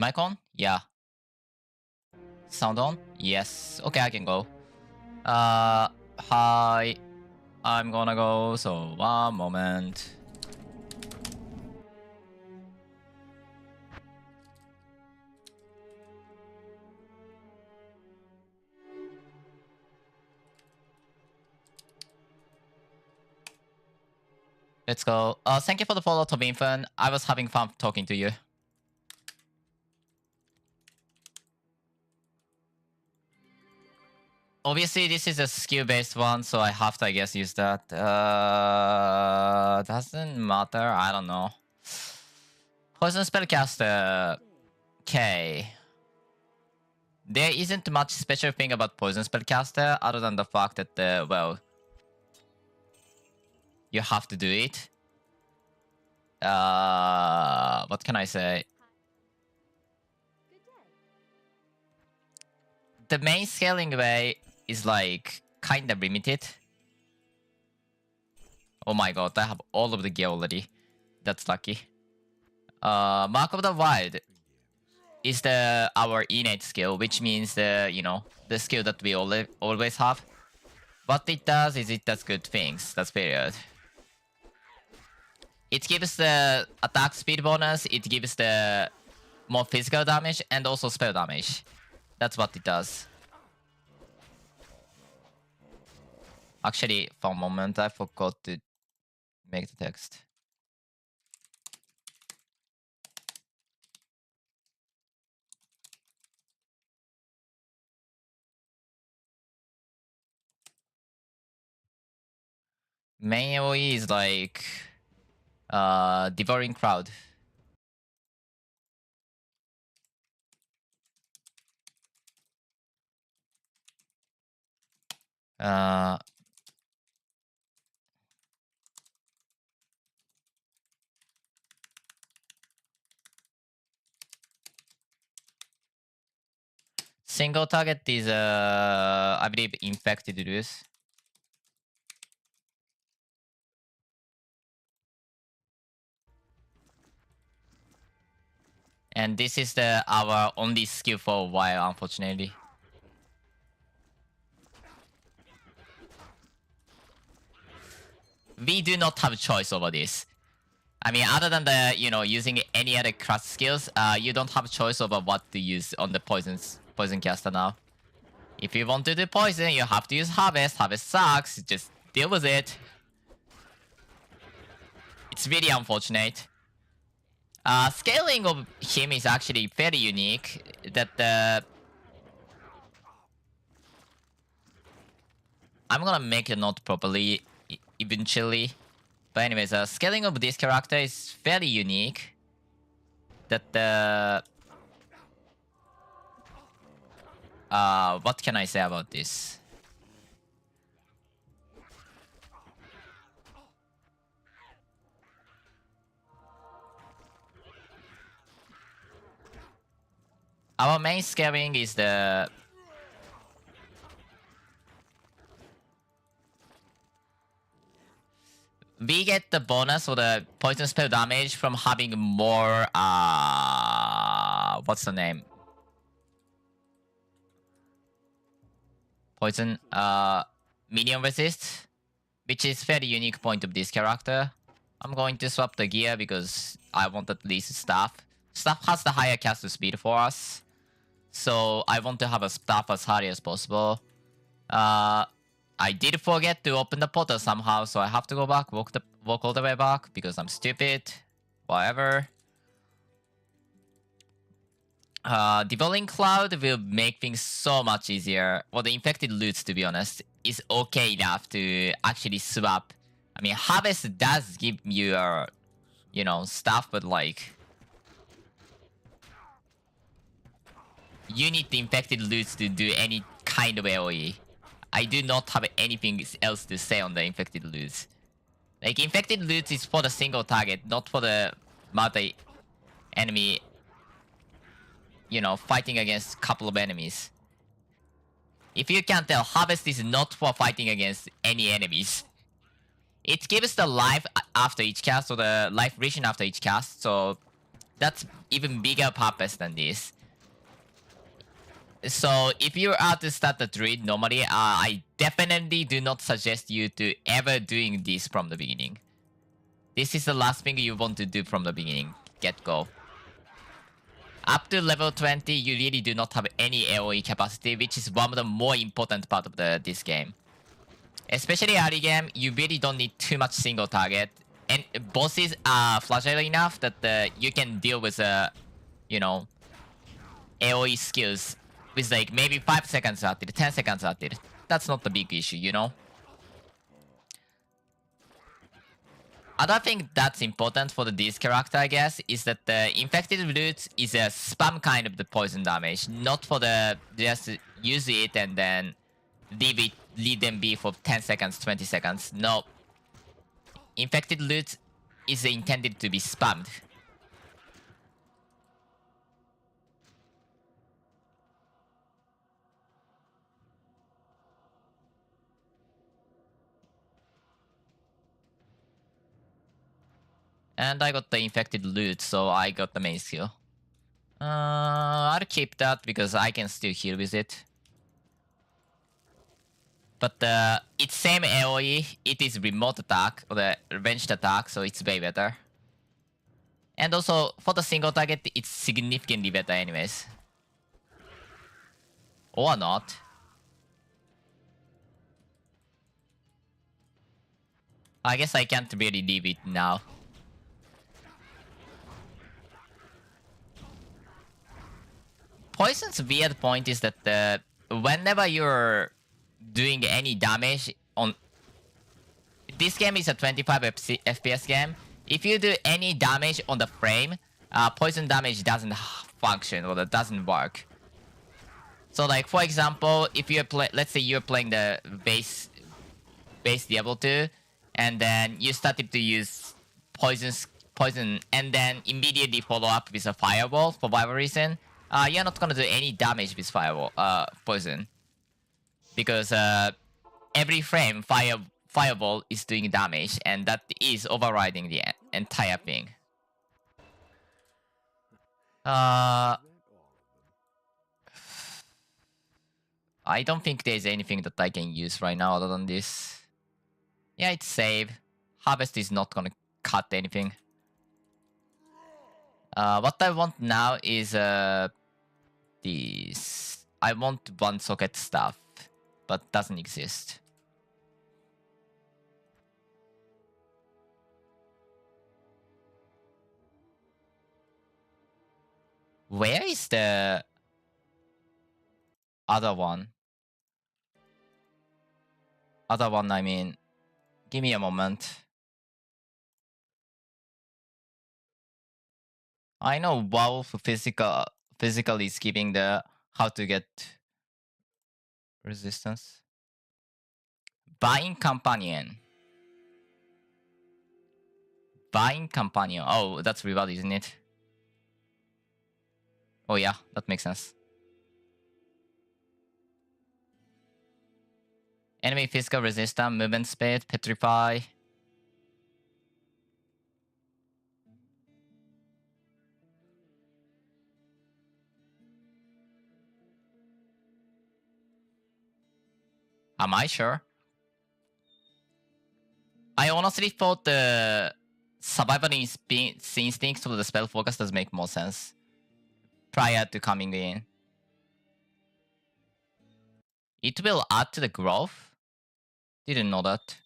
Mic on? Yeah. Sound on? Yes. Okay, I can go. Hi. I'm gonna go, so one moment. Let's go. Thank you for the follow, Tobinfan. I was having fun talking to you. Obviously, this is a skill-based one, so I have to, I guess, use that. Doesn't matter. I don't know. Poison spellcaster. Okay. There isn't much special thing about poison spellcaster other than the fact that, well, you have to do it. What can I say? The main scaling way is like kind of limited. Oh my god, I have all of the gear already. That's lucky. Mark of the Wild is our innate skill, which means the skill that we always have. What it does is it does good things. That's period. It gives the attack speed bonus, it gives the more physical damage, and also spell damage. That's what it does. Actually, for a moment, I forgot to make the text. Main AoE is like Devouring Crowd. Single target is I believe infected Luz. And this is our only skill for a while, unfortunately. We do not have a choice over this. I mean, other than using any other class skills, you don't have a choice over what to use on the poison caster now. If you want to do poison, you have to use Harvest. Harvest sucks. Just deal with it. It's really unfortunate. Scaling of him is actually very unique. That I'm gonna make a note properly eventually. But anyways, scaling of this character is fairly unique. That what can I say about this? Our main scaling is we get the bonus for the poison spell damage from having more what's the name? Poison minion resist, which is very unique point of this character. I'm going to swap the gear because I want at least staff. Staff has the higher cast speed for us, so I want to have a staff as high as possible. I did forget to open the portal somehow, so I have to go back, walk all the way back because I'm stupid. Whatever. Devouring Cloud will make things so much easier. Well, the infected loots, to be honest, is okay enough to actually swap. I mean, Harvest does give you stuff, but like you need the infected loots to do any kind of AoE. I do not have anything else to say on the infected loots. Like, infected loots is for the single target, not for the multi-enemy, fighting against a couple of enemies. If you can't tell, Harvest is not for fighting against any enemies. It gives the life after each cast, or the life region after each cast, so That's even bigger purpose than this. So if you are to start the druid normally, I definitely do not suggest you to ever doing this from the beginning. This is the last thing you want to do from the beginning. Get go. Up to level 20, you really do not have any AoE capacity, which is one of the more important part of this game. Especially early game, you really don't need too much single target. And bosses are fragile enough that you can deal with, AoE skills with like maybe 5 seconds at it, 10 seconds at it. That's not the big issue, you know? Other thing that's important for this character, I guess, is that the infected loot is a spam kind of the poison damage, not for the just use it and then leave them be for 10 seconds, 20 seconds. No. Infected loot is intended to be spammed. And I got the infected loot, so I got the main skill. I'll keep that because I can still heal with it. But it's same AoE, it is remote attack, or the ranged attack, so it's way better. And also, for the single target, it's significantly better anyways. Or not. I guess I can't really leave it now. Poison's weird point is that whenever you're doing any damage on... This game is a 25 FPS game. If you do any damage on the frame, poison damage doesn't function or it doesn't work. So like, for example, if you're let's say you're playing the base Diablo 2, and then you started to use poison and then immediately follow up with a fireball for whatever reason, you're not gonna do any damage with poison. Because every frame fireball is doing damage, and that is overriding the entire thing. I don't think there's anything that I can use right now other than this. Yeah, it's save. Harvest is not gonna cut anything. What I want now is this. I want one socket stuff, but doesn't exist. Where is the other one? Other one, I mean. Give me a moment. I know WoW physical is giving the how to get resistance. Buying companion. Buying companion. Oh, that's reward, isn't it? Oh yeah, that makes sense. Enemy physical resistance, movement speed, petrify. Am I sure? I honestly thought the survival instinct or the spell focus does make more sense prior to coming in. It will add to the growth? Didn't know that.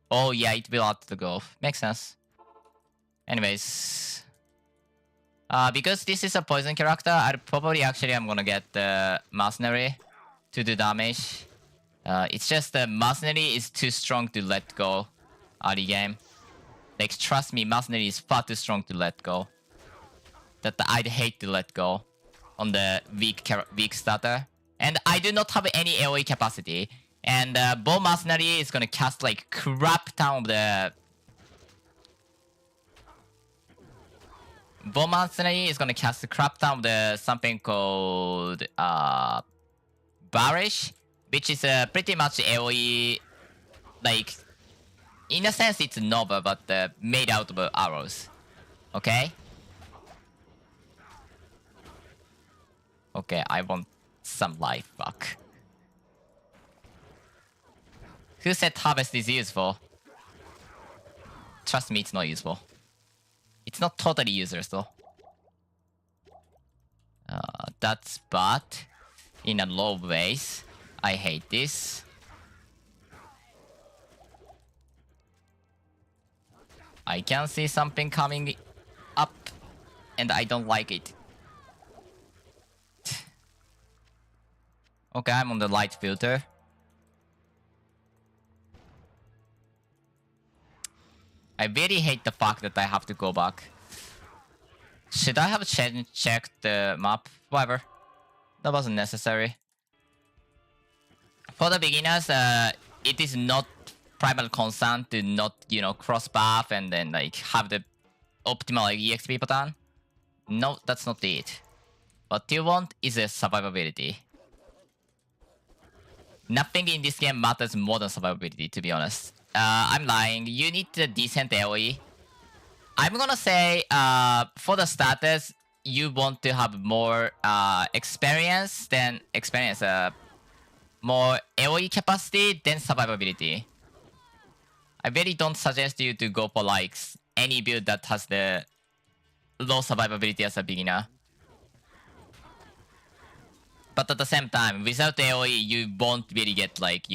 Oh yeah, it will add to the growth. Makes sense. Anyways. Because this is a poison character, I'm gonna get the mercenary to do damage. It's just the mercenary is too strong to let go early game. Like, trust me, mercenary is far too strong to let go. That I'd hate to let go on the weak starter. And I do not have any AoE capacity. And Bow Mercenary is gonna cast like crap ton of the... Bow Mercenary is gonna cast a crap ton of the something called Barish, which is pretty much AoE, like In a sense, it's Nova, but made out of arrows. Okay? Okay, I want some life back. Who said harvest is useful? Trust me, it's not useful. It's not totally useless though. That's bad. In a low ways. I hate this. I can see something coming up, and I don't like it. Okay, I'm on the light filter. I really hate the fact that I have to go back. Should I have checked the map? Whatever. That wasn't necessary. For the beginners, it is not primal concern to not, cross path and then like have the optimal EXP pattern. No, that's not it. What you want is a survivability. Nothing in this game matters more than survivability, to be honest. I'm lying. You need a decent AoE. I'm gonna say, for the starters, you want to have more experience than experience. More AoE capacity than survivability. I really don't suggest you to go for like any build that has the low survivability as a beginner. But at the same time, without AoE, you won't really get like,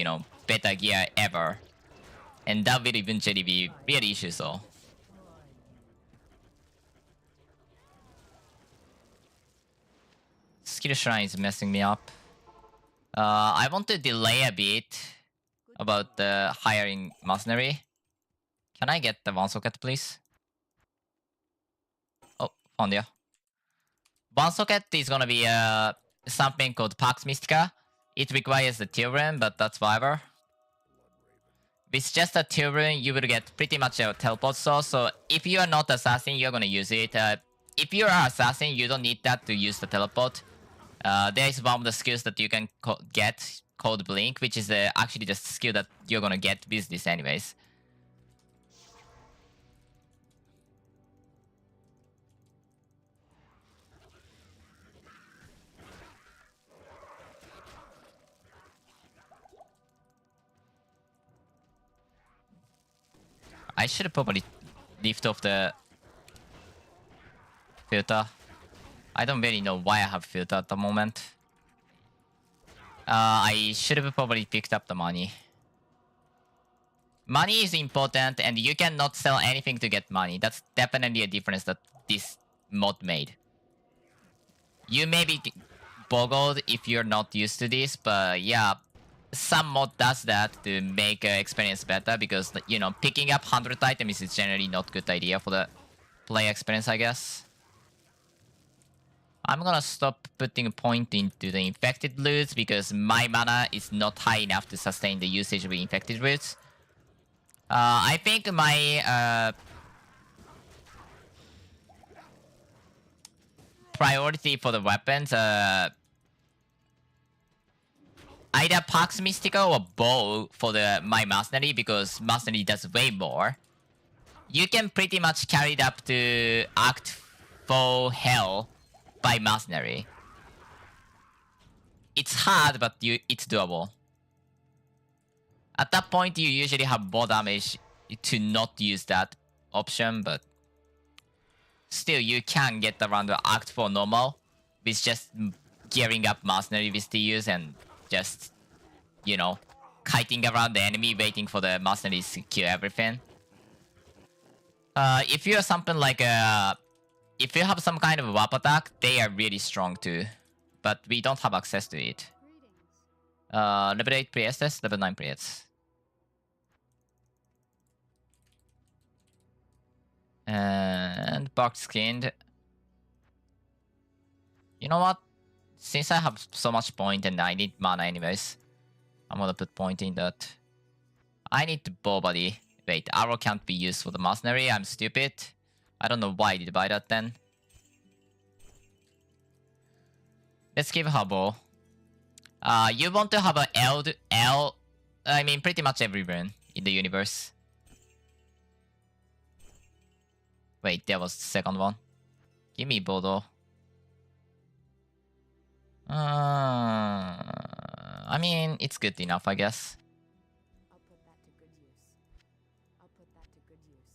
better gear ever. And that will eventually be really issue, so. Skill Shrine is messing me up. I want to delay a bit about the hiring mercenary. Can I get the one socket, please? Oh, found you. One socket is gonna be something called Pax Mystica. It requires the tier rune, but that's whatever. With just a tier rune, you will get pretty much a teleport source. So if you are not assassin, you're gonna use it. If you are assassin, you don't need that to use the teleport. There is one of the skills that you can get called Blink, which is actually the skill that you're gonna get with this anyways. I should probably lift off the filter. I don't really know why I have filter at the moment. I should have probably picked up the money. Money is important, and you cannot sell anything to get money. That's definitely a difference that this mod made. You may be boggled if you're not used to this, but yeah, some mod does that to make experience better because, picking up 100 items is generally not a good idea for the player experience, I guess. I'm gonna stop putting a point into the infected roots because my mana is not high enough to sustain the usage of infected roots. I think my priority for the weapons, either Pax Mystica or Bow for my Mercenary because Mercenary does way more. You can pretty much carry it up to Act 4 Hell by Mercenary. It's hard, but it's doable. At that point, you usually have more damage to not use that option, but still, you can get around the Act 4 normal with just gearing up Mercenary with TUs and just, kiting around the enemy, waiting for the Mercenaries to kill everything. If you're something like if you have some kind of warp attack, they are really strong too. But we don't have access to it. Level 8 priestess, level 9 priests. And bark skinned. You know what? Since I have so much point and I need mana anyways, I'm gonna put point in that. I need to bow body. Wait, arrow can't be used for the mercenary. I'm stupid. I don't know why I did buy that then. Let's give her bow. You want to have a L, I mean pretty much every rune in the universe. Wait, there was the second one. Give me Bodo. I mean, it's good enough, I guess. I'll put that to good use. I'll put that to good use.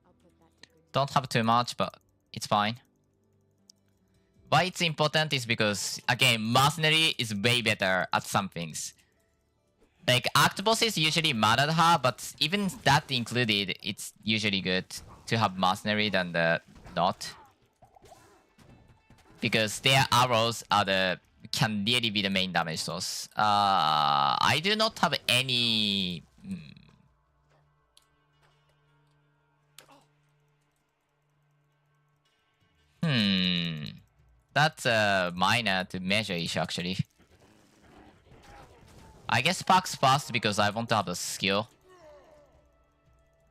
I'll put that to good use. Don't have too much, but it's fine. Why it's important is because, again, Mercenary is way better at some things. Like, Act bosses usually mad at her, but even that included, it's usually good to have Mercenary than the not. Because their arrows are can really be the main damage source. I do not have any... That's a minor to measure issue, actually. I guess Sparks fast because I want to have the skill.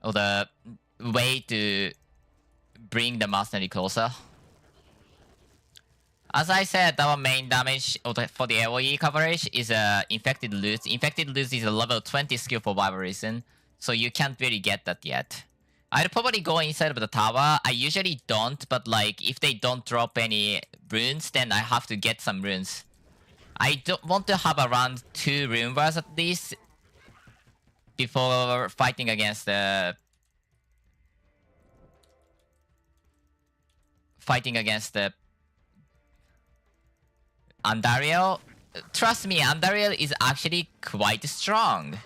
Or the way to bring the Mercenary closer. As I said, our main damage for the AoE coverage is Infected Loot. Infected Loot is a level 20 skill for whatever reason, so you can't really get that yet. I'd probably go inside of the tower. I usually don't, but like if they don't drop any runes, then I have to get some runes. I don't want to have around 2 rune bars at least before fighting against the Andariel. Trust me, Andariel is actually quite strong.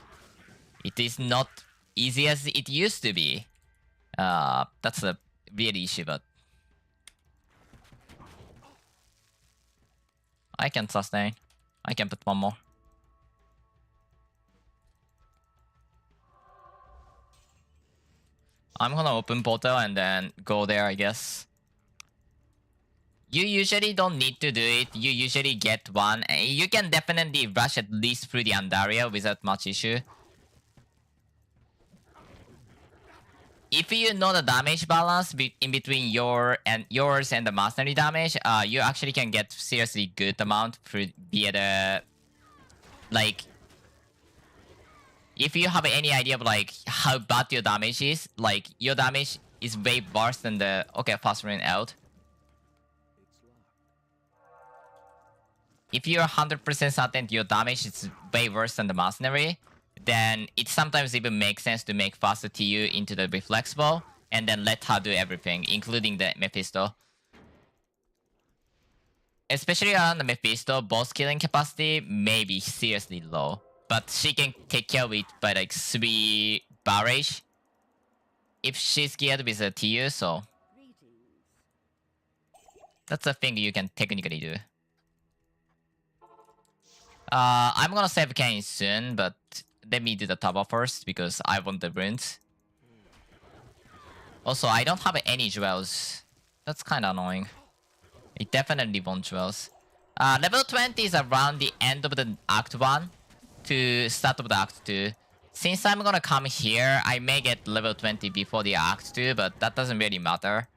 It is not easy as it used to be. That's a real issue, but I can sustain. I can put one more. I'm gonna open portal and then go there, I guess. You usually don't need to do it. You usually get one. You can definitely rush at least through the Andaria without much issue. If you know the damage balance in between yours and the mastery damage, you actually can get seriously good amount via the like. If you have any idea of like how bad your damage is, like your damage is way worse than the fast run out. If you're 100% certain your damage is way worse than the mercenary, then it sometimes even makes sense to make faster TU into the reflex bow and then let her do everything, including the Mephisto. Especially around the Mephisto, boss killing capacity may be seriously low, but she can take care of it by like 3 barrage if she's geared with a TU, so that's a thing you can technically do. I'm gonna save Kane soon, but let me do the tower first because I want the runes. Also, I don't have any jewels. That's kind of annoying. I definitely want jewels. Level 20 is around the end of the Act 1 to start of the Act 2. Since I'm gonna come here, I may get level 20 before the Act 2, but that doesn't really matter.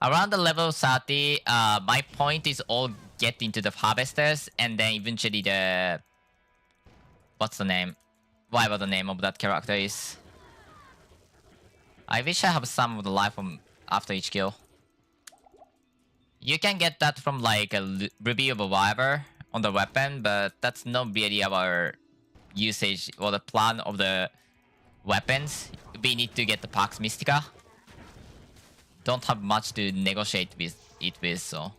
Around the level 30, my point is all get into the harvesters and then eventually the... What's the name? Whatever the name of that character is. I wish I have some of the life from after each kill. You can get that from like a Ruby of a Wyver on the weapon, but that's not really our usage or the plan of the weapons. We need to get the Pax Mystica. Don't have much to negotiate with it with, so...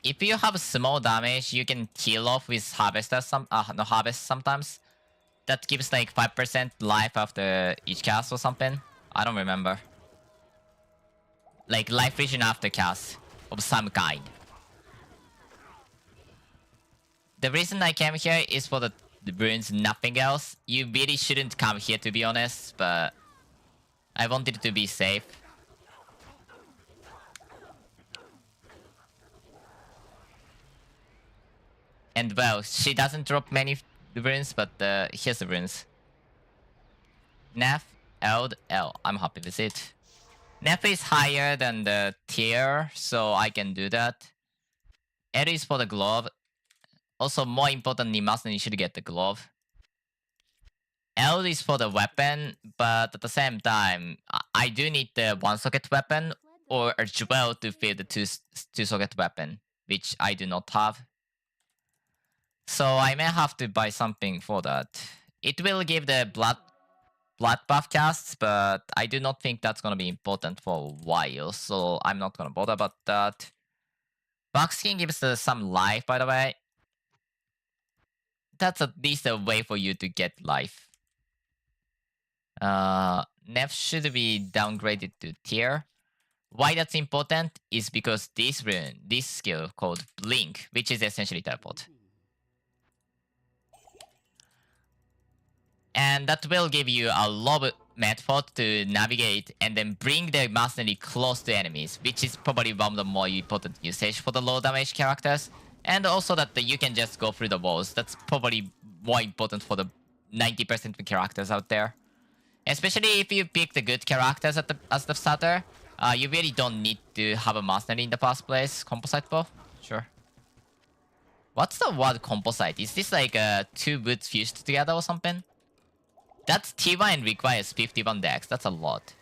If you have small damage, you can kill off with harvester harvest sometimes. That gives like 5% life after each cast or something. I don't remember. Like life vision after cast of some kind. The reason I came here is for the runes, nothing else. You really shouldn't come here to be honest, but I wanted to be safe. And well, she doesn't drop many runes, but here's the runes. Nef, Eld, L. I'm happy with it. Nef is higher than the tier, so I can do that. L is for the glove. Also, more importantly, Master should get the glove. L is for the weapon, but at the same time, I do need the one socket weapon or a jewel to fill the two socket weapon, which I do not have. So I may have to buy something for that. It will give the blood buff casts, but I do not think that's gonna be important for a while, so I'm not gonna bother about that. Buckskin gives some life, by the way. That's at least a way for you to get life. Nef should be downgraded to tier. Why that's important is because this rune, this skill called Blink, which is essentially teleport. And that will give you a lot of method to navigate and then bring the mastery close to enemies, which is probably one of the more important usage for the low damage characters. And also that you can just go through the walls. That's probably more important for the 90% of characters out there. Especially if you pick the good characters as the starter, you really don't need to have a mastery in the first place. Composite bow? Sure. What's the word composite? Is this like two woods fused together or something? That's T1 and requires 51 dex. That's a lot.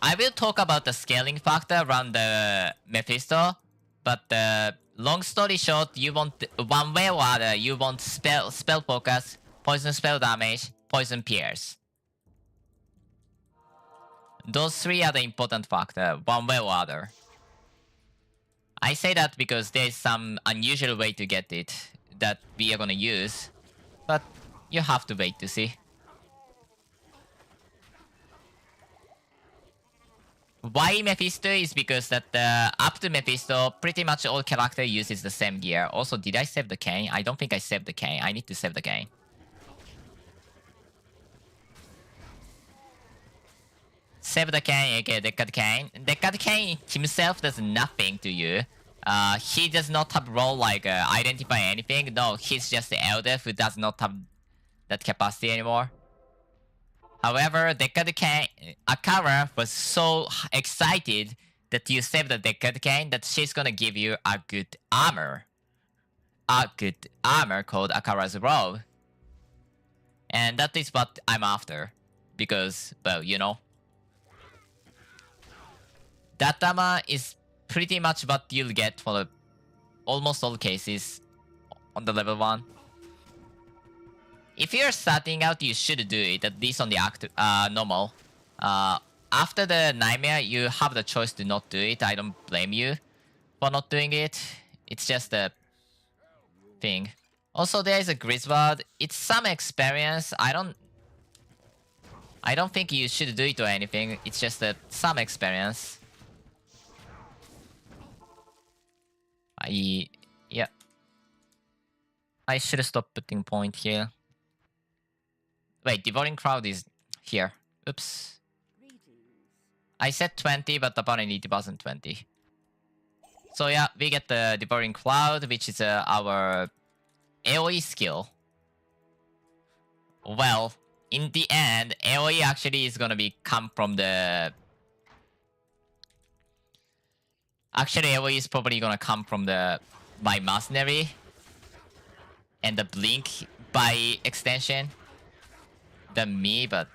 I will talk about the scaling factor around the Mephisto, but long story short, you want one way or other, you want spell focus, poison spell damage, poison pierce. Those three are the important factor, one way or other. I say that because there's some unusual way to get it that we are gonna use, but you have to wait to see. Why Mephisto is because that up to Mephisto, pretty much all character uses the same gear. Also, did I save the cane? I don't think I saved the cane. I need to save the cane. Save the cane, okay, Deckard Kane. Deckard Kane himself does nothing to you. He does not have role like identify anything. No, he's just the elder who does not have that capacity anymore. However, Deckard Kane, Akara was so excited that you saved the Deckard Kane that she's gonna give you a good armor. A good armor called Akara's Robe. And that is what I'm after. Because, well, you know. That armor is pretty much what you'll get for almost all cases on the level 1. If you're starting out, you should do it, at least on the normal. After the Nightmare, you have the choice to not do it. I don't blame you for not doing it. It's just a thing. Also, there is a Griswold. It's some experience. I don't think you should do it or anything. It's just some experience. Yeah. I should stop putting point here. Wait, Devouring Crowd is here. Oops. I said 20, but apparently it wasn't 20. So yeah, we get the Devouring Cloud, which is our AoE skill. Well, in the end, AoE actually is gonna come from the... Actually, AoE is probably gonna come from my Mercenary. And the Blink by extension. Than me, but...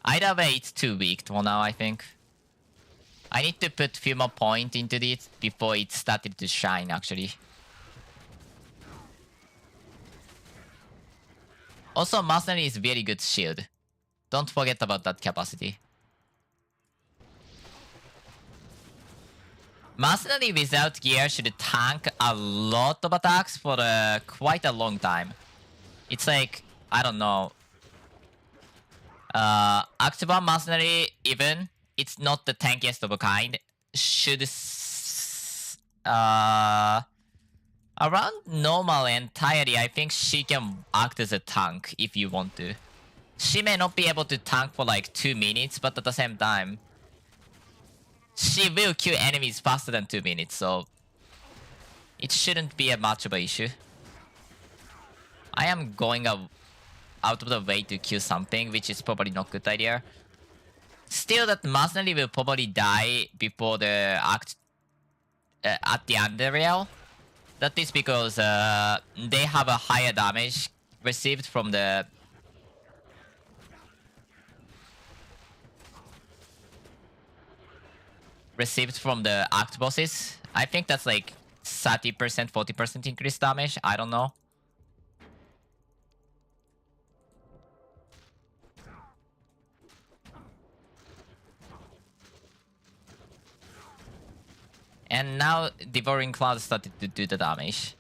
Either way, it's too weak for now, I think. I need to put few more points into this before it started to shine, actually. Also, Mercenary is very good shield. Don't forget about that capacity. Mercenary without gear should tank a lot of attacks for quite a long time. It's like, I don't know. Activa Mercenary, even, it's not the tankiest of a kind, should... around normal entirely, I think she can act as a tank if you want to. She may not be able to tank for like 2 minutes, but at the same time, she will kill enemies faster than 2 minutes, so... it shouldn't be a much of an issue. I am going out of the way to kill something, which is probably not a good idea. Still, that mercenary will probably die before the act at the underrail. That is because they have a higher damage received from the act bosses. I think that's like 30%, 40% increased damage. I don't know. And now Devouring Cloud started to do the damage.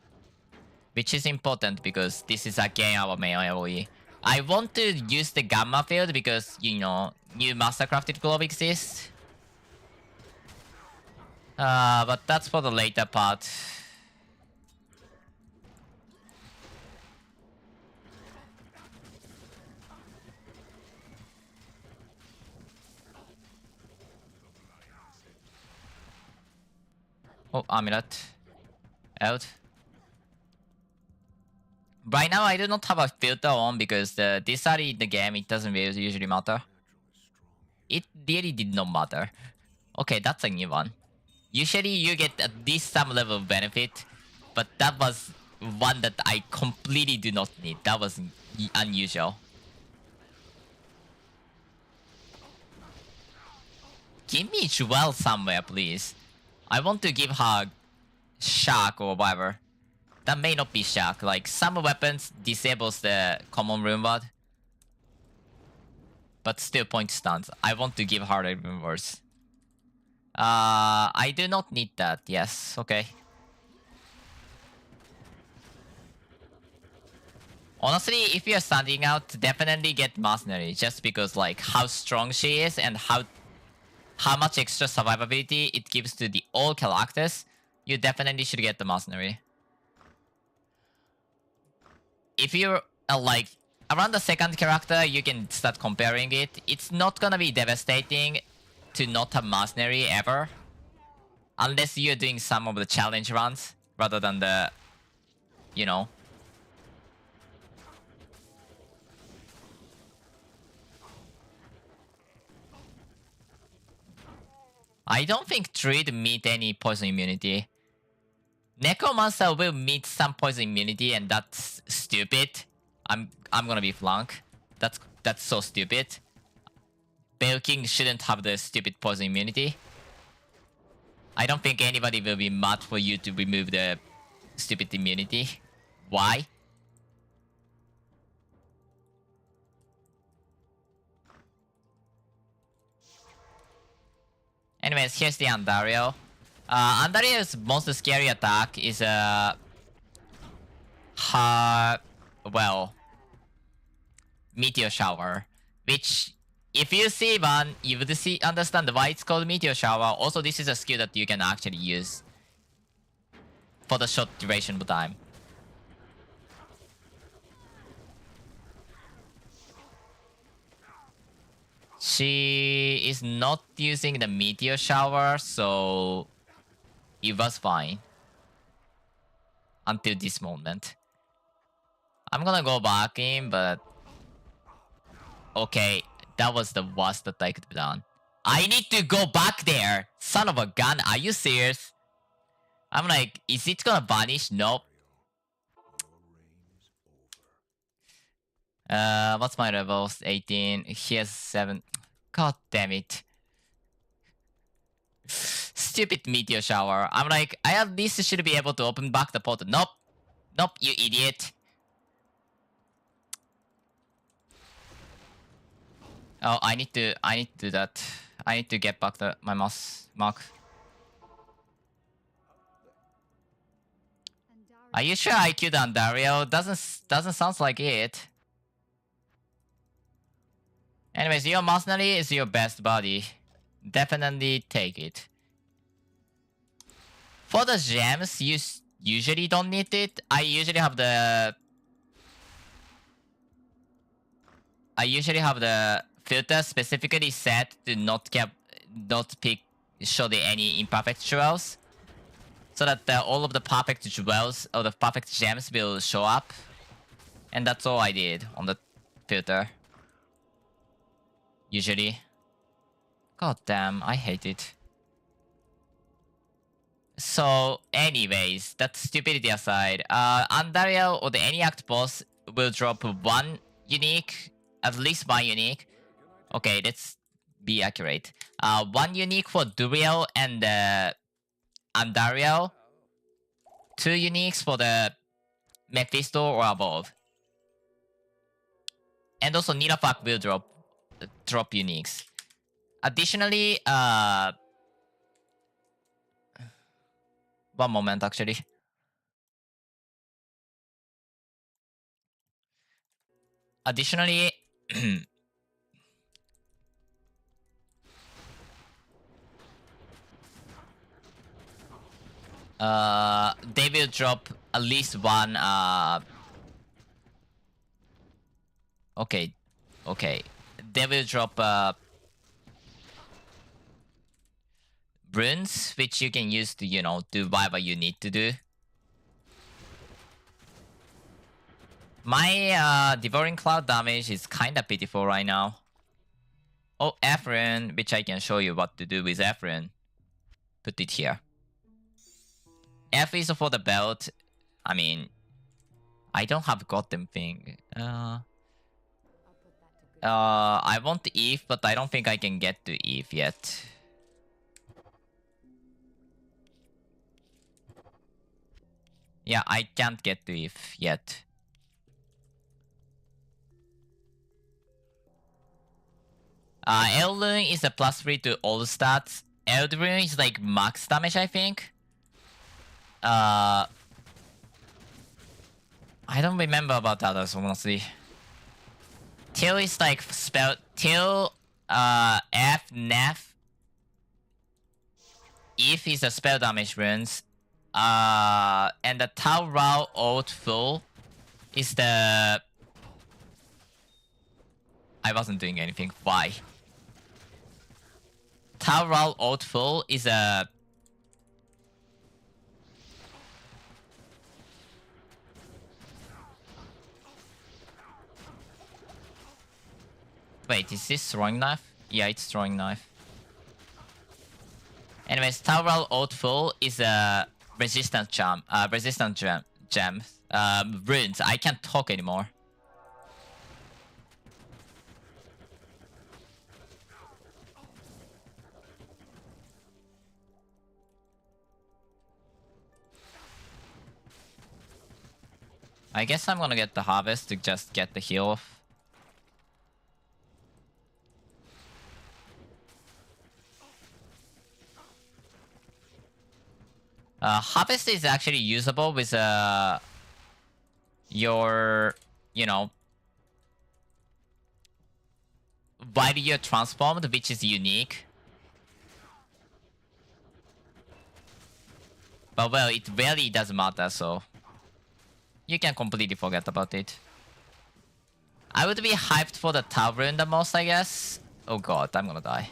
Which is important because this is again our main AoE. I want to use the Gamma Field because, you know, new Mastercrafted Glove exists. But that's for the later part. Oh, Amulet. Out. Right now, I do not have a filter on because this early in the game, it doesn't really usually matter. It really did not matter. Okay, that's a new one. Usually, you get at least some level of benefit, but that was one that I completely do not need. That was unusual. Give me Jewel somewhere, please. I want to give her Shark or whatever. That may not be Shark. Like, some weapons disables the common rune word. But still point stance. I want to give her a rune words. I do not need that. Yes, okay. Honestly, if you're standing out, definitely get Mercenary. Just because, like, how strong she is and how much extra survivability it gives to the all characters, you definitely should get the Mercenary. If you're like around the second character, you can start comparing it. It's not gonna be devastating to not have Mercenary ever. Unless you're doing some of the challenge runs rather than the, you know. I don't think Druid meet any poison immunity. Necromancer will meet some poison immunity, and that's stupid. I'm gonna be flank. That's so stupid. Bale King shouldn't have the stupid poison immunity. I don't think anybody will be mad for you to remove the stupid immunity. Why? Anyways, here's the Andario. Andario's most scary attack is Meteor Shower. Which, if you see one, you would understand why it's called Meteor Shower. Also, this is a skill that you can actually use for the short duration of time. She is not using the Meteor Shower, so it was fine. Until this moment. I'm gonna go back in, but... Okay, that was the worst that I could have done. I need to go back there! Son of a gun, are you serious? I'm like, is it gonna vanish? Nope. What's my level? 18. He has 7. God damn it. Stupid Meteor Shower. I'm like, I at least should be able to open back the portal. Nope. Nope, you idiot. Oh, I need to do that. I need to get back my mouse mark. Are you sure I killed Andario? Doesn't sound like it. Anyways, your mercenary is your best buddy. Definitely take it. For the gems, you usually don't need it. I usually have the filter specifically set to not pick show the any imperfect jewels. so that all of the perfect jewels or the perfect gems will show up. And that's all I did on the filter. Usually. God damn, I hate it. So, anyways, that stupidity aside, Andariel or the any act boss will drop one unique, at least one unique. Okay, let's be accurate. One unique for Duriel and Andariel. Two uniques for the Mephisto or above. And also Nirafak will drop uniques. Additionally, one moment actually. Additionally, they will drop at least one. Okay, they will drop runes, which you can use to do whatever you need to do. My Devouring Cloud damage is kinda pitiful right now. Oh, Ephron, which I can show you what to do with Ephron. Put it here. F is for the belt. I mean, I don't have goddamn thing. I want Eve, but I don't think I can get to Eve yet. Yeah, I can't get to Eve yet. Eldrune is a +3 to all stats. Eldrune is like max damage, I think. I don't remember about others, honestly. Till is like spell Till, F, Nef. If is a spell damage runes. And the Tau Rao Old Full is the... I wasn't doing anything. Why? Tau Rao Old Full is a... Wait, is this throwing knife? Yeah, it's throwing knife. Anyways, Tau Rao Old Full is a resistant gem. Runes. I can't talk anymore. I guess I'm gonna get the harvest to just get the heal off. Harvest is actually usable with your, while you're transformed, which is unique. But well, it really doesn't matter, so you can completely forget about it. I would be hyped for the Tavern the most, I guess. Oh god, I'm gonna die.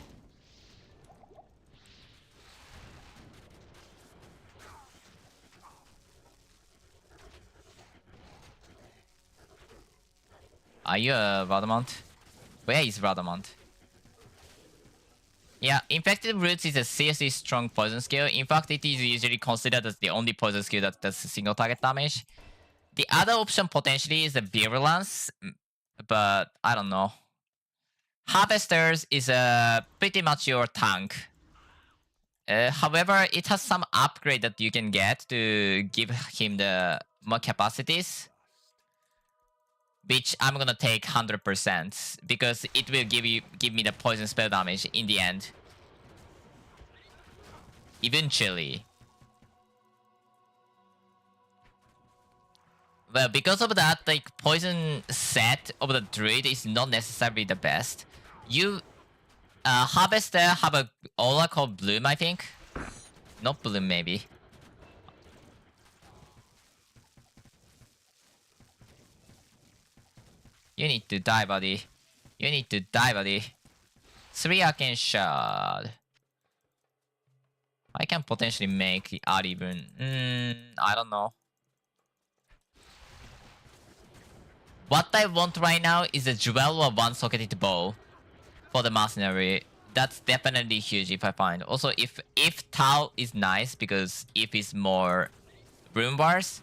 Are you a Radamant? Where is Radamant? Yeah, Infected Roots is a seriously strong poison skill. In fact, it is usually considered as the only poison skill that does single target damage. The other option potentially is the Virulence, but I don't know. Harvesters is pretty much your tank. However, it has some upgrade that you can get to give him the more capacities, which I'm gonna take 100% because it will give me the poison spell damage in the end. Eventually. Well, because of that, like poison set of the druid is not necessarily the best. You Harvester have a aura called Bloom, I think. Not Bloom, maybe. You need to die, buddy. You need to die, buddy. 3 Arcane Shard. I can potentially make the odd even. I don't know. What I want right now is a jewel or one-socketed bow for the mercenary. That's definitely huge if I find. Also, if Tau is nice because if it's more rune bars,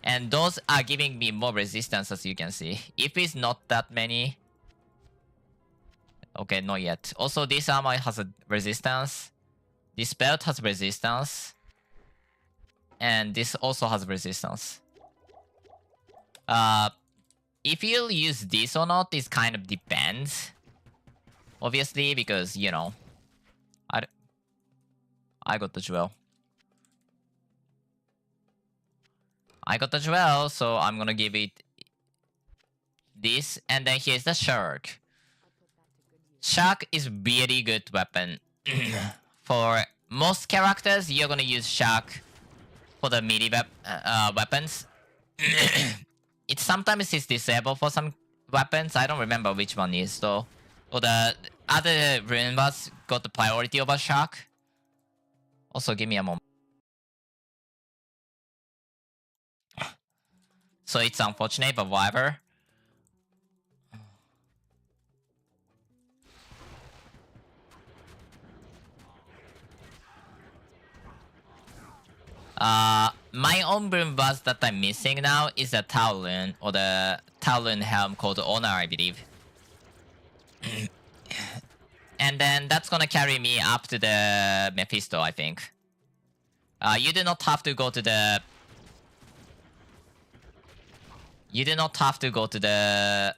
and those are giving me more resistance as you can see. If it's not that many, okay, not yet. Also, this armor has a resistance. This belt has resistance, and this also has resistance. If you'll use this or not, this kind of depends. Obviously, because, you know, I got the jewel. I got the jewel, so I'm gonna give it this, and then here's the shark. Shark is really good weapon. For most characters, you're gonna use shark for the melee weapons. It sometimes is disabled for some weapons. I don't remember which one is though. Or the other rune bars got the priority over shark. Also, give me a moment. So it's unfortunate, but whatever. My own rune bars that I'm missing now is the Talon or the Talon helm called Honor, I believe. And then that's gonna carry me up to the Mephisto, I think. You do not have to go to the... You do not have to go to the...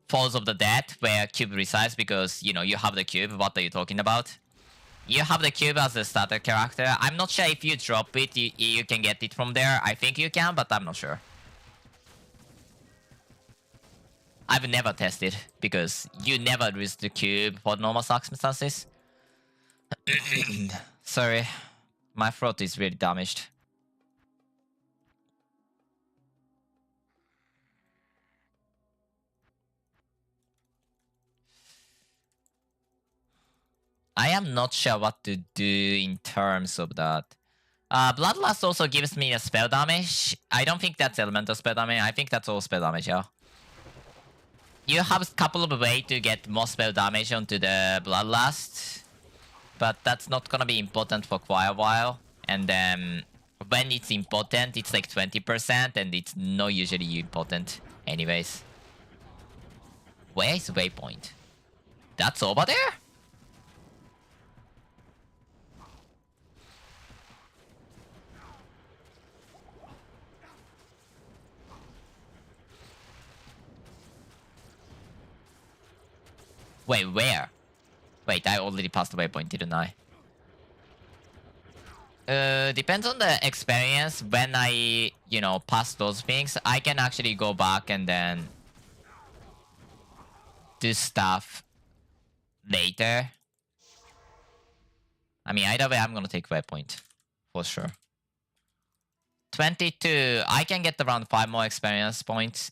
Falls of the Dead, where Cube resides, because, you know, you have the Cube. What are you talking about? You have the Cube as a starter character. I'm not sure if you drop it, you can get it from there. I think you can, but I'm not sure. I've never tested, because you never lose the Cube for normal circumstances. Sorry, my throat is really damaged. I am not sure what to do in terms of that. Bloodlust also gives me a spell damage. I don't think that's elemental spell damage. I think that's all spell damage, yeah. You have a couple of ways to get more spell damage onto the Bloodlust. But that's not gonna be important for quite a while. And then when it's important, it's like 20%, and it's not usually important anyways. Where is waypoint? That's over there? Wait, where? Wait, I already passed the waypoint, didn't I? Depends on the experience. When I, you know, pass those things, I can actually go back and then do stuff later. I mean, either way, I'm gonna take waypoint. For sure. 22. I can get around 5 more experience points.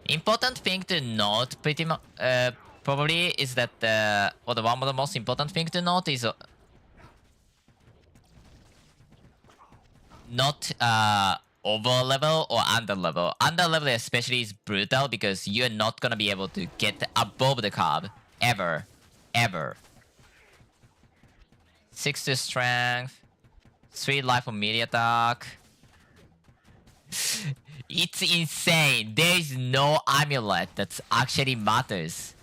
Important thing to note, pretty much, probably, is that or the one of the most important thing to note is not over level or under level. Under level especially is brutal because you're not gonna be able to get above the curve ever, ever. 6 to strength, 3 life on melee attack. It's insane. There is no amulet that actually matters.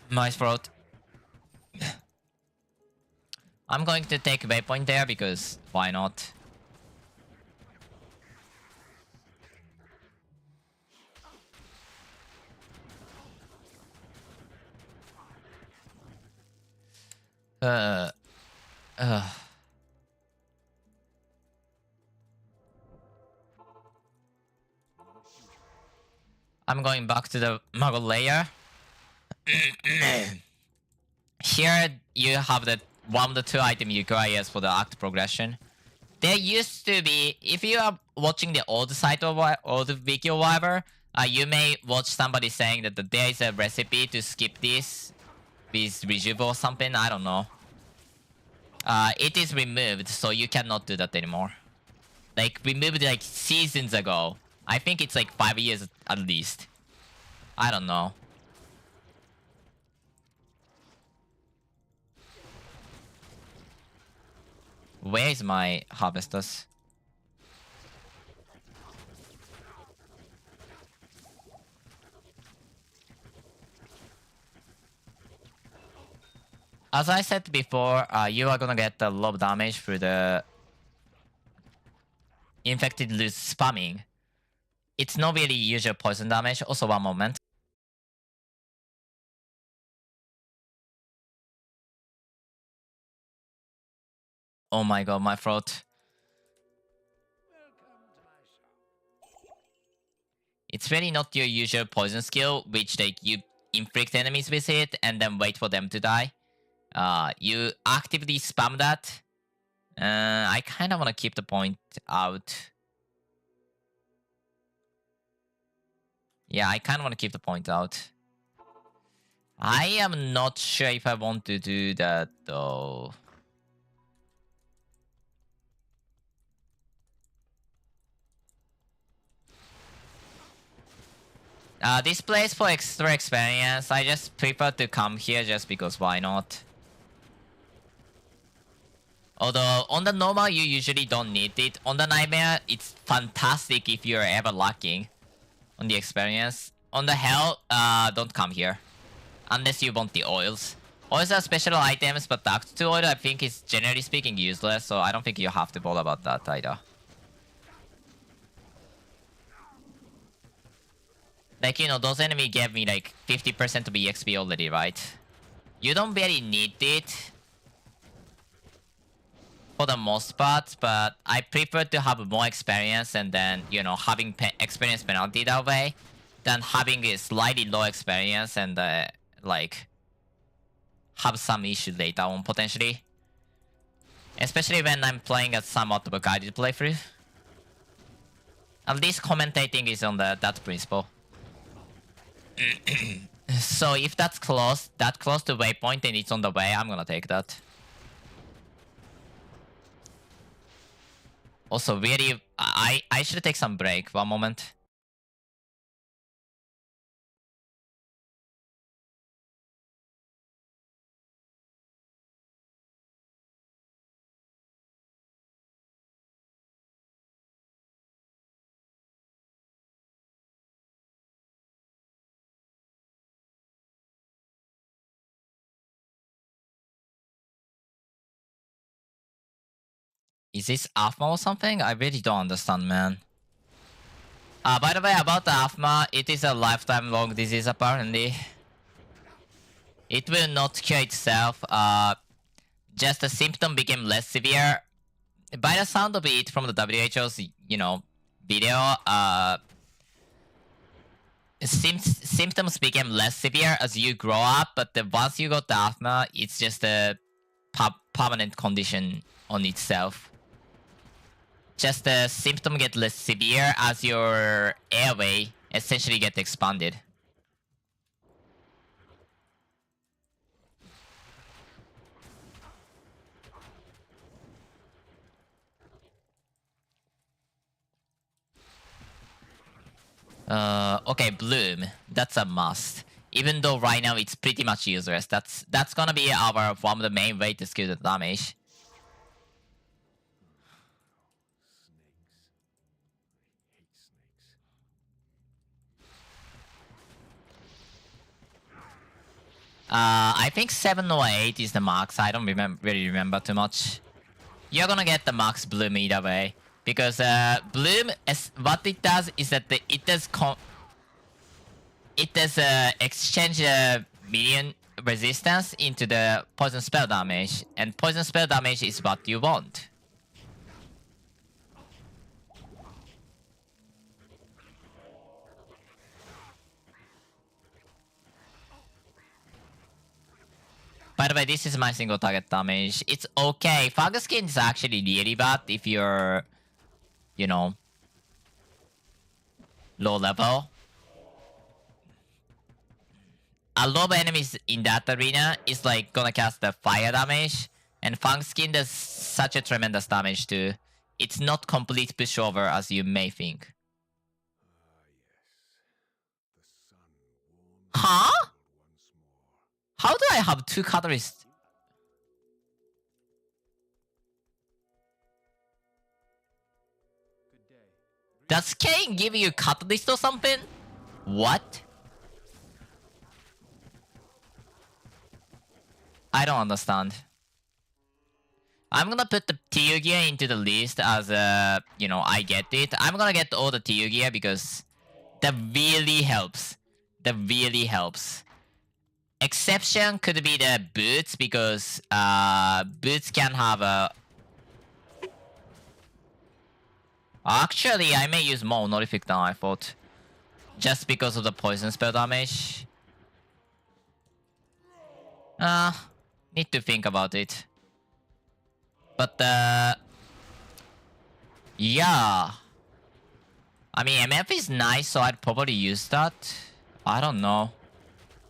My throat. I'm going to take waypoint there because why not? I'm going back to the Muggle layer. Here you have the one of the 2 items you require for the act progression. There used to be, if you are watching the old site or old wiki or whatever, you may watch somebody saying that there is a recipe to skip this with rejuve or something. I don't know. It is removed, so you cannot do that anymore. Like, removed like seasons ago. I think it's like 5 years at least. I don't know. Where is my harvesters? As I said before, you are gonna get a lot of damage through the infected loose spamming. It's not really usual poison damage. Also, one moment. Oh my god, my throat. It's really not your usual poison skill, which like you inflict enemies with it and then wait for them to die. You actively spam that. I kind of want to keep the point out. Yeah, I kind of want to keep the point out. I am not sure if I want to do that though. This place for extra experience, I just prefer to come here just because why not? Although, on the normal, you usually don't need it. On the nightmare, it's fantastic if you're ever lacking on the experience. On the hell, don't come here. Unless you want the oils. Oils are special items, but the Act 2 oil I think is generally speaking useless, so I don't think you have to bother about that either. Like, you know, those enemies gave me like 50% of EXP already, right? You don't really need it for the most part, but I prefer to have more experience and then, you know, having experience penalty that way than having a slightly low experience and, like, have some issue later on potentially. Especially when I'm playing a somewhat of a guided playthrough. At least commentating is on that principle. So if that's close to waypoint and it's on the way, I'm gonna take that. Also, really, I should take some break. One moment. Is this asthma or something? I really don't understand, man. By the way, about the asthma, it is a lifetime long disease apparently. It will not cure itself. Just the symptom became less severe. By the sound of it from the WHO's, you know, video, symptoms became less severe as you grow up, but once you got the asthma, it's just a permanent condition on itself. Just the symptom get less severe as your airway essentially get expanded. Okay, Bloom. That's a must. Even though right now it's pretty much useless. That's gonna be our one of the main way to skill the damage. I think 7 or 8 is the max. I don't really remember too much. You're gonna get the max Bloom either way. Because Bloom, what it does is that it does exchange minion resistance into the poison spell damage. And poison spell damage is what you want. By the way, this is my single target damage. It's okay. Fog Skin is actually really bad if you're, you know, low level. a lot of enemies in that arena is like gonna cast the fire damage, and Fang Skin does such a tremendous damage too. It's not complete pushover as you may think. Huh? How do I have 2 catalysts? Does Kane give you catalyst or something? What? I don't understand. I'm gonna put the TU gear into the list as you know, I get it. I'm gonna get all the TU gear because that really helps. That really helps. Exception could be the boots because boots can have a... Actually, I may use more honorific than I thought. Just because of the poison spell damage. Need to think about it. But yeah. I mean, MF is nice, so I'd probably use that. I don't know.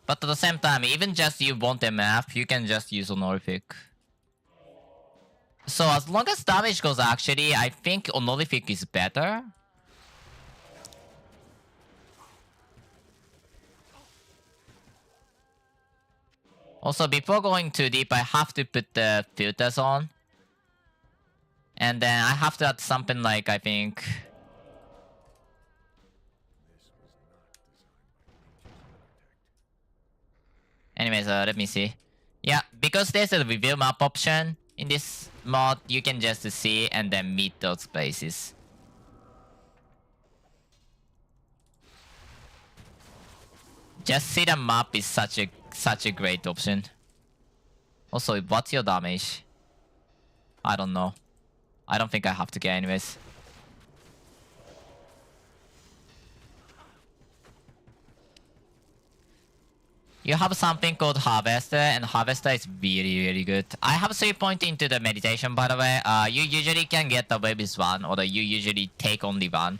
But at the same time, even just you want MF, you can just use honorific. So as long as damage goes, actually, I think honorific is better. Also, before going too deep, I have to put the filters on. And then I have to add something like, I think... Anyways, let me see. Yeah, because there's a reveal map option in this mod, you can just see and then meet those places. Just see the map is such a great option. Also, what's your damage? I don't know. I don't think I have to get anyways. You have something called Harvester, and Harvester is really, really good. I have 3 points into the meditation, by the way. You usually can get away with 1, or you usually take only 1.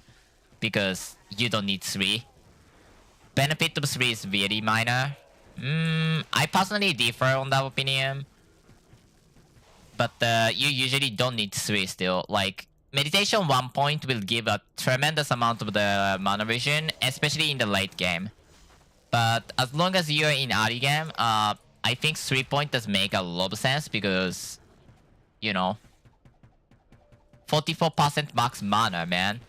Because you don't need 3. Benefit of 3 is really minor. I personally differ on that opinion. But you usually don't need 3 still. Like, meditation 1 point will give a tremendous amount of the mana vision, especially in the late game. But as long as you're in early game, I think 3 point does make a lot of sense because, you know, 44% max mana, man.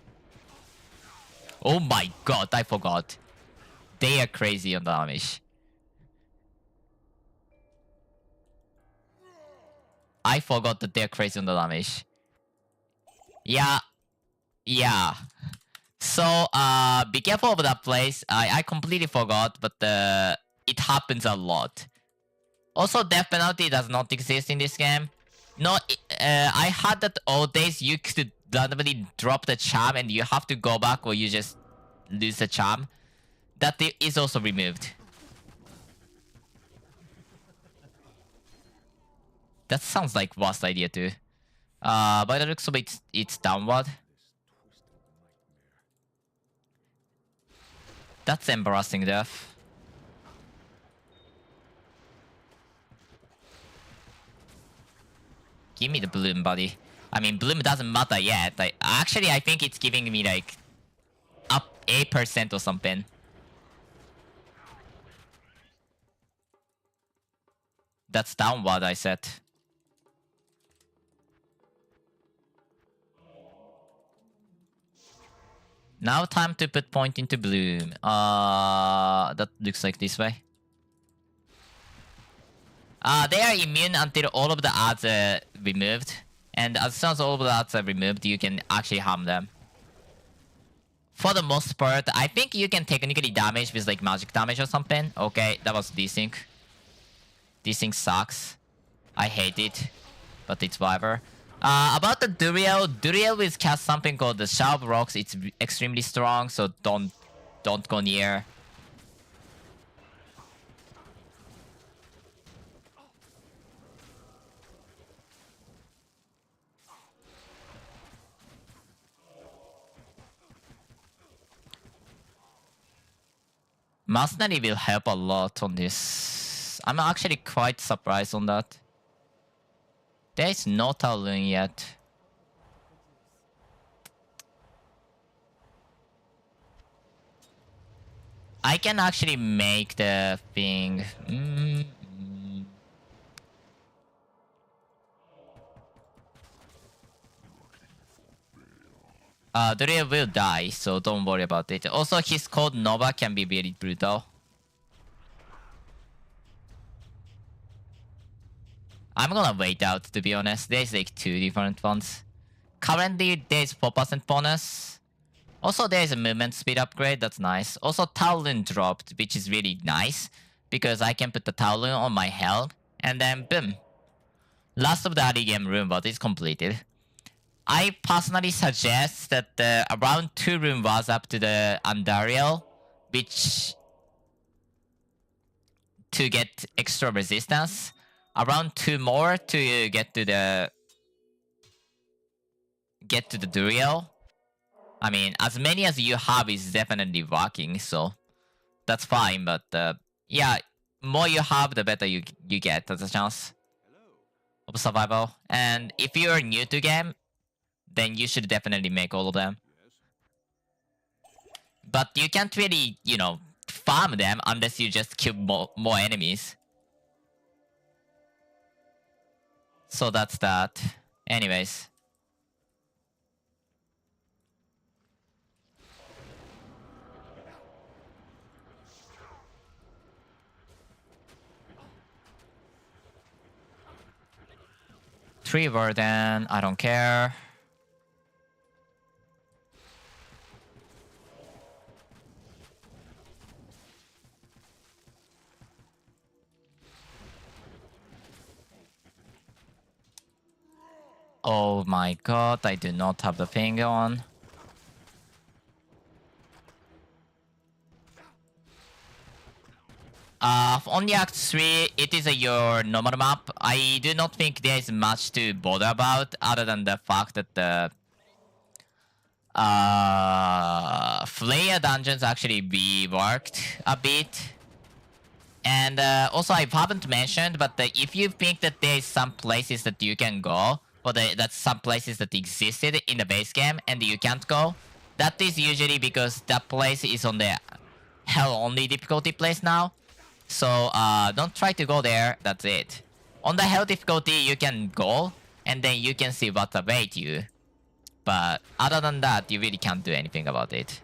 Oh my god, I forgot. They are crazy on damage. I forgot that they're crazy on the damage. Yeah. Yeah. So, be careful of that place. I completely forgot, but it happens a lot. Also, death penalty does not exist in this game. No, I had that all days you could randomly drop the charm and you have to go back or you just lose the charm. That is also removed. That sounds like worst idea too. By the looks of it, it's downward. That's embarrassing, death. Give me the bloom, buddy. I mean, bloom doesn't matter yet. Actually, I think it's giving me like up 8% or something. That's downward, I said. Now time to put point into bloom. That looks like this way. They are immune until all of the odds are removed. And as soon as all of the odds are removed, you can actually harm them. For the most part, I think you can technically damage with like magic damage or something. Okay, that was desync. Desync sucks. I hate it. But it's whatever. About the Duriel will cast something called the Sharp Rocks. It's extremely strong, so don't go near. Mercenary will help a lot on this. I'm actually quite surprised on that. There is no Talon yet. I can actually make the thing. Druid will die, so don't worry about it. Also, his code Nova can be very brutal. I'm gonna wait out, to be honest. There's like 2 different ones. Currently, there's 4% bonus. Also, there's a movement speed upgrade. That's nice. Also, Talon dropped, which is really nice. Because I can put the Talon on my helm. And then, boom. Last of the early game room bot is completed. I personally suggest that around 2 room was up to the Andariel, which to get extra resistance. Around 2 more to get to the Duriel. I mean, as many as you have is definitely working, so that's fine. But yeah, more you have, the better you get as a chance of survival. And if you're new to game, then you should definitely make all of them. But you can't really, you know, farm them unless you just kill more enemies. So that's that. Anyways. Three Warden, I don't care. Oh my god, I do not have the thing on. On the Act 3, it is your normal map. I do not think there is much to bother about other than the fact that the Flare dungeons actually reworked a bit. And also, I haven't mentioned, but if you think that there is some places that you can go, or that's some places that existed in the base game and you can't go, that is usually because that place is on the hell-only difficulty place now. So don't try to go there, that's it. On the hell difficulty, you can go, and then you can see what awaits you. But other than that, you really can't do anything about it.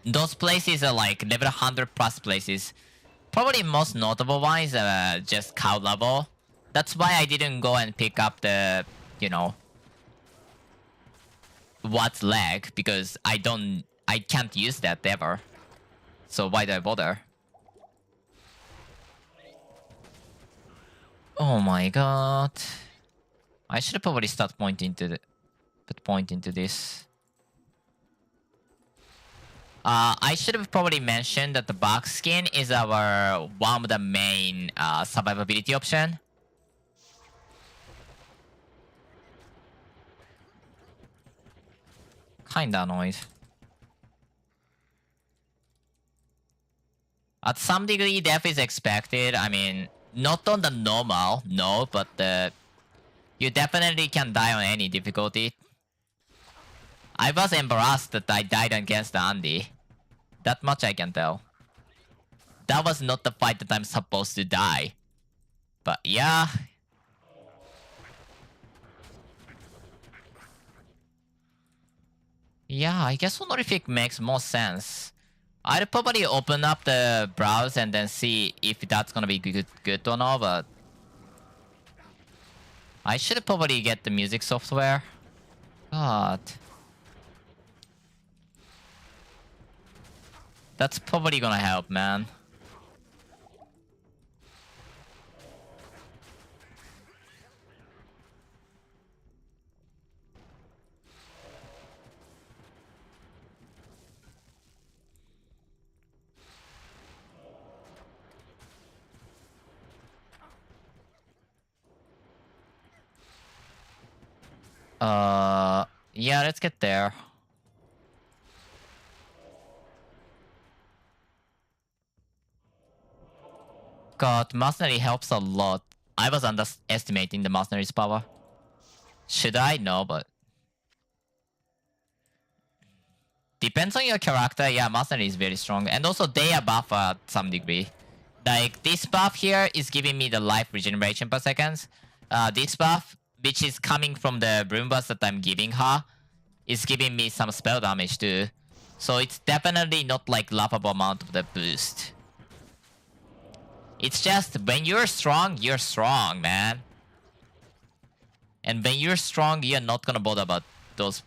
Those places are like level 100 plus places. Probably most notable one is just cow level. That's why I didn't go and pick up the, you know, what's lag, because I can't use that ever. So why do I bother? Oh my god. I should probably start pointing to this. I should have probably mentioned that the box skin is our one of the main survivability option. Kinda annoyed. At some degree, death is expected. I mean, not on the normal, no, but you definitely can die on any difficulty. I was embarrassed that I died against Andy. That much I can tell. That was not the fight that I'm supposed to die. But yeah. Yeah, I guess honorific makes more sense. I'd probably open up the browse and then see if that's gonna be good or not, but I should probably get the music software. God. That's probably gonna help, man. Yeah, let's get there. God, Mercenary helps a lot. I was underestimating the Mercenary's power. Should I? No, but... Depends on your character. Yeah, Mercenary is very strong. And also, they are buff at some degree. Like, this buff here is giving me the life regeneration per second. This buff, which is coming from the Broom Burst that I'm giving her, is giving me some spell damage too. So it's definitely not like laughable amount of the boost. It's just, when you're strong, man. And when you're strong, you're not gonna bother about those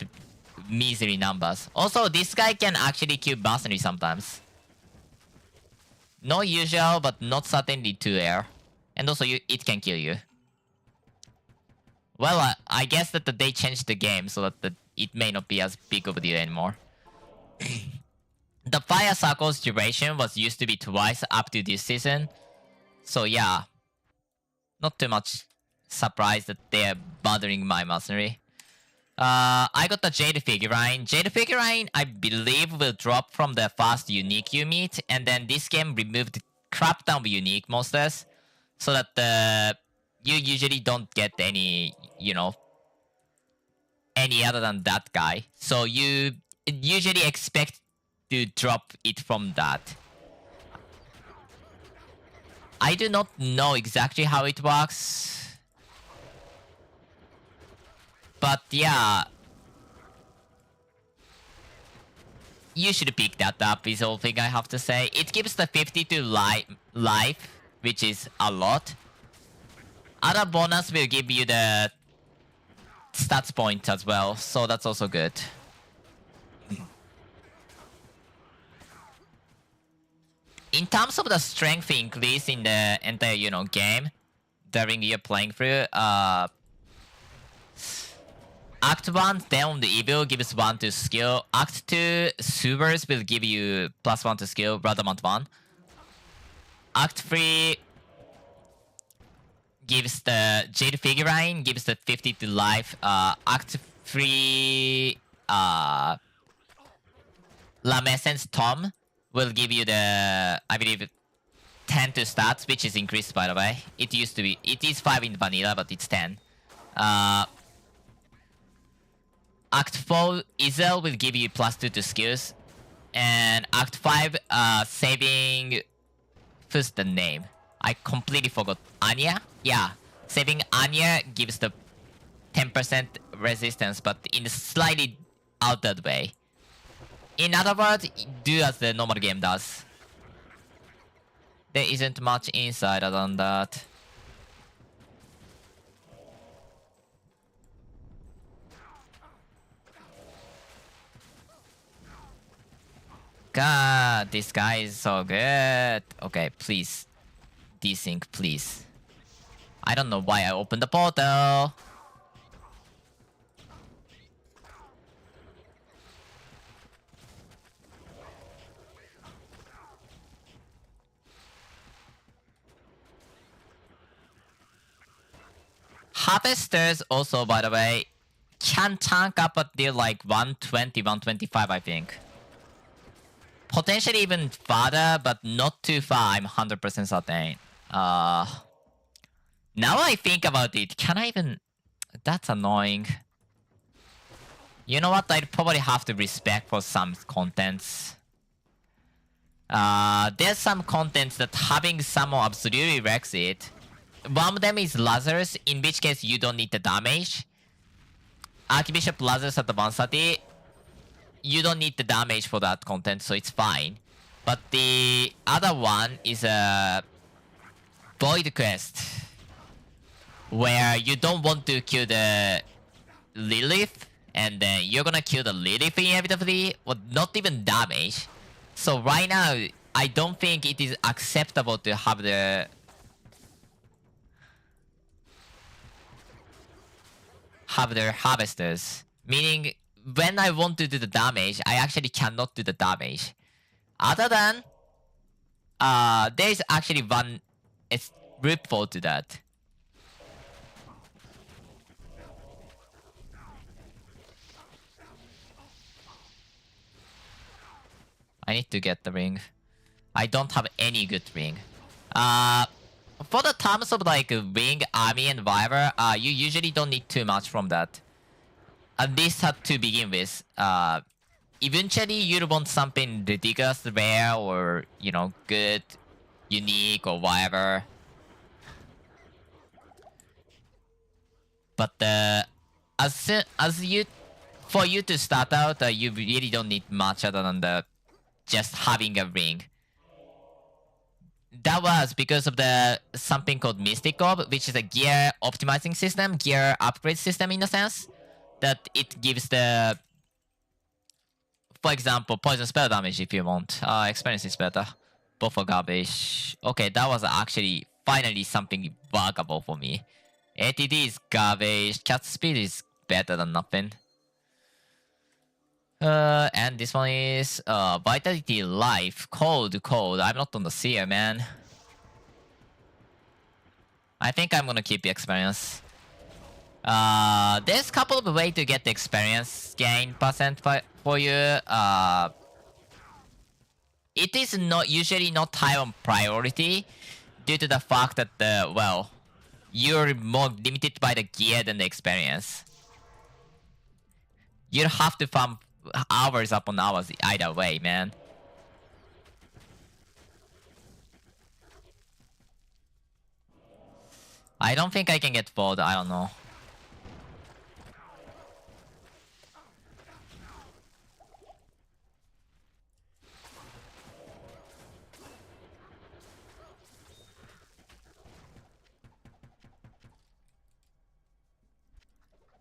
measly numbers. Also, this guy can actually kill Mercenary sometimes. Not usual, but not certainly too rare. And also, it can kill you. Well, I guess that they changed the game so that it may not be as big of a deal anymore. The Fire Circle's duration was used to be twice up to this season. So yeah, not too much surprised that they're bothering my Mercenary. I got the Jade figurine. Jade figurine, I believe, will drop from the first unique you meet, and then this game removed crap ton of unique monsters, so that you usually don't get any, you know, any other than that guy. So you usually expect to drop it from that. I do not know exactly how it works. But yeah. You should pick that up is all thing I have to say. It gives the 52 life, which is a lot. Other bonus will give you the stats point as well, so that's also good. In terms of the strength increase in the entire, you know, game during your playing through, Act 1, Down the Evil gives 1 to skill. Act 2, Sewers will give you +1 to skill, Radamant 1. Act 3 gives the Jade Figurine, gives the 50 to life. Act 3, Lamessence Tom will give you the, I believe, 10 to stats, which is increased by the way. It used to be, it is 5 in vanilla, but it's 10. Act 4, Izel will give you +2 to skills. And Act 5, saving... Who's the name? I completely forgot. Anya? Yeah. Saving Anya gives the 10% resistance, but in a slightly altered way. In other words, do as the normal game does. There isn't much inside other than that. God, this guy is so good. Okay, please. Desync, please. I don't know why I opened the portal. Harvesters also, by the way, can tank up until like 120, 125, I think. Potentially even farther, but not too far, I'm 100% certain. Now I think about it, can I even... That's annoying. You know what, I'd probably have to respect for some contents. There's some contents that having someone absolutely wrecks it. One of them is Lazarus, in which case you don't need the damage. Archbishop Lazarus at the 130. You don't need the damage for that content, so it's fine. But the other one is a Void Quest, where you don't want to kill the Lilith, and then you're gonna kill the Lilith inevitably, with not even damage. So right now, I don't think it is acceptable to have the... harvesters. Meaning, when I want to do the damage, I actually cannot do the damage. Other than... there is actually one loophole to that. I need to get the ring. I don't have any good ring. For the terms of like wing, army, and whatever, you usually don't need too much from that. At least to begin with. Eventually you'll want something ridiculous, rare, or you know, good, unique, or whatever. But as soon as for you to start out, you really don't need much other than just having a ring. That was because of the something called Mystic Orb, which is a gear optimizing system, gear upgrade system in a sense, that it gives the, for example, poison spell damage if you want. Experience is better. Both for garbage. Okay, that was actually finally something workable for me. ATD is garbage. Cat speed is better than nothing. And this one is vitality, life, cold, cold. I'm not on the seer, man. I think I'm gonna keep the experience. There's a couple of ways to get the experience gain percent for you. It is not usually not high on priority due to the fact that well, you're more limited by the gear than the experience. You'll have to farm hours upon hours either way, man. I don't think I can get bored, I don't know.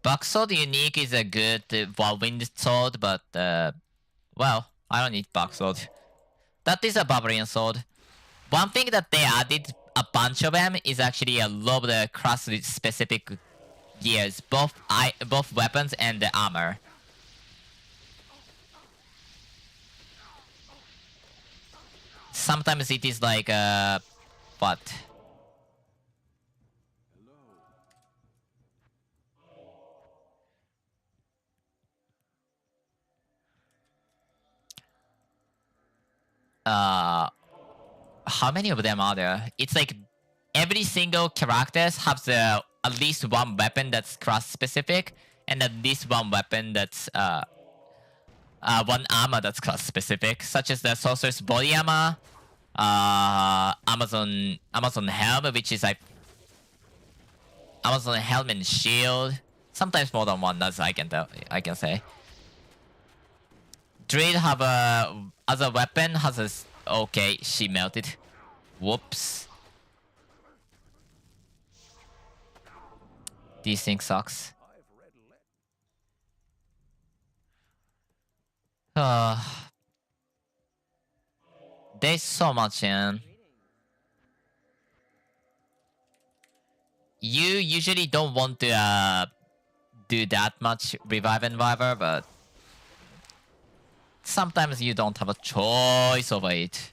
Bucksword unique is a good whirlwind sword, but well, I don't need Bucksword. That is a barbarian sword. One thing that they added a bunch of them is actually a lot of the class specific gears, both weapons and the armor. Sometimes it is like what? How many of them are there? It's like every single characters has at least one weapon that's class specific, and at least one weapon that's one armor that's class specific, such as the sorcerer's body armor, Amazon helm, which is like Amazon helm and shield. Sometimes more than one, as I can say. Druid have a other weapon has a okay, she melted. Whoops. These things sucks. There's so much in. You usually don't want to do that much revive and reviver, but sometimes you don't have a choice over it.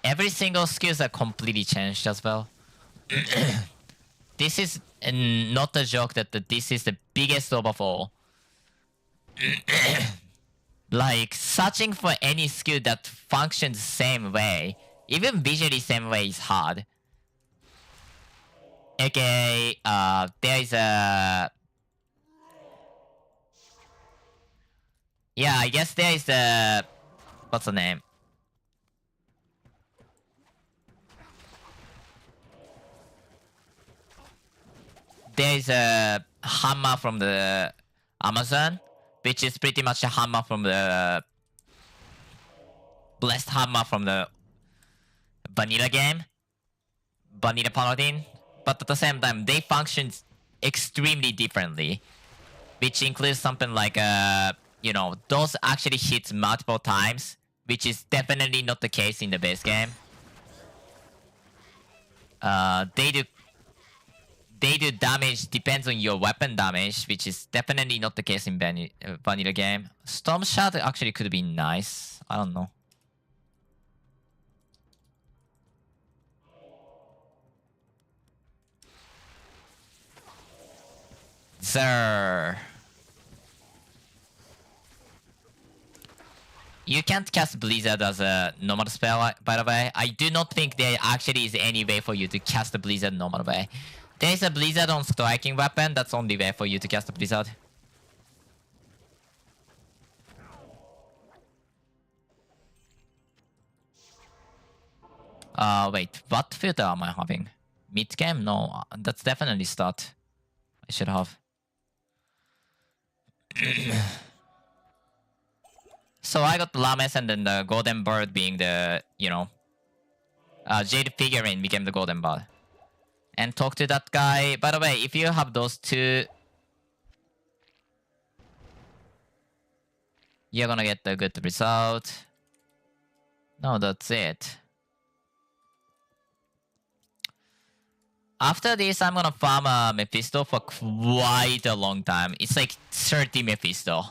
Every single skills are completely changed as well. This is not a joke that this is the biggest overhaul. Like, searching for any skill that functions the same way, even visually same way, is hard. Okay, there is a... Yeah, I guess there is a... What's the name? There is a hammer from the Amazon, which is pretty much a hammer from the blessed hammer from the vanilla game, vanilla paladin. But at the same time, they function extremely differently, which includes something like you know, those actually hits multiple times, which is definitely not the case in the base game. They do damage depends on your weapon damage, which is definitely not the case in vanilla game. Storm Shard actually could be nice. I don't know. Sir. You can't cast Blizzard as a normal spell, by the way. I do not think there actually is any way for you to cast a Blizzard normal way. There is a Blizzard on striking weapon, that's the only way for you to cast a Blizzard. Wait, what filter am I having? Mid game? No, that's definitely start. I should have. So I got Lames and then the Golden Bird being the, you know, Jade figurine became the Golden Bird. And talk to that guy. By the way, if you have those two, you're gonna get a good result. No, that's it. After this, I'm gonna farm a Mephisto for quite a long time. It's like 30 Mephisto.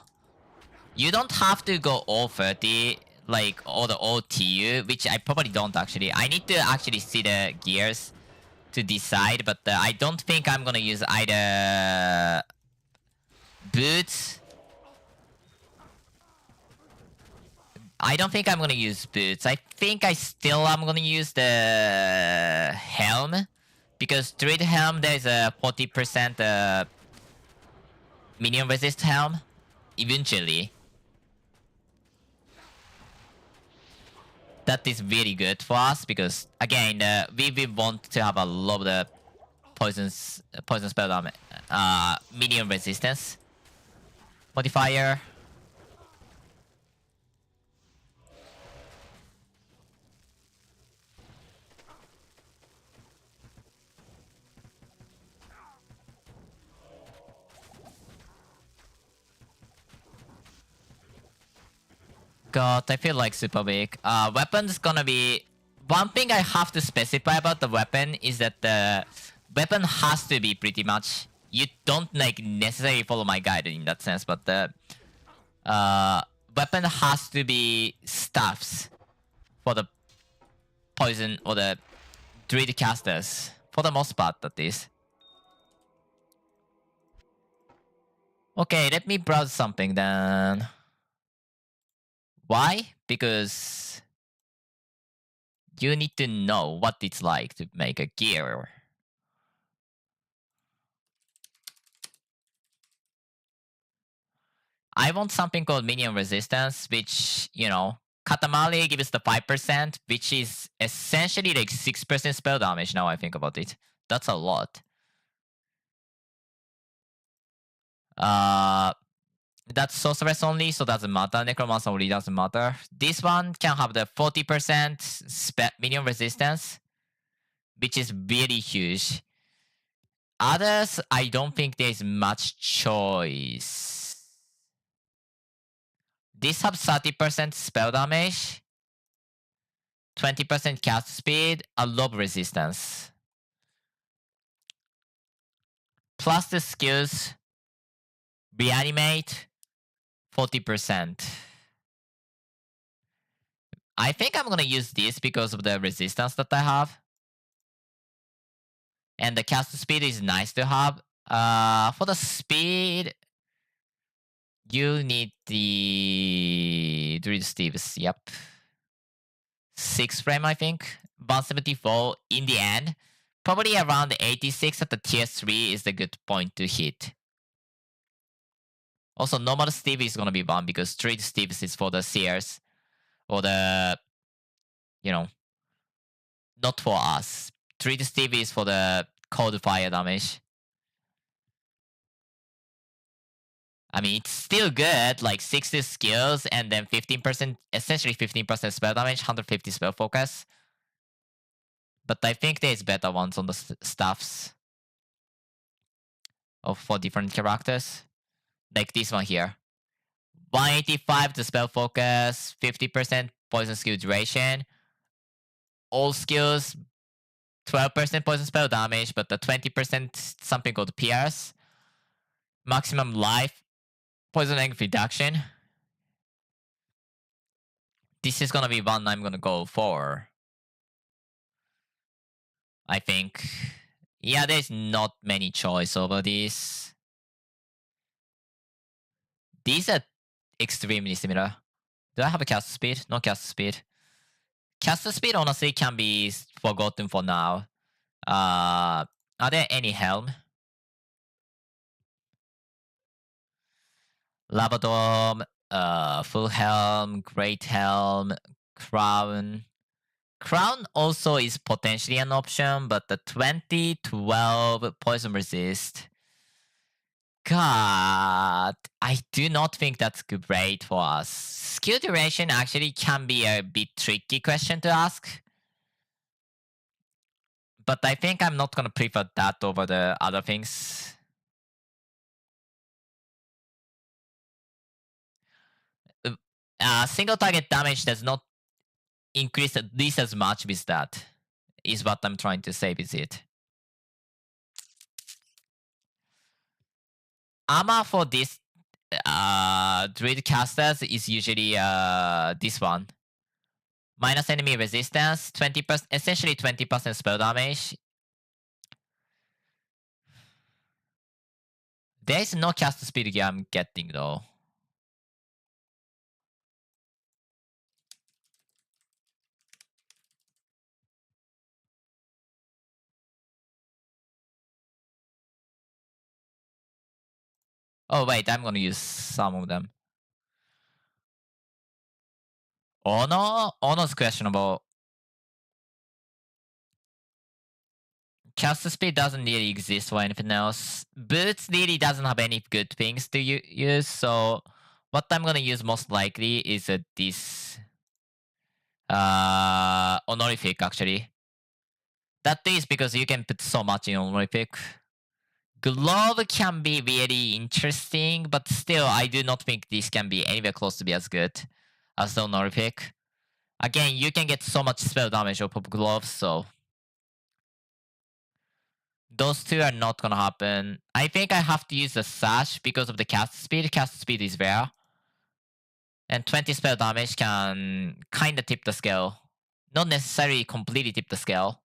You don't have to go all 30, like all the OTU, which I probably don't actually. I need to actually see the gears to decide, but I don't think I'm gonna use either boots. I don't think I'm gonna use boots. I think I still am gonna use the helm. Because druid helm, there's a 40% minion resist helm. Eventually. That is really good for us because again, we want to have a lot of the poison spell damage, minion resistance modifier. God, I feel like super weak. Weapon's gonna be... One thing I have to specify about the weapon is that the weapon has to be pretty much... You don't like necessarily follow my guide in that sense, but the weapon has to be staffs for the poison or the druid casters. For the most part, that is. Okay, let me browse something then. Why? Because you need to know what it's like to make a gear. I want something called minion resistance, which, you know, Katamari gives the 5%, which is essentially like 6% spell damage now I think about it. That's a lot. That's sorceress only, so doesn't matter. Necromancer only doesn't matter. This one can have the 40% minion resistance, which is really huge. Others, I don't think there's much choice. This has 30% spell damage, 20% cast speed, a low resistance. Plus the skills, reanimate, 40%. I think I'm gonna use this because of the resistance that I have. And the cast speed is nice to have. For the speed, you need the Druid Steves, yep. 6 frame, I think. 174 in the end. Probably around 86 at the tier 3 is the good point to hit. Also, normal Steve is gonna be 1 because Druid Steves is for the Seers. Or the, you know, not for us. Druid Steve is for the cold fire damage. I mean, it's still good, like 60 skills and then 15%, essentially 15% spell damage, 150 spell focus. But I think there's better ones on the staffs for different characters. Like this one here. 185 to spell focus, 50% poison skill duration. All skills, 12% poison spell damage, but the 20% something called Pierce. Maximum life, poison egg reduction. This is gonna be one I'm gonna go for. I think. Yeah, there's not many choice over this. These are extremely similar. Do I have a cast speed? No cast speed. Cast speed honestly can be forgotten for now. Are there any helm? Labrador, full helm, great helm, crown. Crown also is potentially an option, but the 2012 poison resist. God, I do not think that's great for us. Skill duration actually can be a bit tricky question to ask. But I think I'm not gonna prefer that over the other things. Single target damage does not increase at least as much with that, is what I'm trying to say with it. Armor for this druid casters is usually this one. Minus enemy resistance, 20%, essentially 20% spell damage. There is no cast speed gear I'm getting though. Oh wait, I'm gonna use some of them. Ono? Ono's questionable. Cast speed doesn't really exist for anything else. Boots really doesn't have any good things to use, so what I'm gonna use most likely is this honorific actually. That is because you can put so much in honorific. Glove can be really interesting, but still I do not think this can be anywhere close to be as good as the honorific. Again, you can get so much spell damage off of gloves, so those two are not gonna happen. I think I have to use the sash because of the cast speed. Cast speed is rare. And 20 spell damage can kinda tip the scale. Not necessarily completely tip the scale.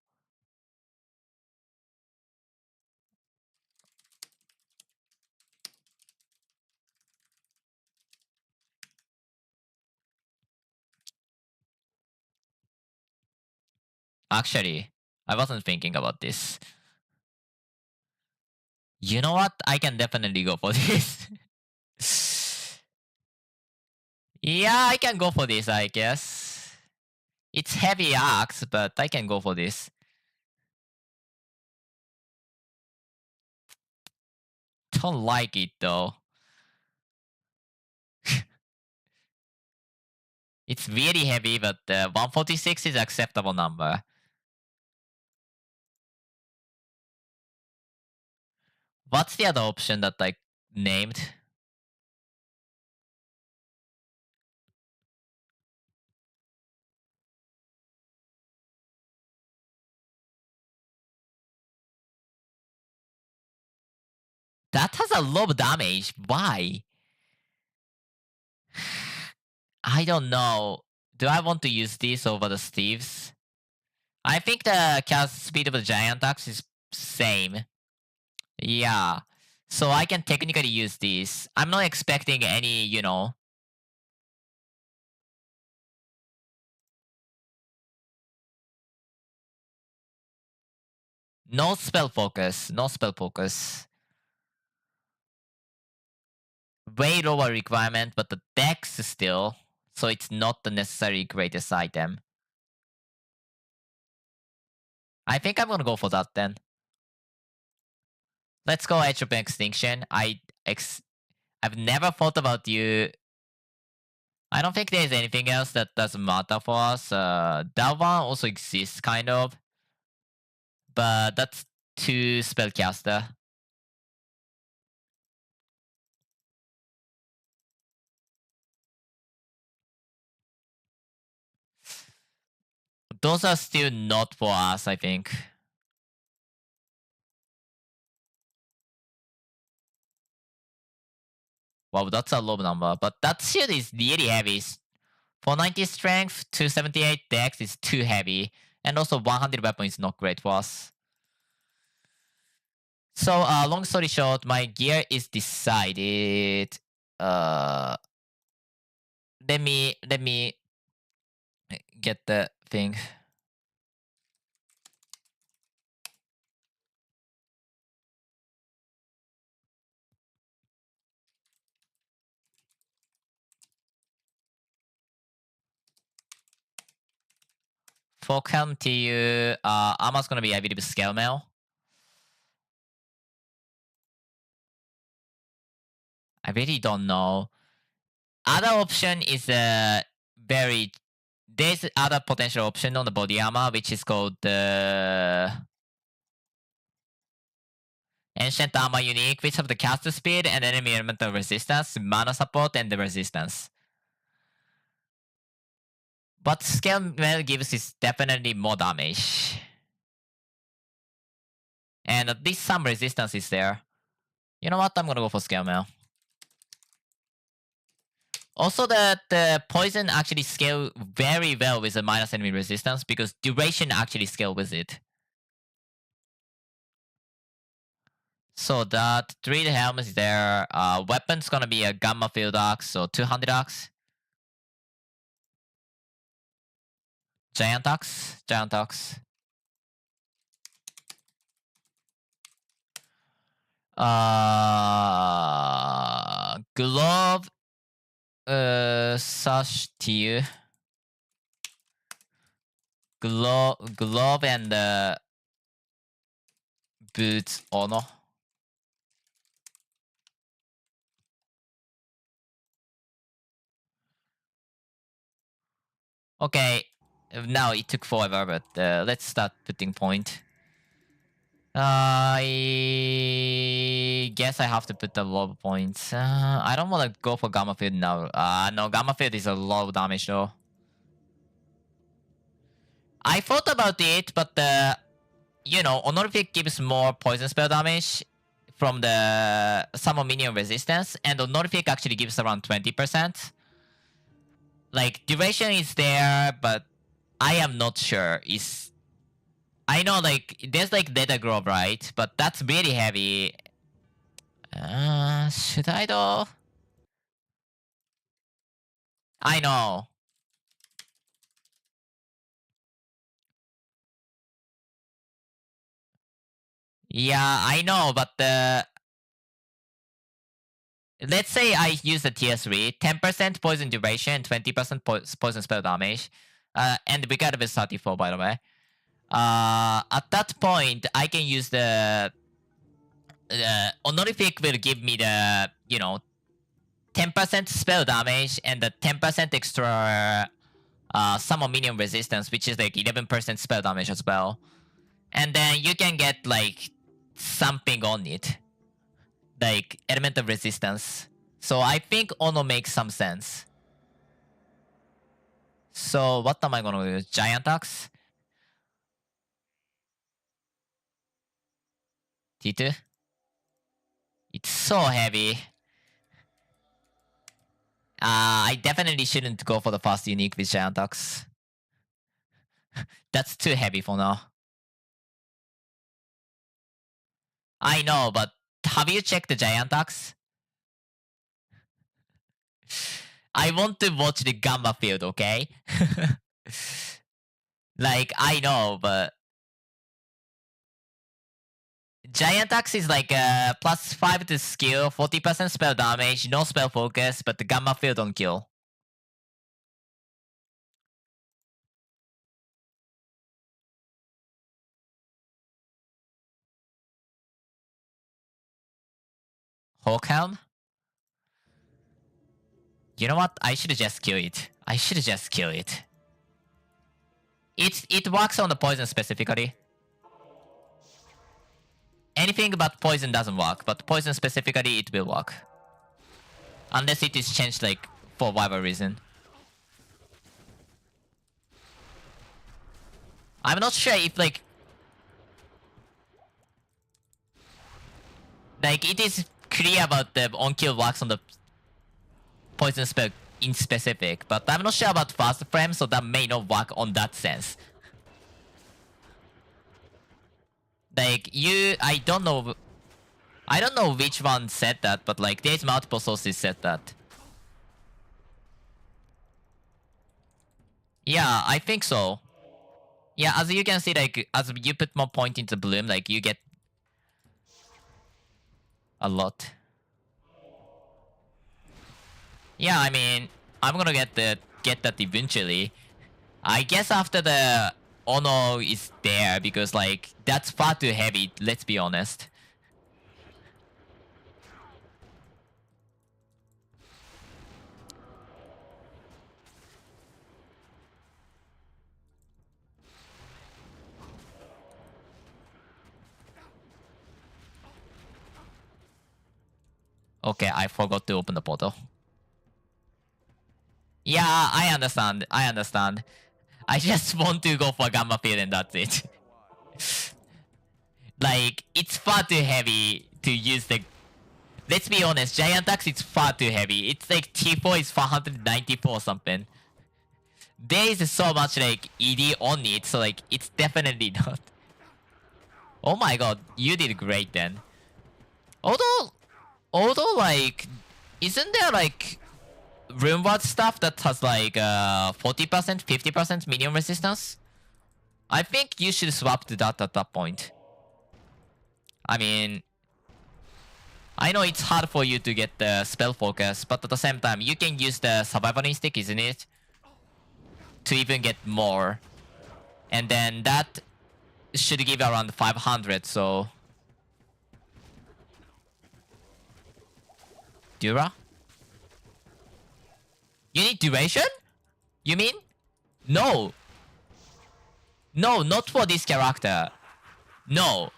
Actually, I wasn't thinking about this. You know what? I can definitely go for this. Yeah, I can go for this, I guess. It's heavy axe, but I can go for this. Don't like it though. It's really heavy, but 146 is acceptable number. What's the other option that I named? That has a low damage. Why? I don't know. Do I want to use this over the Steves? I think the cast speed of the giant axe is same. Yeah. So I can technically use this. I'm not expecting any, no spell focus. No spell focus. Way lower requirement, but the dex still. So it's not the necessary greatest item. I think I'm gonna go for that then. Let's go Edge of Extinction. I've never thought about you. I don't think there's anything else that doesn't matter for us. That one also exists, kind of. But that's 2 spellcaster. Those are still not for us, I think. Wow, that's a low number. But that shield is really heavy. 490 strength, 278 dex is too heavy. And also 100 weapon is not great for us. So long story short, my gear is decided. let me get the thing. For Helm TU, armor's gonna be, I believe, scale mail. I really don't know. Other option is there's other potential option on the body armor, which is called the Ancient Armor Unique, which have the caster speed and enemy elemental resistance, mana support, and the resistance. But scale mail gives is definitely more damage. And at least some resistance is there. You know what? I'm gonna go for scale mail. Also, the poison actually scale very well with the minus enemy resistance because duration actually scale with it. So that druid helm is there. Weapon's gonna be a gamma field axe, so 200 axe. Giant axe. Glove. Sash to glove and boots ono. Okay, now it took forever, but let's start putting point. I guess I have to put the low points. I don't want to go for Gamma Field now. No, Gamma Field is a low damage though. I thought about it, but you know, Honorific gives more poison spell damage from the summon minion resistance, and Honorific actually gives around 20%. Like, duration is there, but I am not sure. I know, like, there's like Data Grove, right? But that's really heavy. Should I though? I know. Yeah, I know, but let's say I use the tier 3, 10% poison duration, 20% poison spell damage. And we got it with 34, by the way. At that point, I can use the Honorific will give me the, you know, 10% spell damage and the 10% extra summon minion resistance, which is like 11% spell damage as well. And then you can get like something on it, like elemental resistance. So I think Ono makes some sense. So what am I gonna do? Giant axe? T2? It's so heavy. I definitely shouldn't go for the fast unique with Giant axe. That's too heavy for now. I know, but have you checked the Giant axe? I want to watch the Gamma field, okay? Like, I know, but Giant axe is like plus 5 to skill, 40% spell damage, no spell focus, but the Gamma field don't kill. Hawkhelm? You know what? I should just kill it. It works on the poison specifically. Anything but poison doesn't work, but poison specifically it will work. Unless it is changed like for whatever reason. I'm not sure if like it is clear about the on-kill works on the poison spell in specific, but I'm not sure about fast frame, so that may not work on that sense. Like I don't know I don't know which one said that, but like there's multiple sources said that. Yeah, I think so. Yeah, as you can see, like as you put more point into bloom, like you get a lot. Yeah, I mean, I'm gonna get that eventually. I guess after the Ono is there, because like that's far too heavy, let's be honest. Okay, I forgot to open the portal. Yeah, I understand. I understand. I just want to go for Gamma Field and that's it. Like, it's far too heavy to use the... Let's be honest, Giant Axe is far too heavy. It's like T4 is 494 or something. There is so much like ED on it, so like, it's definitely not. Oh my god, you did great then. Although like, isn't there like Runeward stuff that has like 40%, 50% minion resistance? I think you should swap to that at that point. I mean, I know it's hard for you to get the spell focus, but at the same time, you can use the survival instinct, isn't it? To even get more. And then that should give around 500, so... Dura? You need duration? You mean? No. No, not for this character. No.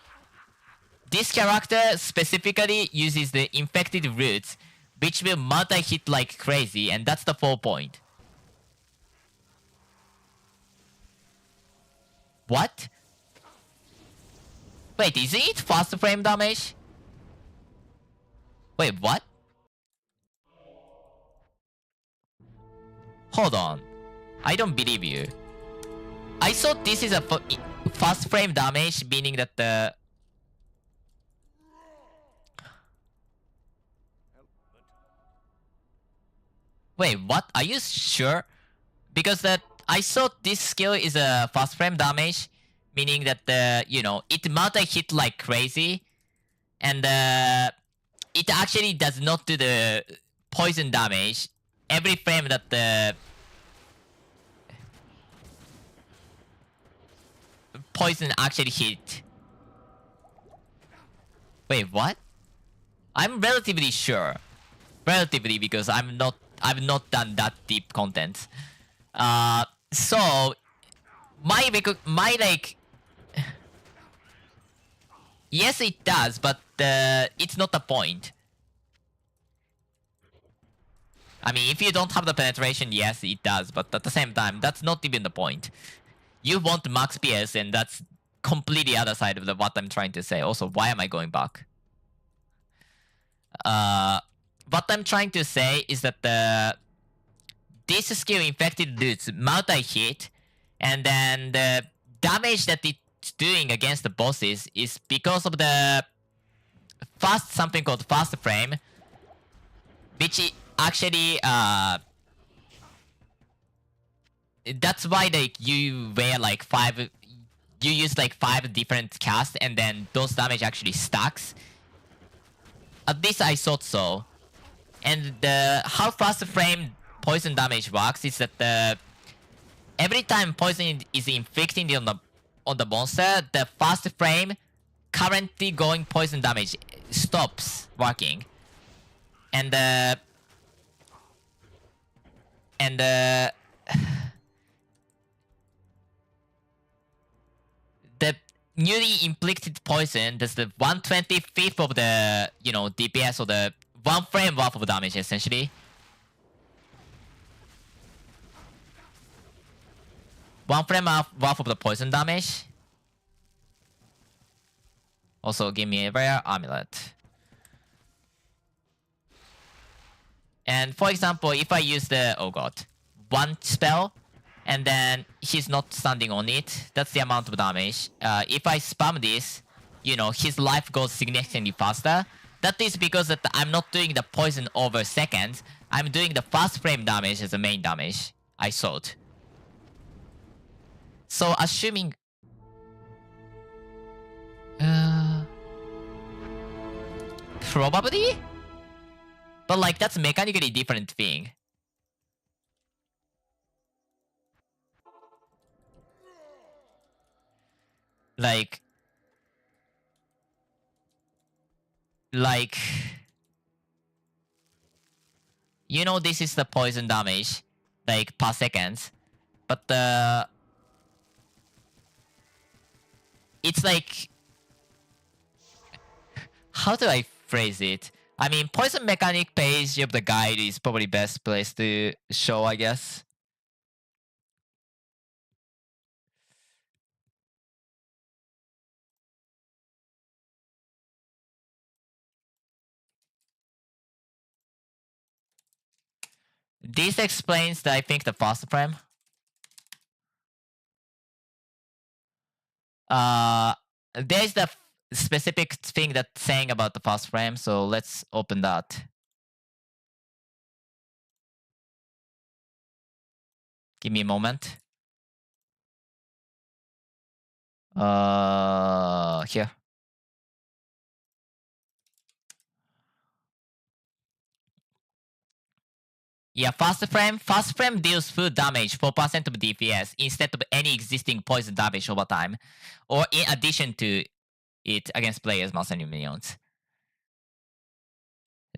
This character specifically uses the infected roots, which will multi-hit like crazy, and that's the 4 point. What? Wait, isn't it fast frame damage? Wait, what? Hold on. I don't believe you. I thought this is a fast frame damage, meaning that the... Wait, what? Are you sure? Because that I thought this skill is a fast frame damage, meaning that the, you know, it multi-hit like crazy, and it actually does not do the poison damage every frame that the poison actually hit. Wait, what? I'm relatively sure. Relatively, because I've not done that deep content. So my like, yes, it does, but it's not the point. I mean, if you don't have the penetration, yes, it does, but at the same time, that's not even the point. You want max PS, and that's completely other side of what I'm trying to say. Also, why am I going back? What I'm trying to say is that this skill infected roots multi-hit, and then the damage that it's doing against the bosses is because of the something called fast frame, which actually that's why like you wear like you use like 5 different casts, and then those damage actually stacks. At least I thought so. And how fast frame poison damage works is that every time poison is inflicted on the monster, the fast frame currently going poison damage stops working, and the newly inflicted poison does the 1/25th of the, you know, DPS, or the 1 frame worth of damage essentially. 1 frame worth of the poison damage. Also, give me a rare amulet. And for example, if I use the, oh god, 1 spell, and then he's not standing on it, that's the amount of damage. If I spam this, you know, his life goes significantly faster. That is because that I'm not doing the poison over seconds. I'm doing the fast frame damage as the main damage, I thought. So assuming... Probably? But like, that's mechanically different thing. Like... You know this is the poison damage, like, per second. But it's like... How do I phrase it? I mean, poison mechanic page of the guide is probably best place to show, I guess. This explains, I think, the fast frame. There's the specific thing that's saying about the fast frame, so let's open that. Give me a moment. Here. Yeah, fast frame. Fast frame deals full damage, 4% of DPS, instead of any existing poison damage over time, or in addition to it against players, monsters, and minions.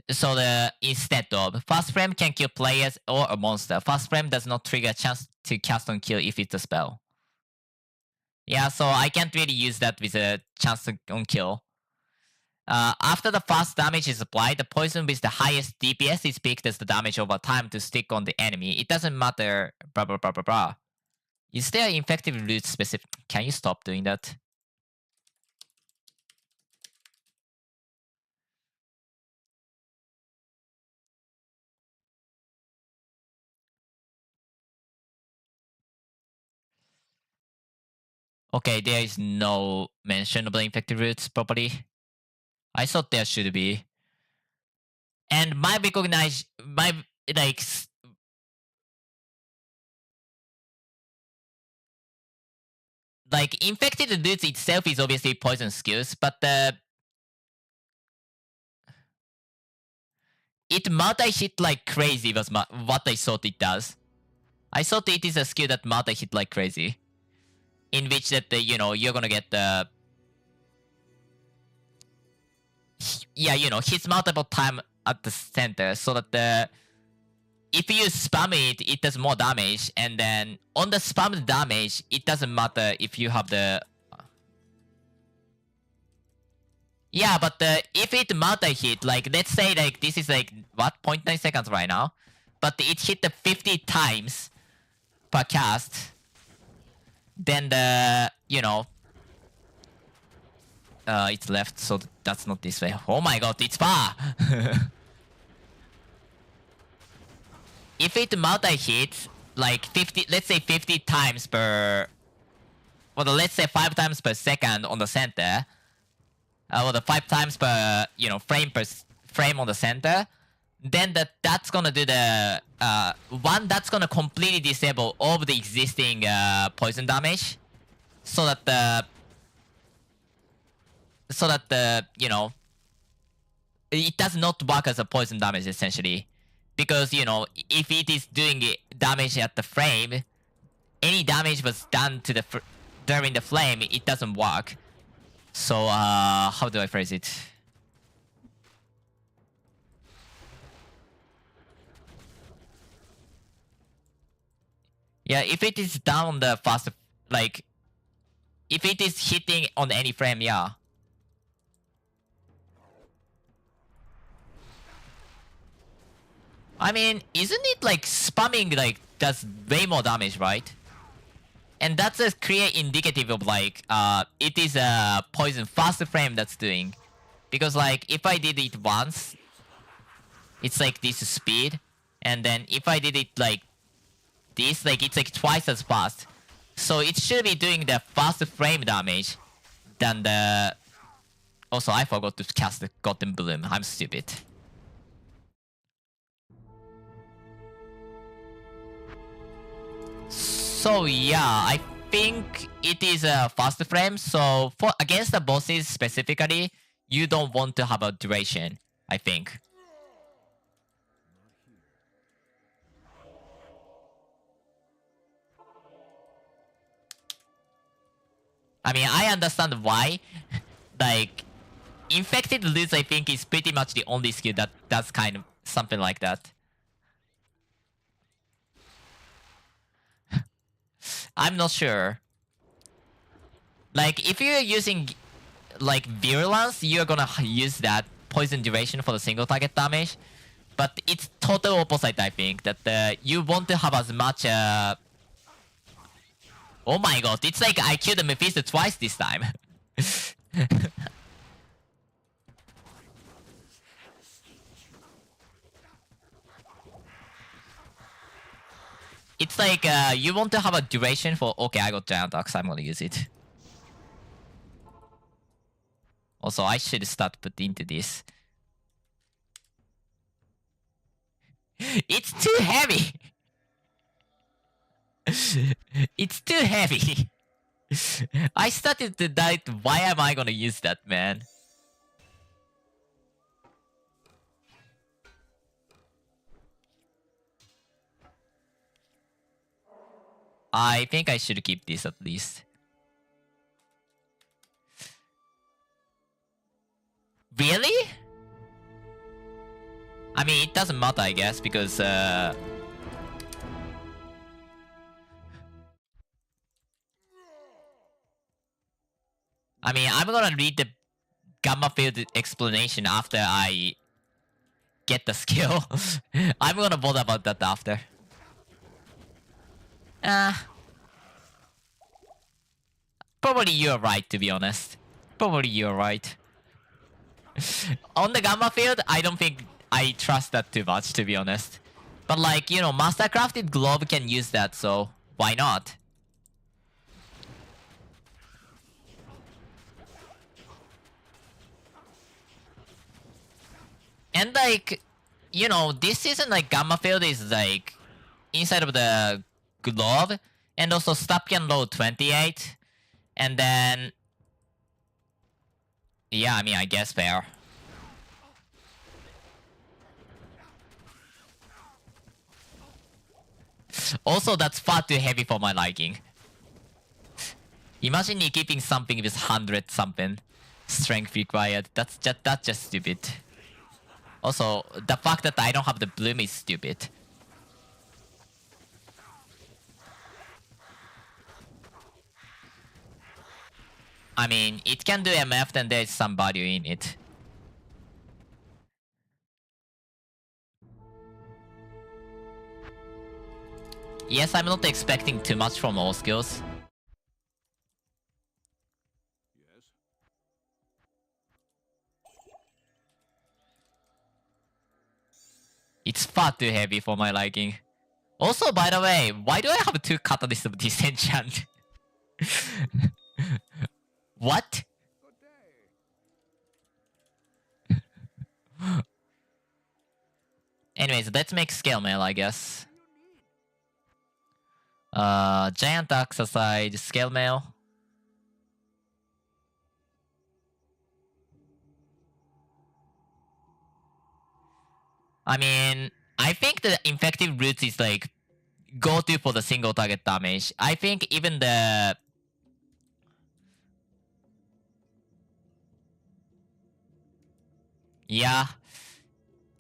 So instead of fast frame can kill players or a monster. Fast frame does not trigger a chance to cast on kill if it's a spell. Yeah, so I can't really use that with a chance on kill. After the fast damage is applied, the poison with the highest DPS is picked as the damage over time to stick on the enemy. It doesn't matter, blah blah blah blah blah. Is there infective root specific? Can you stop doing that? Okay, there is no mention of the infected roots properly. I thought there should be. And my like infected roots itself is obviously poison skills, but it multi-hit like crazy was what I thought it does. I thought it is a skill that multi-hit like crazy. In which that, you're gonna get the... Yeah, hits multiple time at the center, so that if you spam it, it does more damage, and then on the spammed damage, it doesn't matter if you have the... Yeah, but if it multi-hit, like, let's say, like, this is, like, what, 0.9 seconds right now? But it hit the 50 times per cast, then it's left, so that's not this way. Oh my god, it's far! If it multi-hits, like 50, let's say 50 times per... Well, let's say 5 times per second on the center. Well, the 5 times per, frame on the center. Then that's gonna do the... that's gonna completely disable all of the existing poison damage. So that it does not work as a poison damage, essentially. Because, if it is doing damage at the frame, any damage was done to during the flame, it doesn't work. So, how do I phrase it? Yeah, if it is down the fast, like, if it is hitting on any frame, yeah. I mean, isn't it like spamming like does way more damage, right? And that's a clear indicative of like it is a poison fast frame that's doing. Because like if I did it once, it's like this speed, and then if I did it like this, like it's like twice as fast. So it should be doing the fast frame damage than the Also, I forgot to cast the Golden Bloom. I'm stupid. So yeah, I think it is a fast frame. So for against the bosses specifically, you don't want to have a duration, I think. I mean, I understand why. Like, infected lose, I think, is pretty much the only skill that does kind of something like that. I'm not sure. Like, if you're using like virulence, you're gonna use that poison duration for the single target damage. But it's total opposite, I think. That you want to have as much. Oh my god! It's like I killed the Mephisto twice this time. It's like you want to have a duration for. Okay, I got Giant Axe. I'm gonna use it. Also, I should start putting into this. It's too heavy. It's too heavy. I started to die. Why am I gonna use that, man? I think I should keep this at least. Really? I mean, it doesn't matter, I guess, because I mean, I'm gonna read the Gamma Field explanation after I get the skill. I'm gonna bother about that after. Probably you're right, to be honest. Probably you're right. On the Gamma Field, I don't think I trust that too much, to be honest. But like, you know, Mastercrafted Glove can use that, so why not? And like, you know, this isn't like Gamma Field is like inside of the glove, and also stop can load 28, and then yeah, I mean, I guess fair. Also, that's far too heavy for my liking. Imagine you keeping something with 100 something strength required. That's just stupid. Also, the fact that I don't have the bloom is stupid. I mean, it can do MF, then there's some value in it. Yes, I'm not expecting too much from all skills. Yes. It's far too heavy for my liking. Also, by the way, why do I have two Catalysts of Disenchant? What? Good day. Anyways, let's make scale mail, I guess. What do you need? Giant axe aside, scale mail. I mean, I think the infective roots is like go-to for the single target damage. I think even the yeah,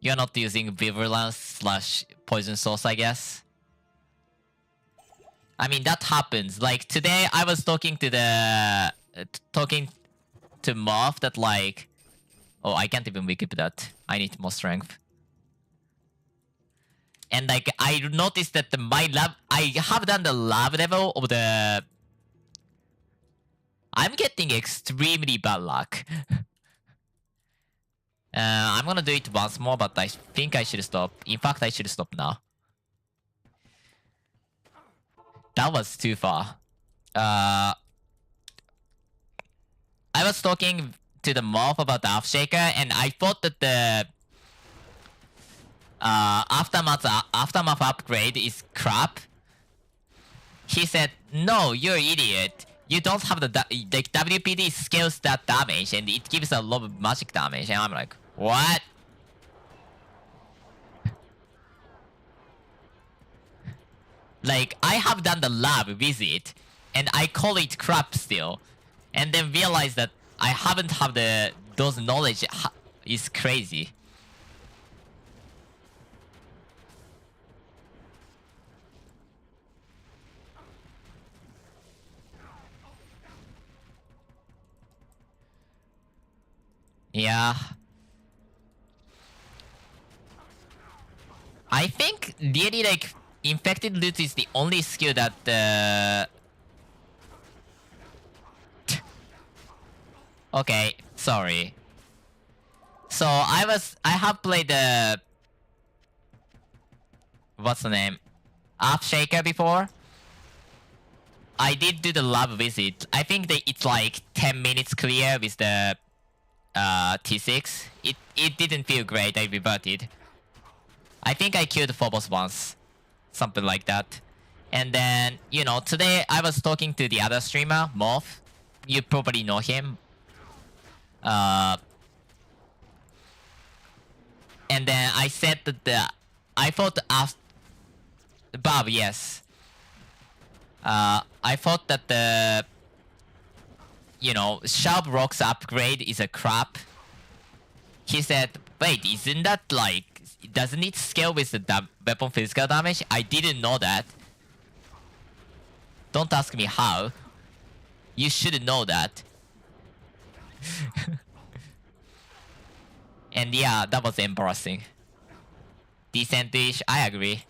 you're not using virulence slash poison source, I guess. I mean, that happens. Like today, I was talking to the talking to Moth that like, oh, I can't even wiki that. I need more strength. And like, I noticed that my lab, I have done the lab level of the. I'm getting extremely bad luck. I'm gonna do it once more, but I think I should stop. In fact, I should stop now. That was too far. I was talking to the morph about the Earthshaker, and I thought that the aftermath upgrade is crap. He said, "No, you're an idiot. You don't have the WPD scales that damage, and it gives a lot of magic damage." And I'm like, "What?" Like, I have done the lab with it, and I call it crap still, and then realize that I haven't have those knowledge is crazy. Yeah. I think really like infected loot is the only skill that Okay, sorry. So I have played the what's the name? Earthshaker before. I did do the lab visit. I think that it's like 10 minutes clear with the T6. It didn't feel great. I reverted. I think I killed Phobos once. Something like that. And then, you know, today I was talking to the other streamer, Morph. You probably know him. And then I said that I thought Bob, yes. I thought that the Sharp Rocks upgrade is a crap. He said, wait, isn't that like, doesn't it scale with the weapon physical damage? I didn't know that. Don't ask me how. You should know that. And yeah, that was embarrassing. Decent-ish, I agree.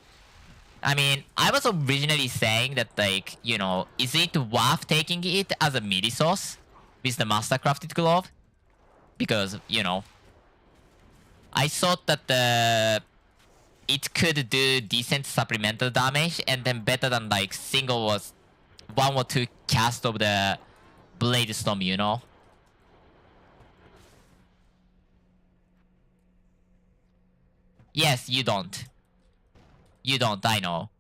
I mean, I was originally saying that, like, is it worth taking it as a midi source with the Mastercrafted Glove? Because, I thought that it could do decent supplemental damage and then better than, like, single was 1 or 2 cast of the Blade Storm, Yes, you don't. You don't, I know.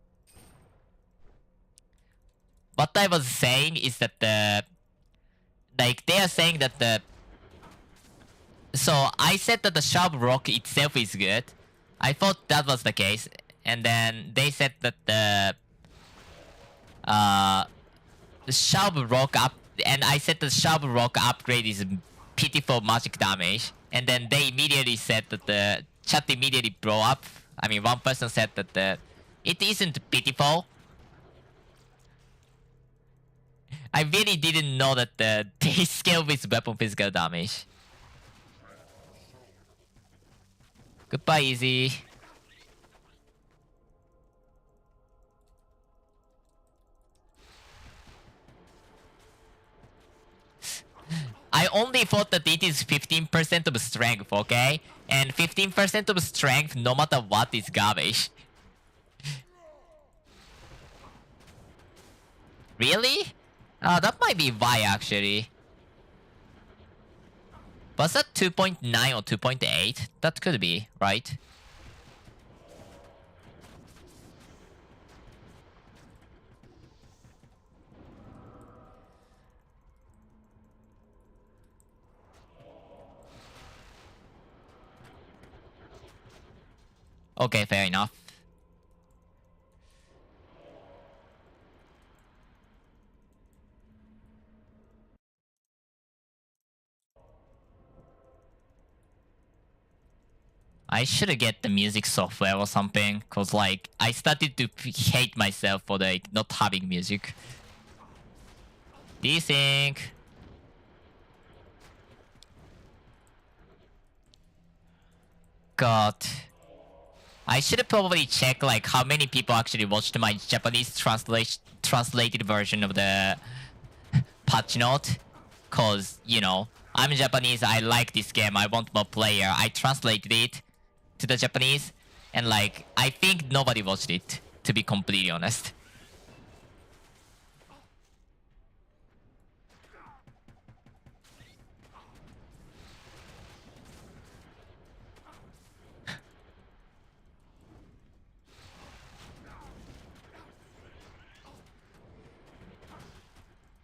What I was saying is that they are saying that so I said that the Sharp Rock itself is good. I thought that was the case. And then they said that the Sharp Rock and I said the Sharp Rock upgrade is pitiful magic damage. And then they immediately said that the chat immediately blew up. I mean, one person said that it isn't pitiful. I really didn't know that they scale with weapon physical damage. Goodbye, Easy. I only thought that it is 15% of strength, okay? And 15% of strength, no matter what, is garbage. Really? That might be why, actually. Was that 2.9 or 2.8? That could be, right? Okay, fair enough. I should get the music software or something, cause like I started to hate myself for like not having music. Desync. God. I should probably check like how many people actually watched my Japanese translated version of the patch note. Cause, I'm Japanese, I like this game, I want more player. I translated it to the Japanese, and like, I think nobody watched it, to be completely honest.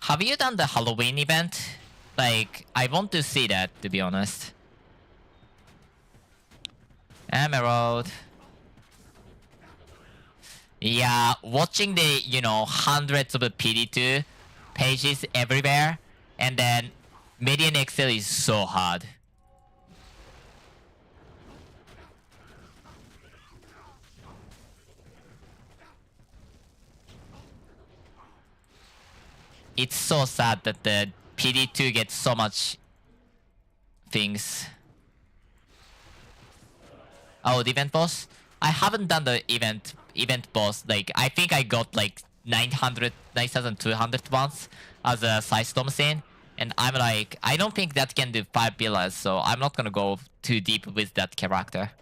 Have you done the Halloween event? Like, I want to see that, to be honest. Emerald. Yeah, watching the, you know, hundreds of PD2 pages everywhere, and then medianxl is so hard. It's so sad that the PD2 gets so much things. Oh, the event boss? I haven't done the event boss. Like, I think I got like 9,200 once as a side storm scene. And I'm like, I don't think that can do 5 pillars, so I'm not gonna go too deep with that character.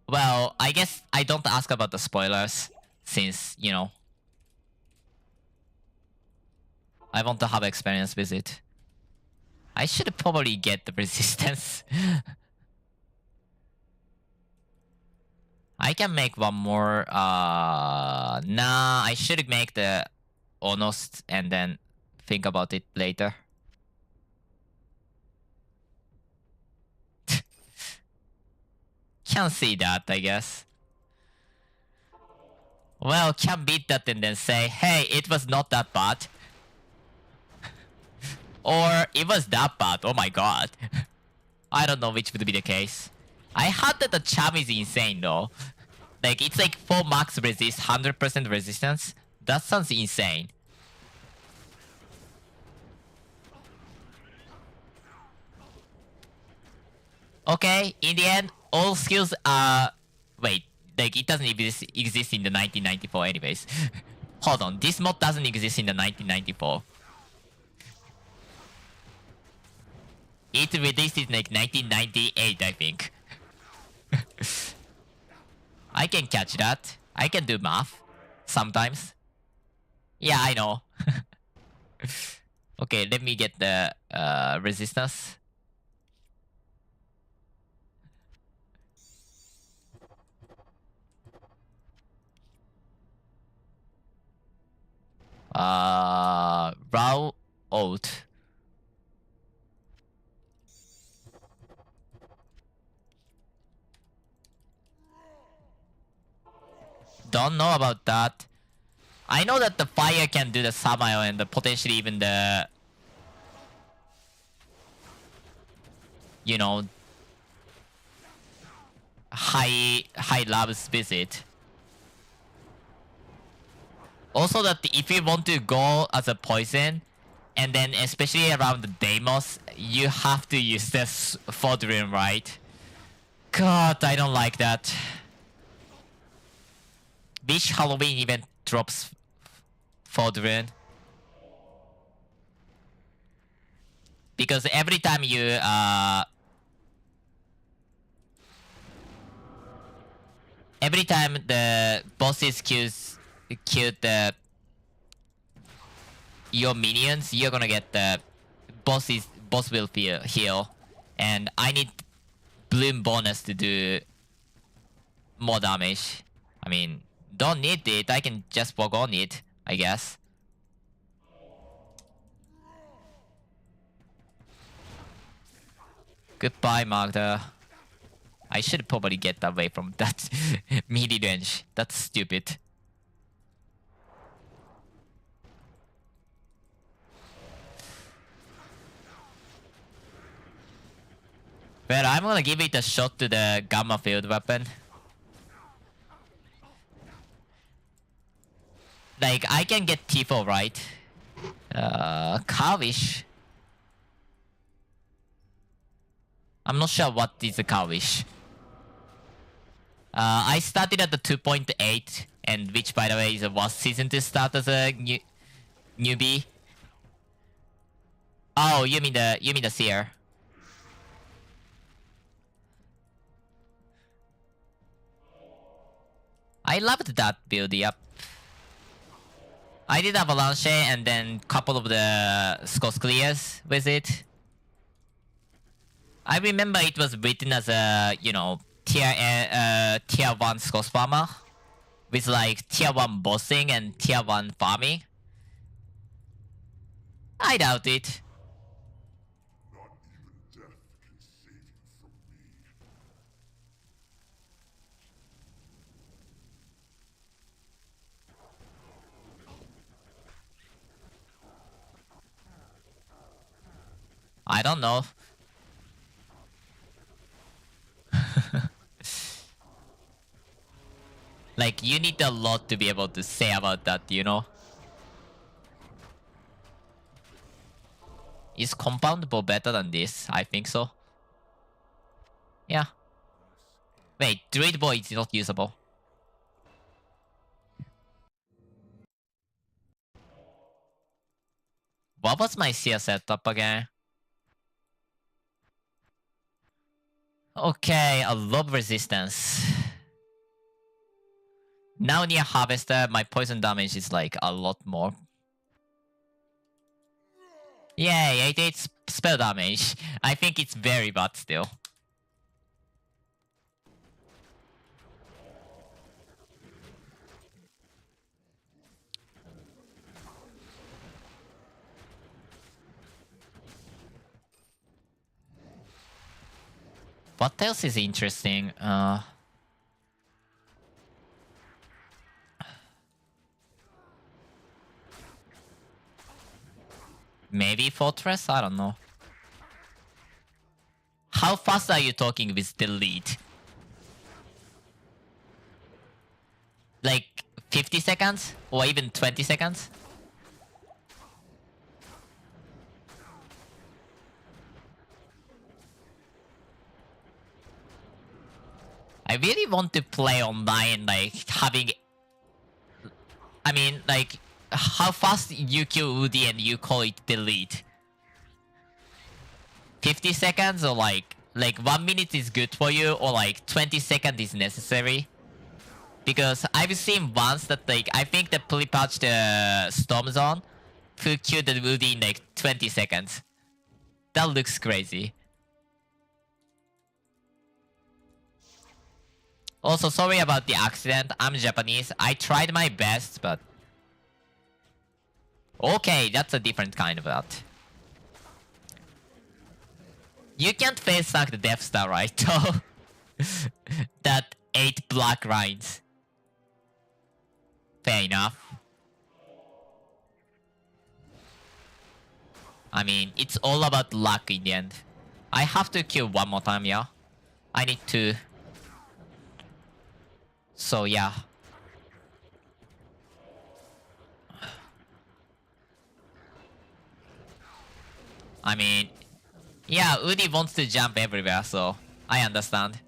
Well, I guess I don't ask about the spoilers, since, you know, I want to have experience with it. I should probably get the resistance. I can make one more. Nah, I should make the honest and then think about it later. Can see that, I guess. Well, can beat that and then say, hey, it was not that bad. Or it was that bad, oh my god. I don't know which would be the case. I heard that the charm is insane though. Like, it's like 4 max resist, 100% resistance. That sounds insane. Okay, in the end, all skills are... Wait, like, it doesn't exist in the 1994 anyways. Hold on, this mod doesn't exist in the 1994. It released in like 1998, I think. I can catch that. I can do math. Sometimes. Yeah, I know. Okay, let me get the resistance. Raw oat. Don't know about that. I know that the fire can do the Samayo and potentially even the... You know... High labs visit. Also that if you want to go as a poison, and then especially around the Deimos, you have to use this Fodrin, right? God, I don't like that. Which Halloween event drops Fodrin? Because every time you every time the bosses kill your minions, you're gonna get the boss will heal, and I need bloom bonus to do more damage. I mean, don't need it. I can just walk on it, I guess. Goodbye, Magda. I should probably get away from that melee range. That's stupid. But I'm gonna give it a shot to the gamma field weapon. Like, I can get T4, right? Cowish. I'm not sure what is a cowish. I started at the 2.8, and which, by the way, is the worst season to start as a newbie. Oh, you mean the seer. I loved that build, yep. I did Avalanche and then couple of the Scots clears with it. I remember it was written as a, you know, tier 1 Scots farmer. with like tier 1 bossing and tier 1 farming? I doubt it. I don't know. Like, you need a lot to be able to say about that, you know? Is compoundable better than this? I think so. Yeah. Wait, Druid Boy is not usable. What was my CS setup again? Okay, a lob resistance. Now near Harvester, my poison damage is like a lot more. Yay, 88 spell damage. I think it's very bad still. What else is interesting? Maybe Fortress? I don't know. How fast are you talking with delete? Like 50 seconds? Or even 20 seconds? I really want to play online, like having... I mean, like, how fast you kill Woody and you call it delete? 50 seconds or like 1 minute is good for you, or like 20 seconds is necessary? Because I've seen once that like, I think they pre-patched the Storm Zone who killed the Woody in like 20 seconds. That looks crazy. Also, sorry about the accident. I'm Japanese. I tried my best, but... Okay, that's a different kind of art. You can't face tank the Death Star, right? That 8 black lines. Fair enough. I mean, it's all about luck in the end. I have to kill one more time, yeah? I need to... So, yeah. I mean... Yeah, Udi wants to jump everywhere, so... I understand.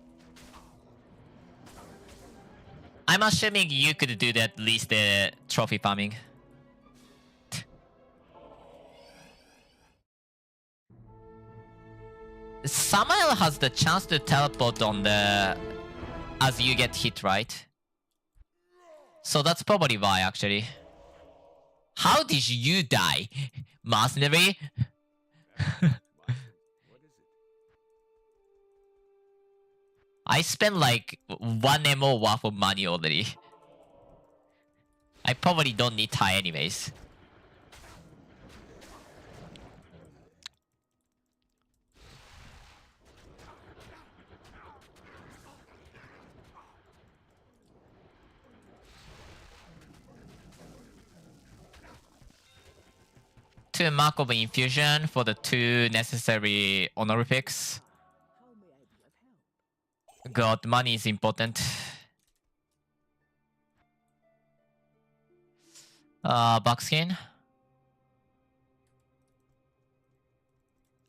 I'm assuming you could do that, at least the trophy farming. Samael has the chance to teleport on the... as you get hit, right? So that's probably why, actually. How did you die? Mercenary? I spent like 1 MO worth of money already. I probably don't need tie anyways. Two Mark of Infusion for the 2 necessary honorifics. God, money is important. Buckskin.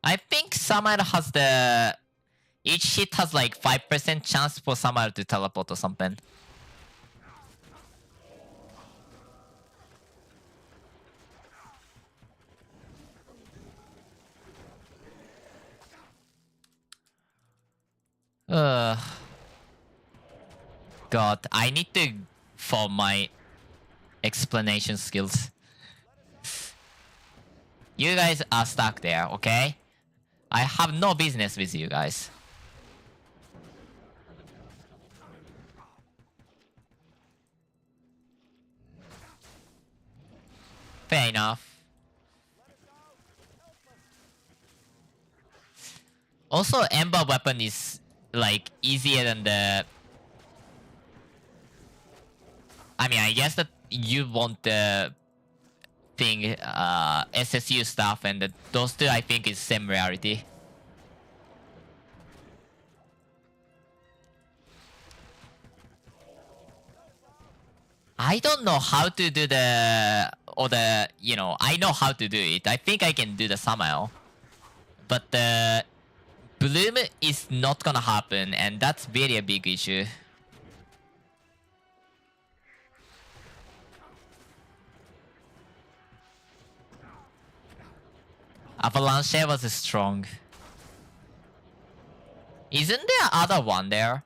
I think Samael has the... Each hit has like 5% chance for Samael to teleport or something. God, I need to for my explanation skills. You guys are stuck there, okay? I have no business with you guys. Fair enough. Also, Ember weapon is like easier than the. I mean, I guess that you want the thing, SSU stuff, and those two I think is same rarity. I don't know how to do the I know how to do it. I think I can do the Samael, but the Bloom is not gonna happen, and that's very a big issue. Avalanche was strong. Isn't there other one there?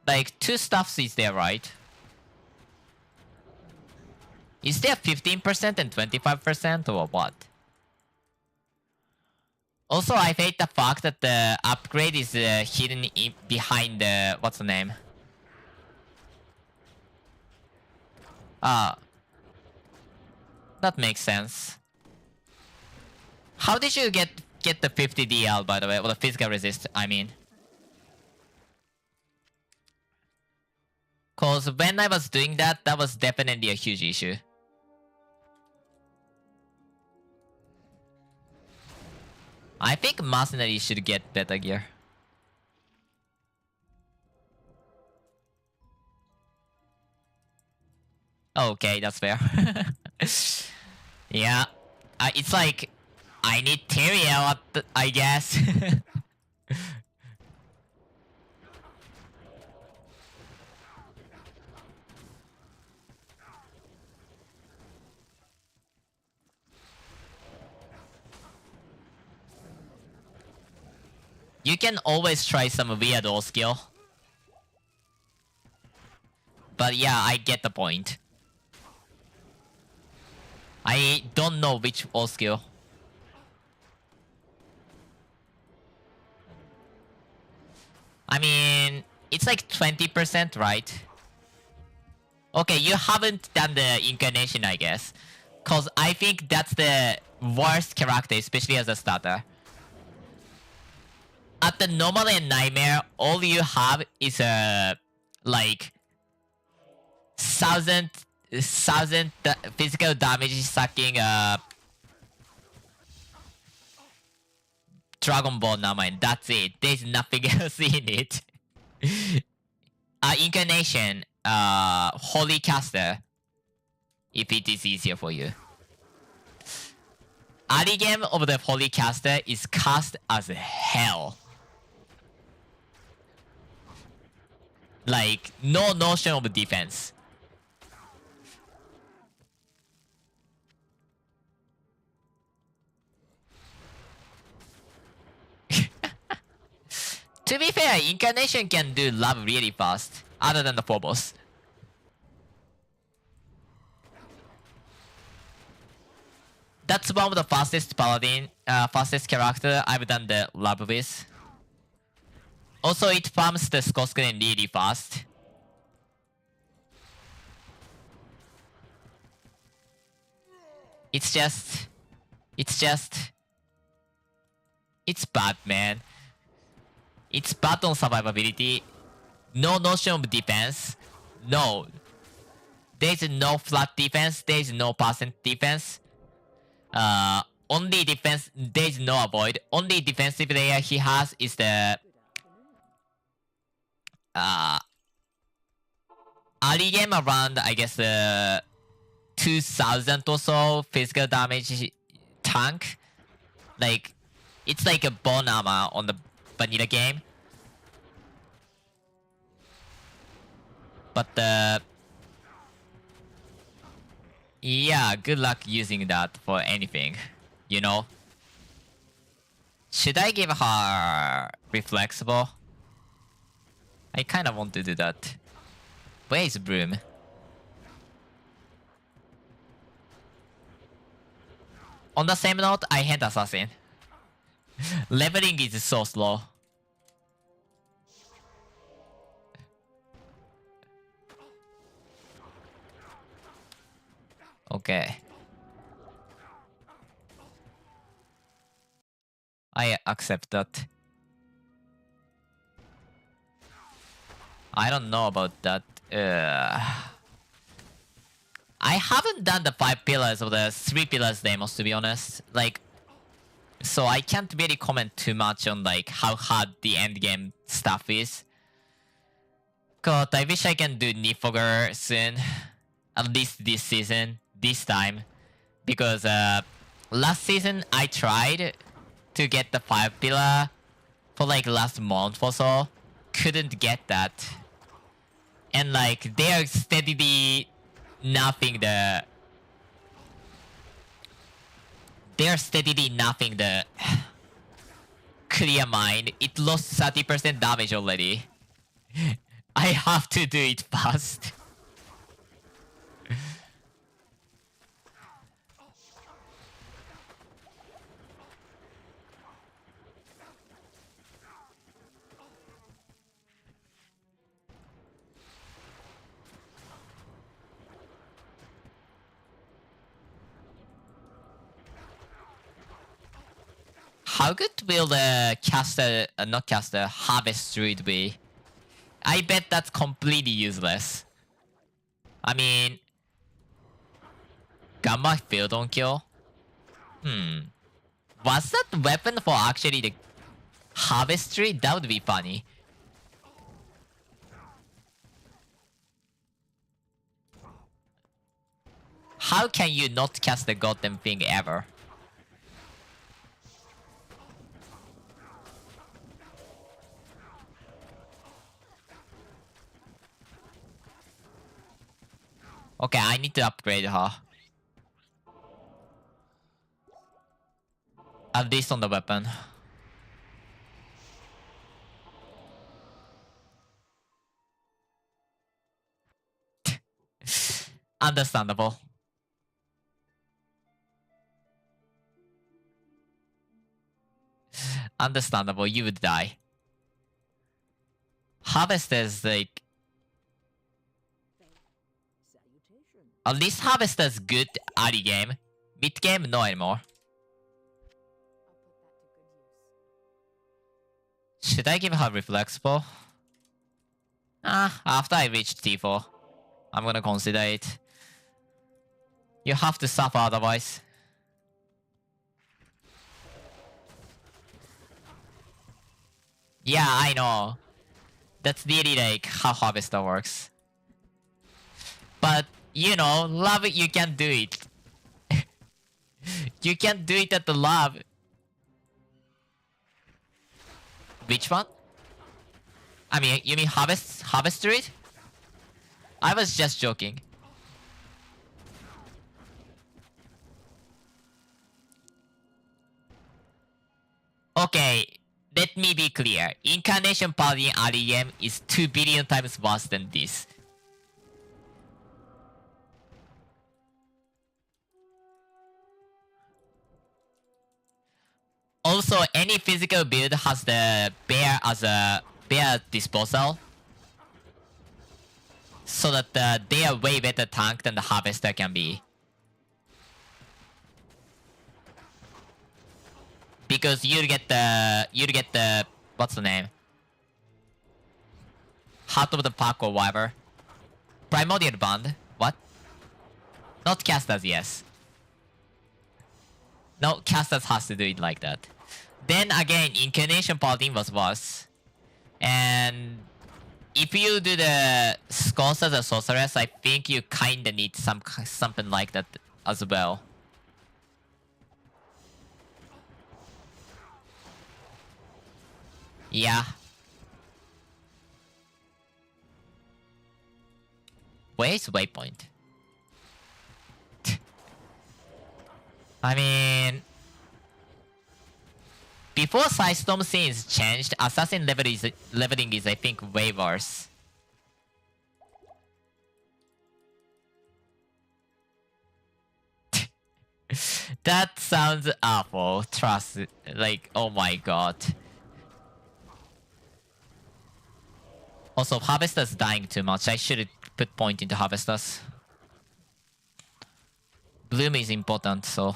Like, two stuffs is there, right? Is there 15% and 25% or what? Also, I hate the fact that the upgrade is hidden behind the... What's the name? That makes sense. How did you get the 50 DL, by the way? Or the physical resist, I mean. Cause when I was doing that, that was definitely a huge issue. I think Mercenary should get better gear. Okay, that's fair. Yeah. It's like, I need Tyrael, I guess. You can always try some weird all skill. But yeah, I get the point. I don't know which all skill. I mean, it's like 20%, right? Okay, you haven't done the incarnation, I guess. Cause I think that's the worst character, especially as a starter. At the normal and nightmare, all you have is a like thousand physical damage sucking Dragon Ball Namain. That's it. There's nothing else in it. Incarnation, Holy Caster, if it is easier for you. Early game of the Holy Caster is cast as hell. Like, no notion of defense. To be fair, Incarnation can do love really fast, other than the Phobos. That's one of the fastest paladin, fastest character I've done the love with. Also, it farms the Skoskinen really fast. It's bad, man. It's bad on survivability. No notion of defense. No. There's no flat defense. There's no percent defense. Only defense. There's no avoid. Only defensive layer he has is the early game around, I guess, 2000 or so physical damage tank. Like, it's like a bone armor on the vanilla game. But yeah, good luck using that for anything, you know? Should I give her Reflexible? I kinda want to do that. Where is Broom? On the same note, I hate Assassin. Leveling is so slow. Okay. I accept that. I don't know about that. I haven't done the 5 pillars or the 3 pillars demos, to be honest. Like, so I can't really comment too much on like how hard the end game stuff is. God, I wish I can do Nifogger soon. At least this season, this time. Because last season I tried to get the 5 pillar for like last month or so. Couldn't get that. And like they are steadily nothing the clear mind. It lost 30% damage already. I have to do it fast. How good will the harvest druid be? I bet that's completely useless. I mean, Gamma field on kill? Was that weapon for actually the harvest druid? That would be funny. How can you not cast the goddamn thing ever? Okay, I need to upgrade her. At least on the weapon. Understandable. Understandable, you would die. Harvest is like... At least Harvest is good early game. Mid game, no anymore. Should I give her Reflexible? After I reach T4, I'm gonna consider it. You have to suffer otherwise. Yeah, I know. That's really like how Harvester works. But, you know, love it, you can do it. You can do it at the lab. Which one? I mean, you mean Harvester it? I was just joking. Okay, let me be clear. Incarnation Paladin early game is 2 billion times worse than this. Also, any physical build has the bear as a bear disposal. So that they are way better tank than the harvester can be. Because you'll get the what's the name? Heart of the Pack or whatever. Primordial Bond. What? Not casters, yes. No, casters has to do it like that. Then again, Incarnation Paladin was worse. And if you do the Sconce as a sorceress, I think you kinda need something like that as well. Yeah. Where is Waypoint? I mean... Before Sidestorm scenes changed, Assassin leveling is I think way worse. That sounds awful. Trust. Like, oh my god. Also, Harvester's dying too much. I should put point into Harvesters. Bloom is important, so...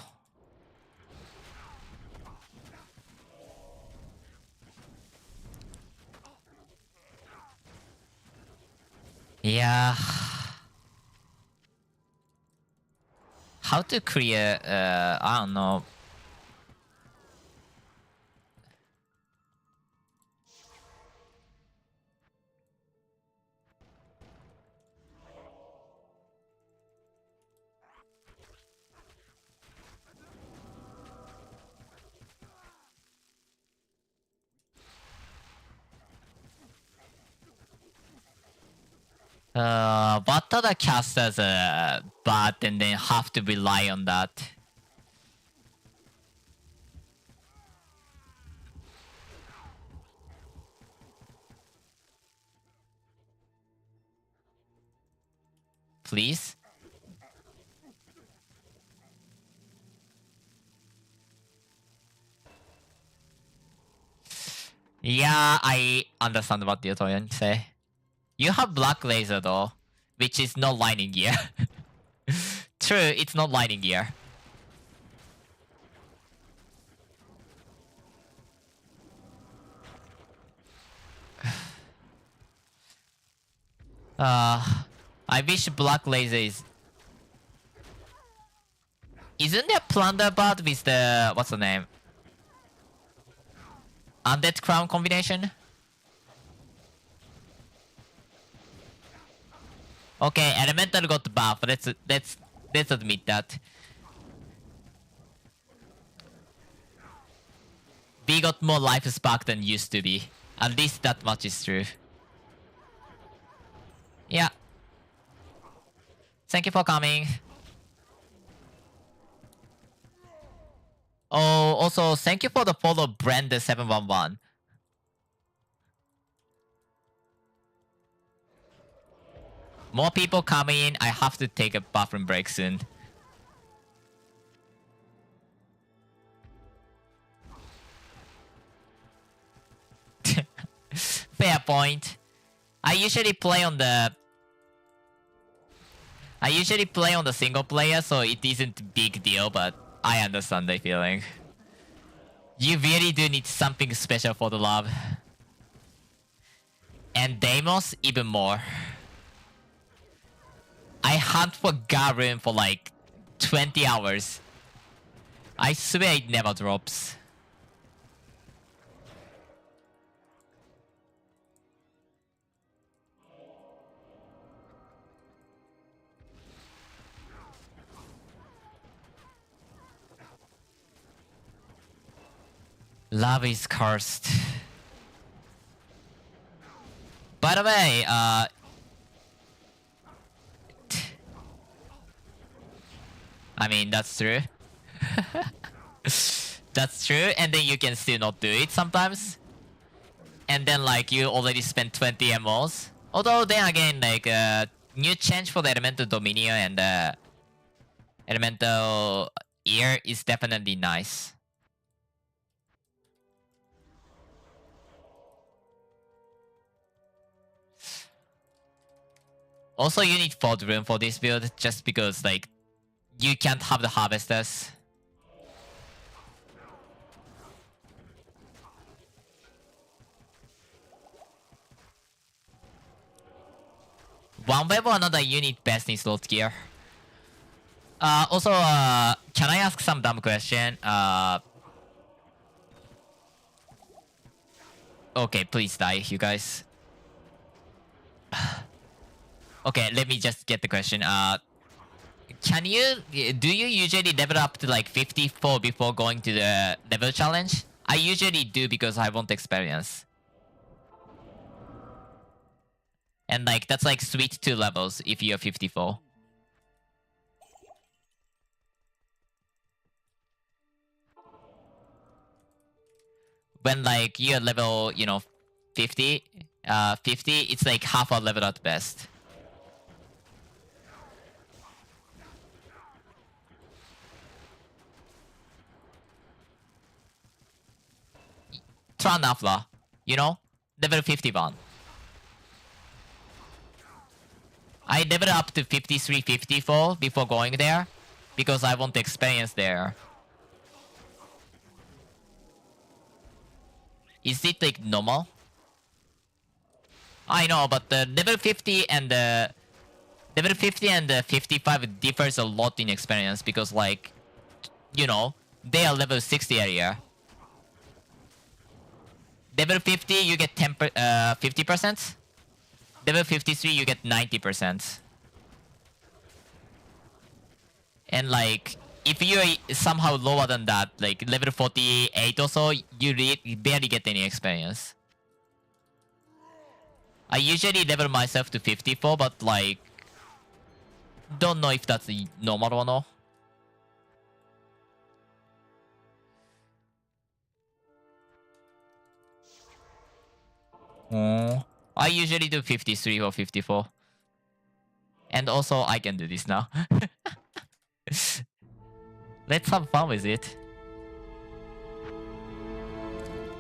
Yeah. How to clear, I don't know. What other casters bad and then have to rely on that? Please? Yeah, I understand what you're trying to say. You have black laser though, which is not lightning gear. True, it's not lightning gear. I wish black laser is... Isn't there plunder bot with the... What's the name? Undead crown combination? Okay, elemental got buff. Let's admit that. We got more life spark than used to be. At least that much is true. Yeah. Thank you for coming. Oh, also thank you for the follow, Brand711. More people coming in. I have to take a bathroom break soon. Fair point. I usually play on the single player, so it isn't a big deal, but I understand the feeling. You really do need something special for the love. And Deimos even more. I hunt for Garum for like 20 hours. I swear it never drops. Love is cursed. By the way, I mean, that's true. That's true, and then you can still not do it sometimes. And then, like, you already spent 20 MOs. Although, then again, like, new change for the Elemental Dominion and Elemental Ear is definitely nice. Also, you need Ford Room for this build, just because, like, you can't have the Harvesters. One way or another, you need best in slot gear. Also, can I ask some dumb question? Okay, please die, you guys. Okay, let me just get the question. Do you usually level up to like 54 before going to the level challenge? I usually do because I want experience. And like, that's like sweet 2 levels if you're 54. When like you're level, 50, 50, it's like half a level at best. Tranafla, level 51. I leveled up to 53, 54 before going there because I want the experience there. Is it like normal? I know, but the level 50 and the level 50 and the 55 differs a lot in experience because, like, you know, they are level 60 area. Level 50 you get 50%. Level 53 you get 90%. And like, if you're somehow lower than that, like level 48 or so, you barely get any experience. I usually level myself to 54, but like, don't know if that's normal or not. Oh, I usually do 53 or 54. And also, I can do this now. Let's have fun with it.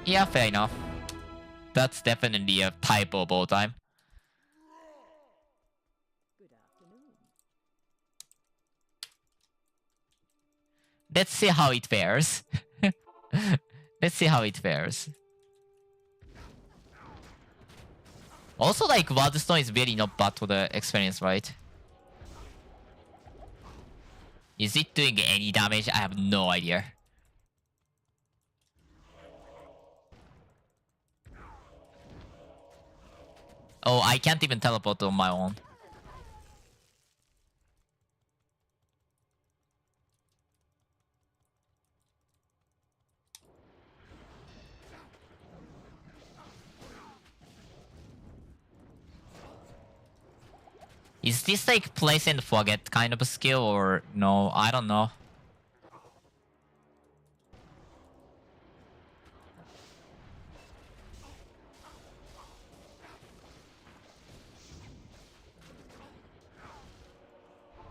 Yeah, fair enough. That's definitely a typo bow time. Good afternoon. Let's see how it fares. Let's see how it fares. Also, like, Wildstone is really not bad for the experience, right? Is it doing any damage? I have no idea. Oh, I can't even teleport on my own. Is this like place and forget kind of a skill or no? I don't know.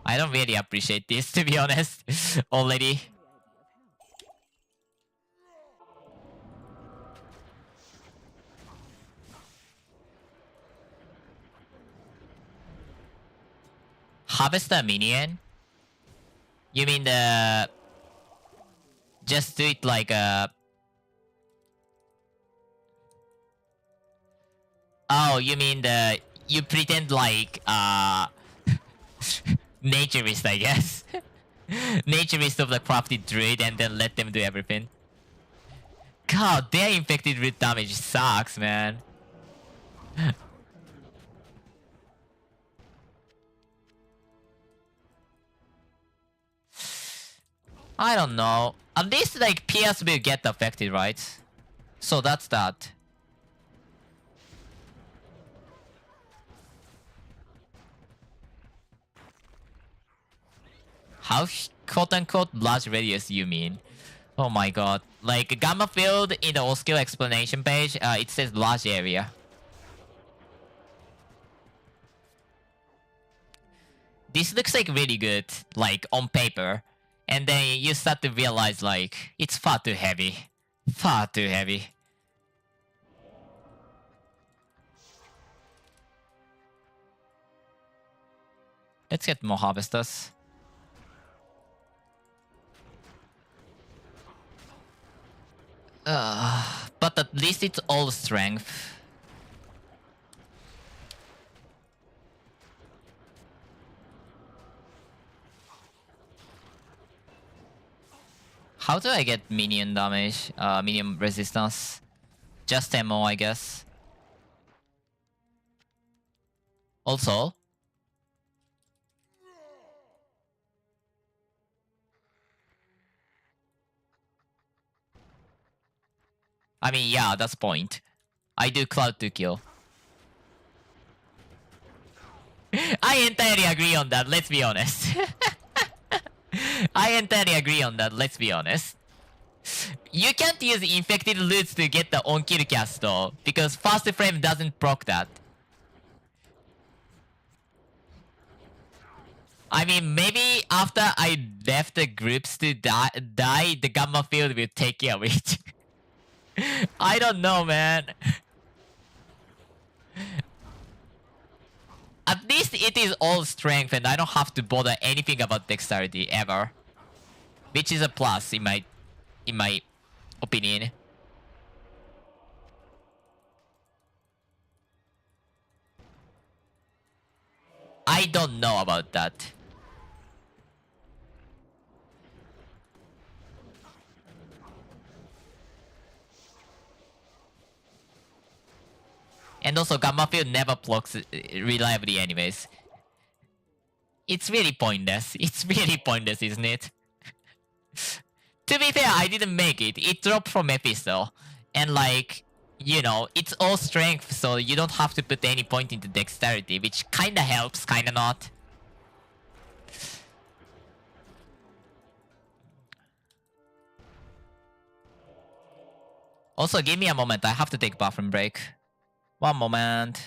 I don't really appreciate this, to be honest, already. Harvest a minion? You mean the... Just do it like a... Oh, you mean the... You pretend like, naturist, I guess. Naturist of the crafted druid and then let them do everything. God, their infected root damage sucks, man. I don't know. At least like PS will get affected, right? So that's that. How quote unquote large radius you mean? Oh my god. Like gamma field in the all skill explanation page, it says large area. This looks like really good, like on paper. And then you start to realize like it's far too heavy. Far too heavy. Let's get more harvesters. But at least it's all strength. How do I get minion damage? Minion resistance? Just MO, I guess. Also, I mean, yeah, that's point. I do Cloud to kill. I entirely agree on that, let's be honest. I entirely agree on that, let's be honest. You can't use infected roots to get the on-kill cast though, because fast frame doesn't proc that. I mean, maybe after I left the groups to die, the gamma field will take care of it. I don't know, man. At least it is all strength and I don't have to bother anything about dexterity ever. Which is a plus in my opinion. I don't know about that. And also, Gamma Field never blocks reliably anyways. It's really pointless. It's really pointless, isn't it? To be fair, I didn't make it. It dropped from Mephisto. And like, you know, it's all strength, so you don't have to put any point into dexterity, which kinda helps, kinda not. Also, give me a moment. I have to take bathroom break. One moment.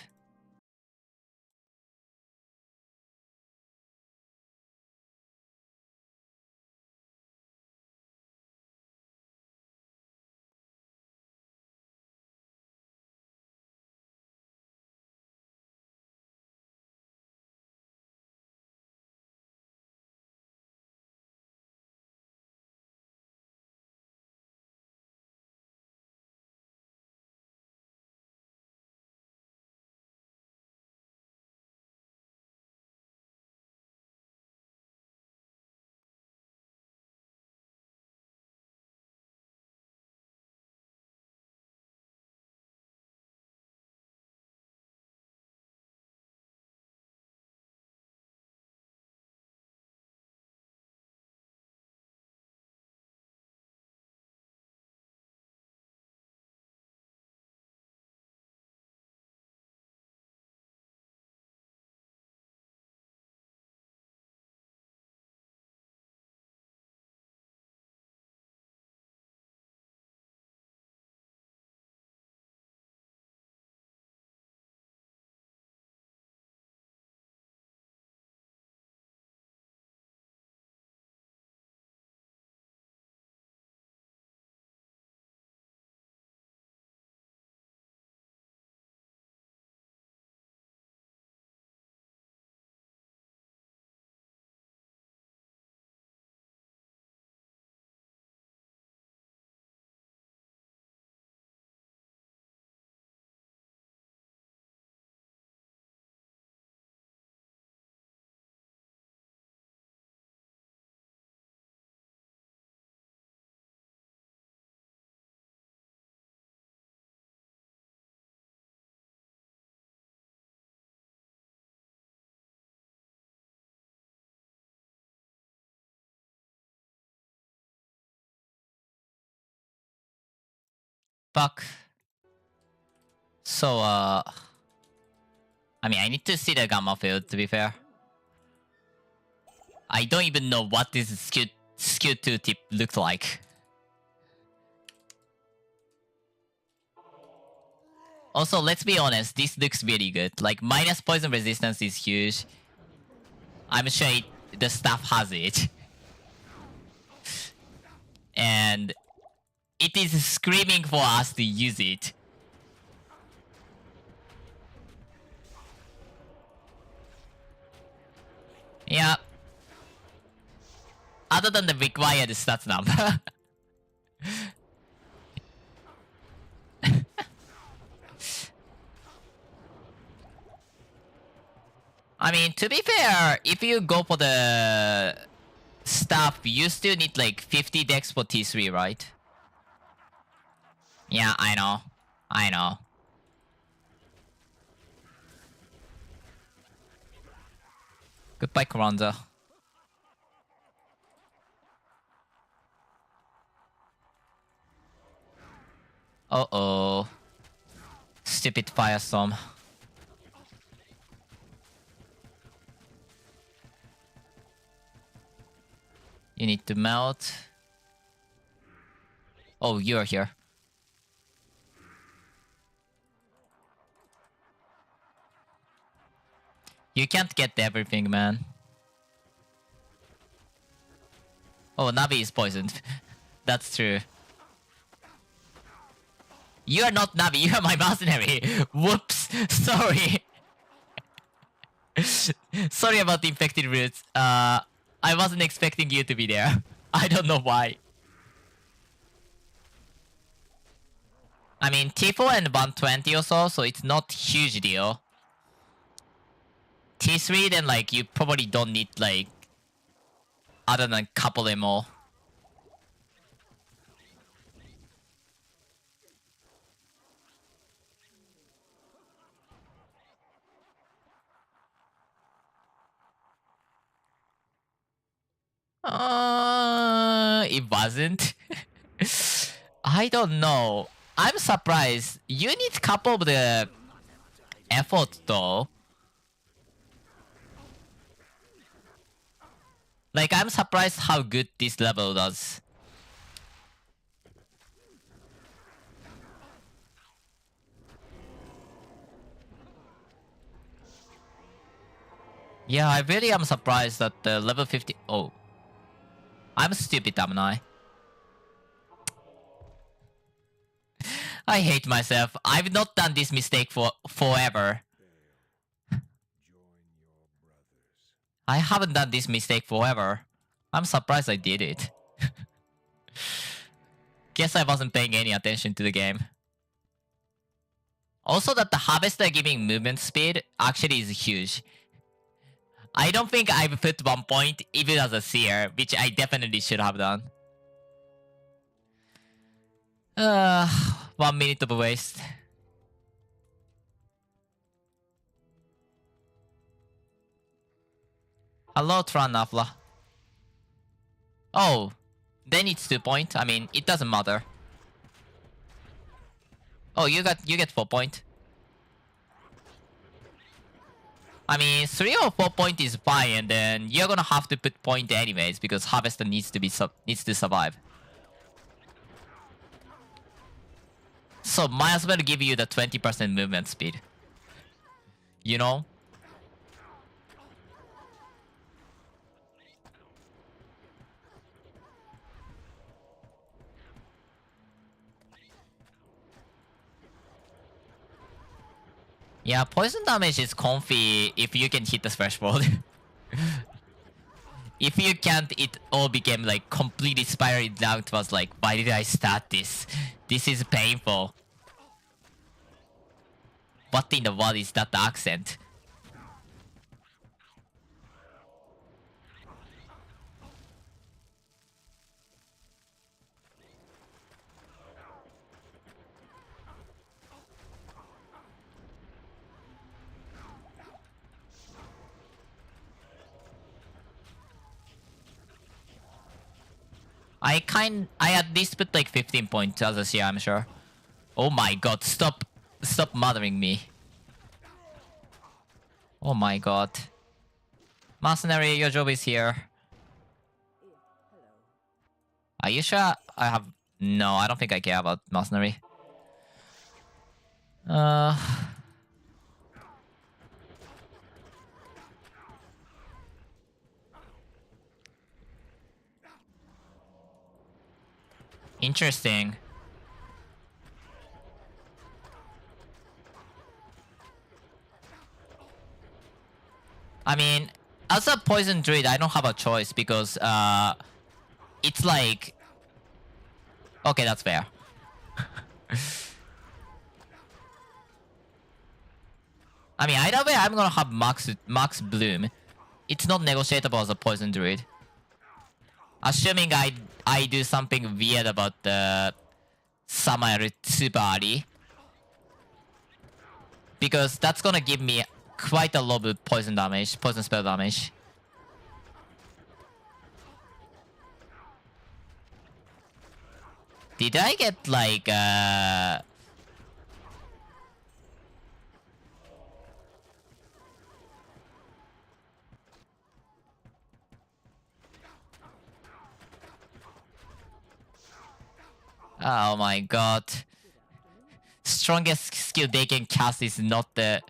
Fuck. So, I mean, I need to see the Gamma Field, to be fair. I don't even know what this skill 2 tip looks like. Also, let's be honest, this looks really good. Like, minus poison resistance is huge. I'm sure the staff has it. And it is screaming for us to use it. Yeah. Other than the required stats number. I mean, to be fair, if you go for the stuff, you still need like 50 dex for T3, right? Yeah, I know. I know. Goodbye, Karanza. Uh-oh. Stupid firestorm. You need to melt. Oh, you're here. You can't get everything, man. Oh, Navi is poisoned. That's true. You are not Navi, you are my mercenary. Whoops. Sorry. Sorry about the infected roots. I wasn't expecting you to be there. I don't know why. I mean, T4 and 120 or so, so it's not huge deal. T3, then like you probably don't need like other than couple more. It wasn't. I don't know. I'm surprised. You need couple of the effort though. Like I'm surprised how good this level does. Yeah, I really am surprised that the level 50. Oh, I'm stupid, am I? I hate myself. I've not done this mistake for forever. I haven't done this mistake forever. I'm surprised I did it. Guess I wasn't paying any attention to the game. Also that the harvester giving movement speed actually is huge. I don't think I've put 1 point even as a seer, which I definitely should have done. 1 minute of waste. Hello, Tranafla. Oh, then it's 2 point. I mean, it doesn't matter. Oh, you get 4 point. I mean, 3 or 4 point is fine, and then you're gonna have to put point anyways because harvester needs to survive. So might as well give you the 20% movement speed. You know? Yeah, poison damage is comfy if you can hit the threshold. If you can't, it all became like completely spiraling down towards like, why did I start this? This is painful. What in the world is that accent? I at least put like 15 points as a seer, I'm sure. Oh my god, stop mothering me. Oh my god. Mercenary, your job is here. Are you sure I have... No, I don't think I care about mercenary. Interesting. I mean, as a poison druid, I don't have a choice because it's like... Okay, that's fair. I mean, either way, I'm gonna have max bloom. It's not negotiable as a poison druid. Assuming I do something weird about the Samael super early. Because that's gonna give me quite a lot of poison damage, poison spell damage. Did I get like Oh my god. Strongest skill they can cast is not the...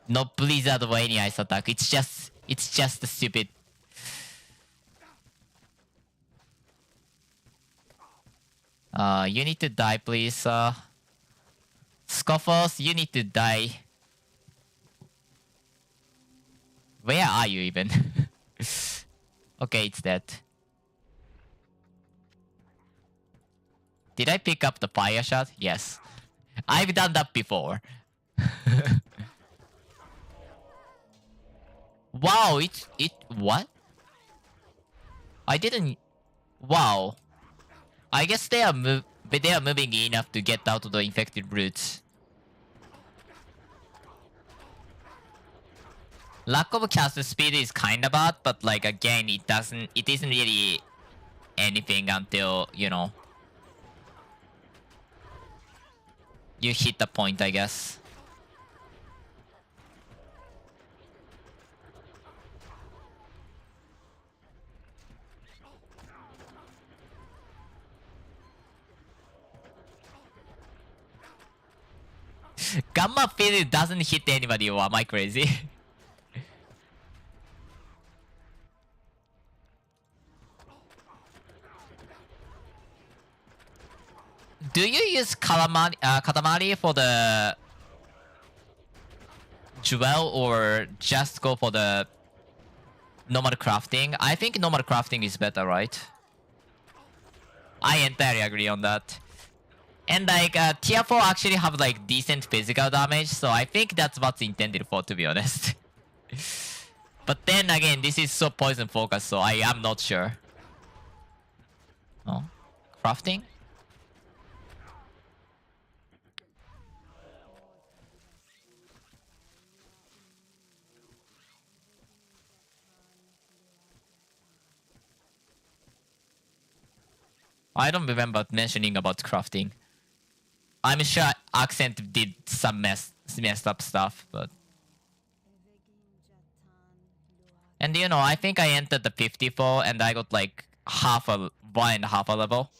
Not Blizzard or any ice attack. It's just the stupid... You need to die, please. Scoffles, you need to die. Where are you even? Okay, it's dead. Did I pick up the fire shot? Yes. I've done that before. Wow, what? I didn't. Wow. I guess they are moving enough to get out of the infected roots. Lack of cast speed is kind of bad, but like again, it isn't really anything until, you know, you hit the point, I guess. Gamma field doesn't hit anybody, or am I crazy? Do you use Katamari for the jewel or just go for the normal crafting? I think normal crafting is better, right? I entirely agree on that. And like tier 4 actually have like decent physical damage, so I think that's what's intended for, to be honest. But then again, this is so poison focused, so I am not sure. Oh, crafting? I don't remember mentioning about crafting. I'm sure Accent did some messed up stuff, but... And you know, I think I entered the 54 and I got like one and a half a level.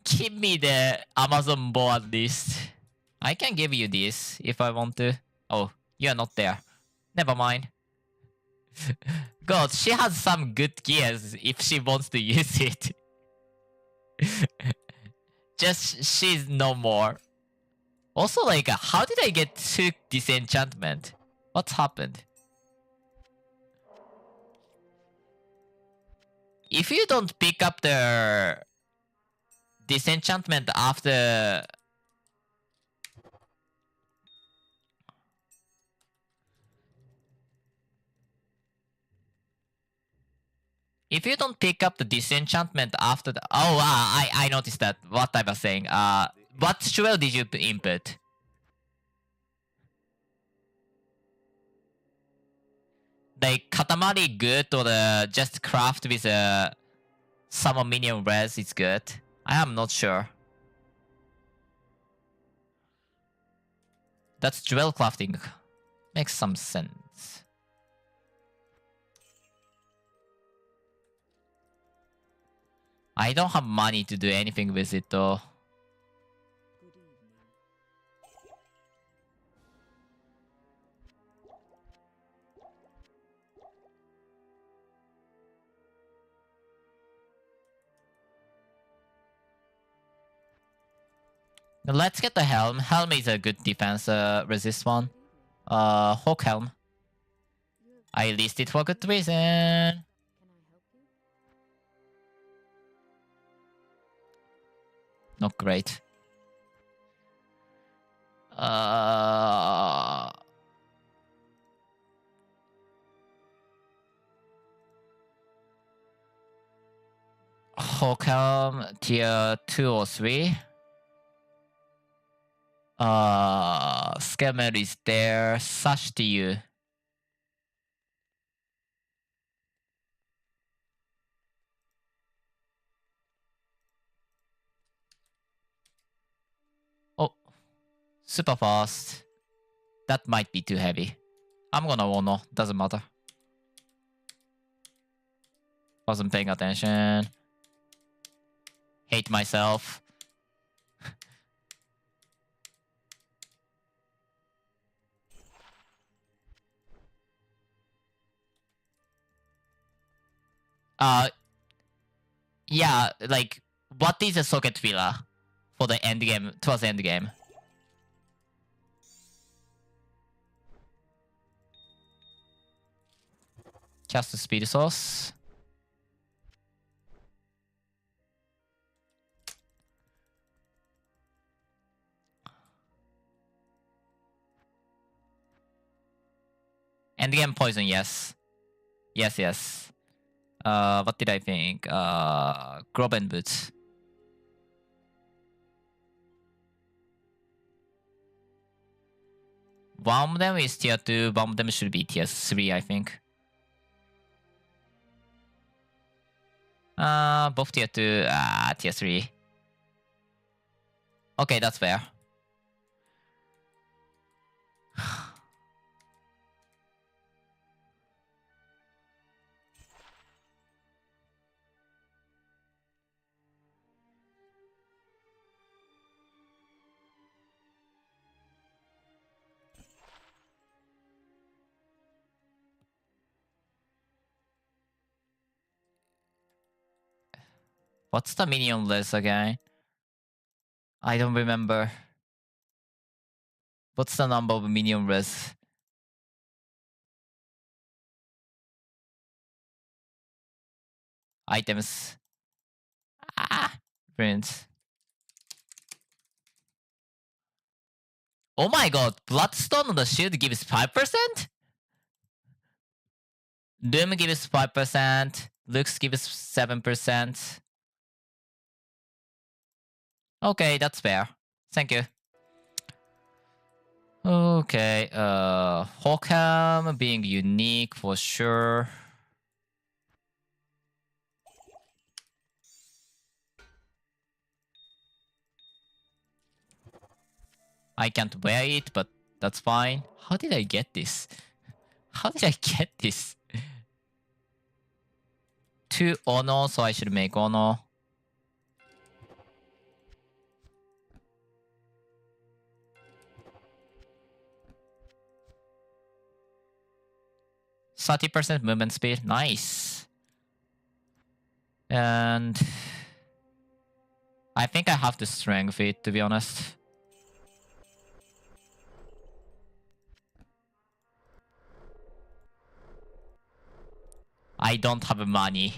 Give me the Amazon bow at least. I can give you this if I want to. Oh, you're not there. Never mind. God, she has some good gears if she wants to use it. Just, she's no more. Also, like, how did I get 2 disenchantment? What's happened? If you don't pick up the disenchantment after... If you don't pick up the disenchantment after the... Oh, I noticed that. What I was saying. What jewel did you input? Like, Katamari good or just craft with a summon minion res is good? I am not sure. That's jewel crafting. Makes some sense. I don't have money to do anything with it though. Let's get the helm. Helm is a good defense resist one. Hawk helm. I list it for good reason. Can I help you? Not great. Hawk helm tier 2 or 3. Scammer is there. Sash to you. Oh, super fast. That might be too heavy. I'm gonna Ono. Doesn't matter. Wasn't paying attention. Hate myself. Yeah, like, what is a socket filler for the end game, towards the end game? Cast speed source. Endgame poison, yes. Yes, yes. What did I think? Groben boots. One of them is tier 2, one of them should be tier 3, I think. Both tier 2, tier 3. Okay, that's fair. What's the minion list again? I don't remember. What's the number of minion list? Items. Prints. Oh my god, Bloodstone on the shield gives 5%? Doom gives 5%. Lux gives 7%. Okay, that's fair. Thank you. Okay, Hawkham being unique for sure. I can't wear it, but that's fine. How did I get this? How did I get this? 2 Ono, so I should make Ono. %30% movement speed, nice. And I think I have to strength it, to be honest. I don't have money.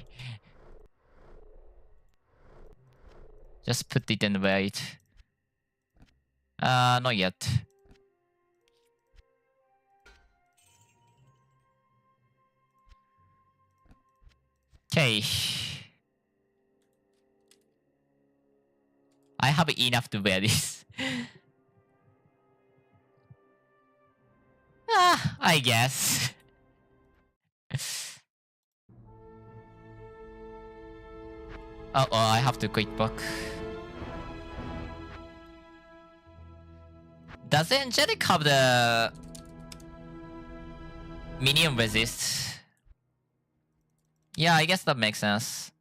Just put it in wait. Not yet. Okay. I have enough to wear this. I guess. Oh, I have to quit book. Does Angelic have the minion resist? Yeah, I guess that makes sense.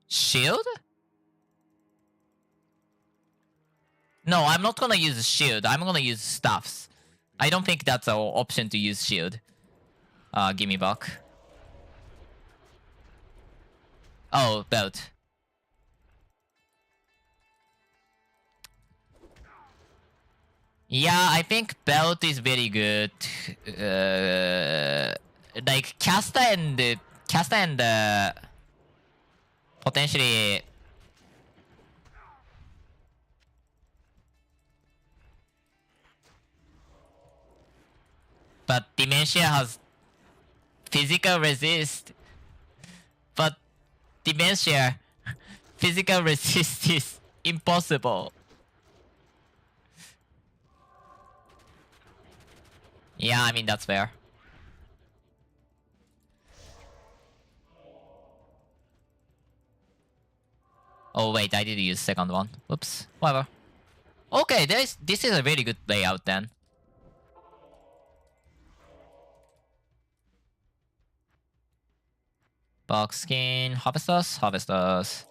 Shield? No, I'm not gonna use shield. I'm gonna use staffs. I don't think that's an option to use shield. Give me back. Oh, belt. Yeah, I think belt is very good. Like caster and potentially. But Dementia has physical resist. But Dementia, physical resist is impossible. Yeah, I mean, that's fair. Oh wait, I did use second one. Whoops. Whatever. Okay, this is a very good layout then. Box skin, harvesters, harvesters.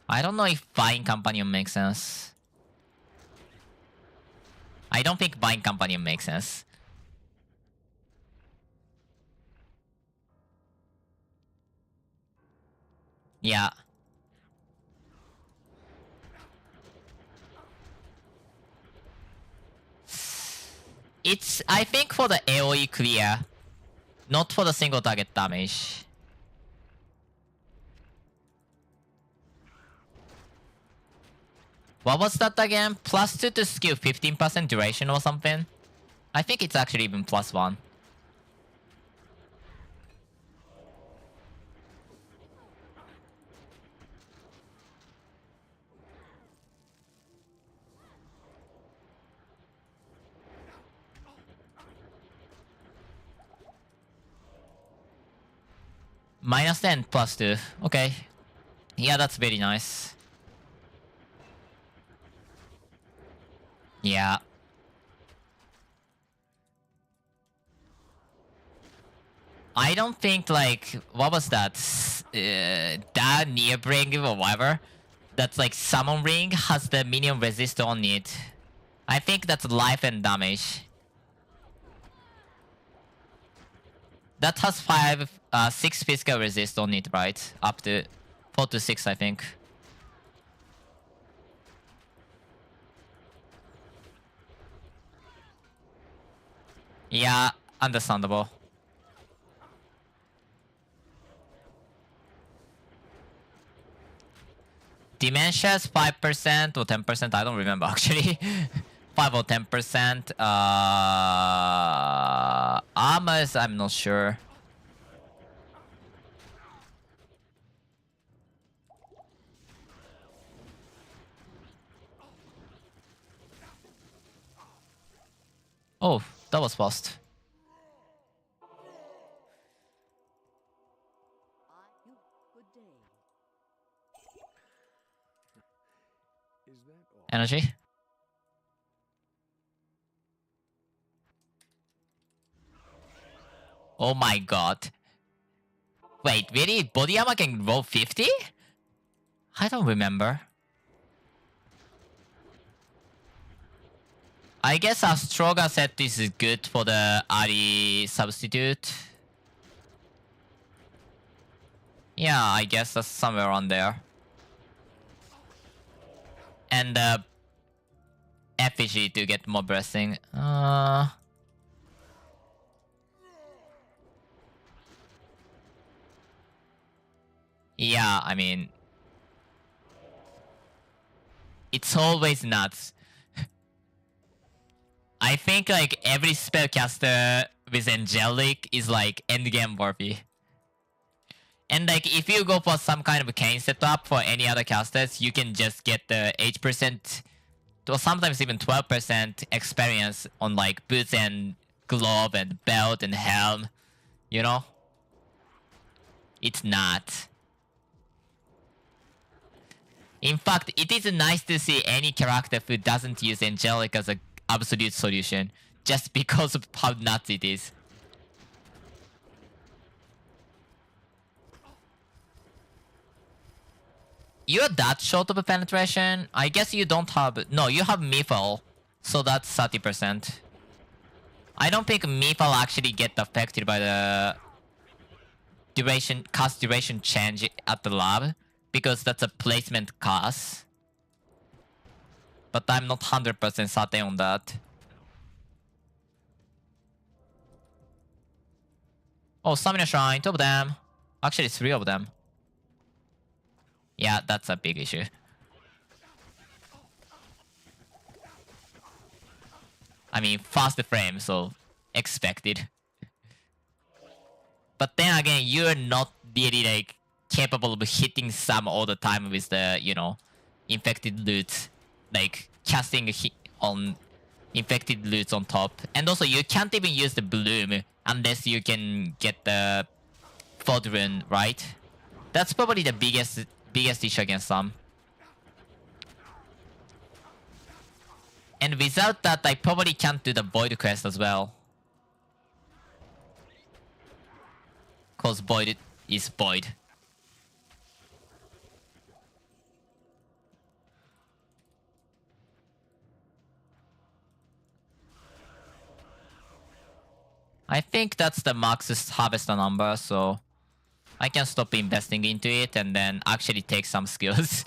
I don't know if buying Companion makes sense. I don't think buying Companion makes sense. Yeah, It's, I think, for the AoE clear, not for the single target damage. What was that again? +2 to skill, 15% duration or something? I think it's actually even +1. -10 +2. Okay. Yeah, that's very nice. Yeah. I don't think, like, what was that? That near bring or whatever. That's like summon ring has the minion resist on it. I think that's life and damage. That has 6 physical resist on it, right? Up to 4 to 6, I think. Yeah, understandable. Dementia is 5% or 10%. I don't remember actually. 5 or 10%. Armors, I'm not sure. Oh, that was fast. Is that all? Energy. Oh my god. Wait, really? Body armor can roll 50? I don't remember. I guess Astroga said this is good for the Ari substitute. Yeah, I guess that's somewhere around there. And effigy to get more blessing. Yeah, I mean, it's always nuts. I think like every spellcaster with angelic is like endgame worthy. And like if you go for some kind of cane setup for any other casters, you can just get the 8% or sometimes even 12% experience on like boots and glove and belt and helm, you know? It's not. In fact, it is nice to see any character who doesn't use angelic as an absolute solution, just because of how nuts it is. You're that short of a penetration? I guess you don't have... No, you have Mifal. So that's 30%. I don't think Mifal actually get affected by the duration, cast duration change at the lab, because that's a placement cast. But I'm not 100% certain on that. Oh, Stamina Shrine, 2 of them. Actually, 3 of them. Yeah, that's a big issue. I mean, fast frame, so expected. But then again, you're not really like capable of hitting some all the time with the, you know, infected loot. Like casting on infected loots on top. And also you can't even use the bloom unless you can get the Fodrun, right? That's probably the biggest issue against some. And without that, I probably can't do the Void quest as well. Cause Void is Void. I think that's the max harvester number, so I can stop investing into it and then actually take some skills.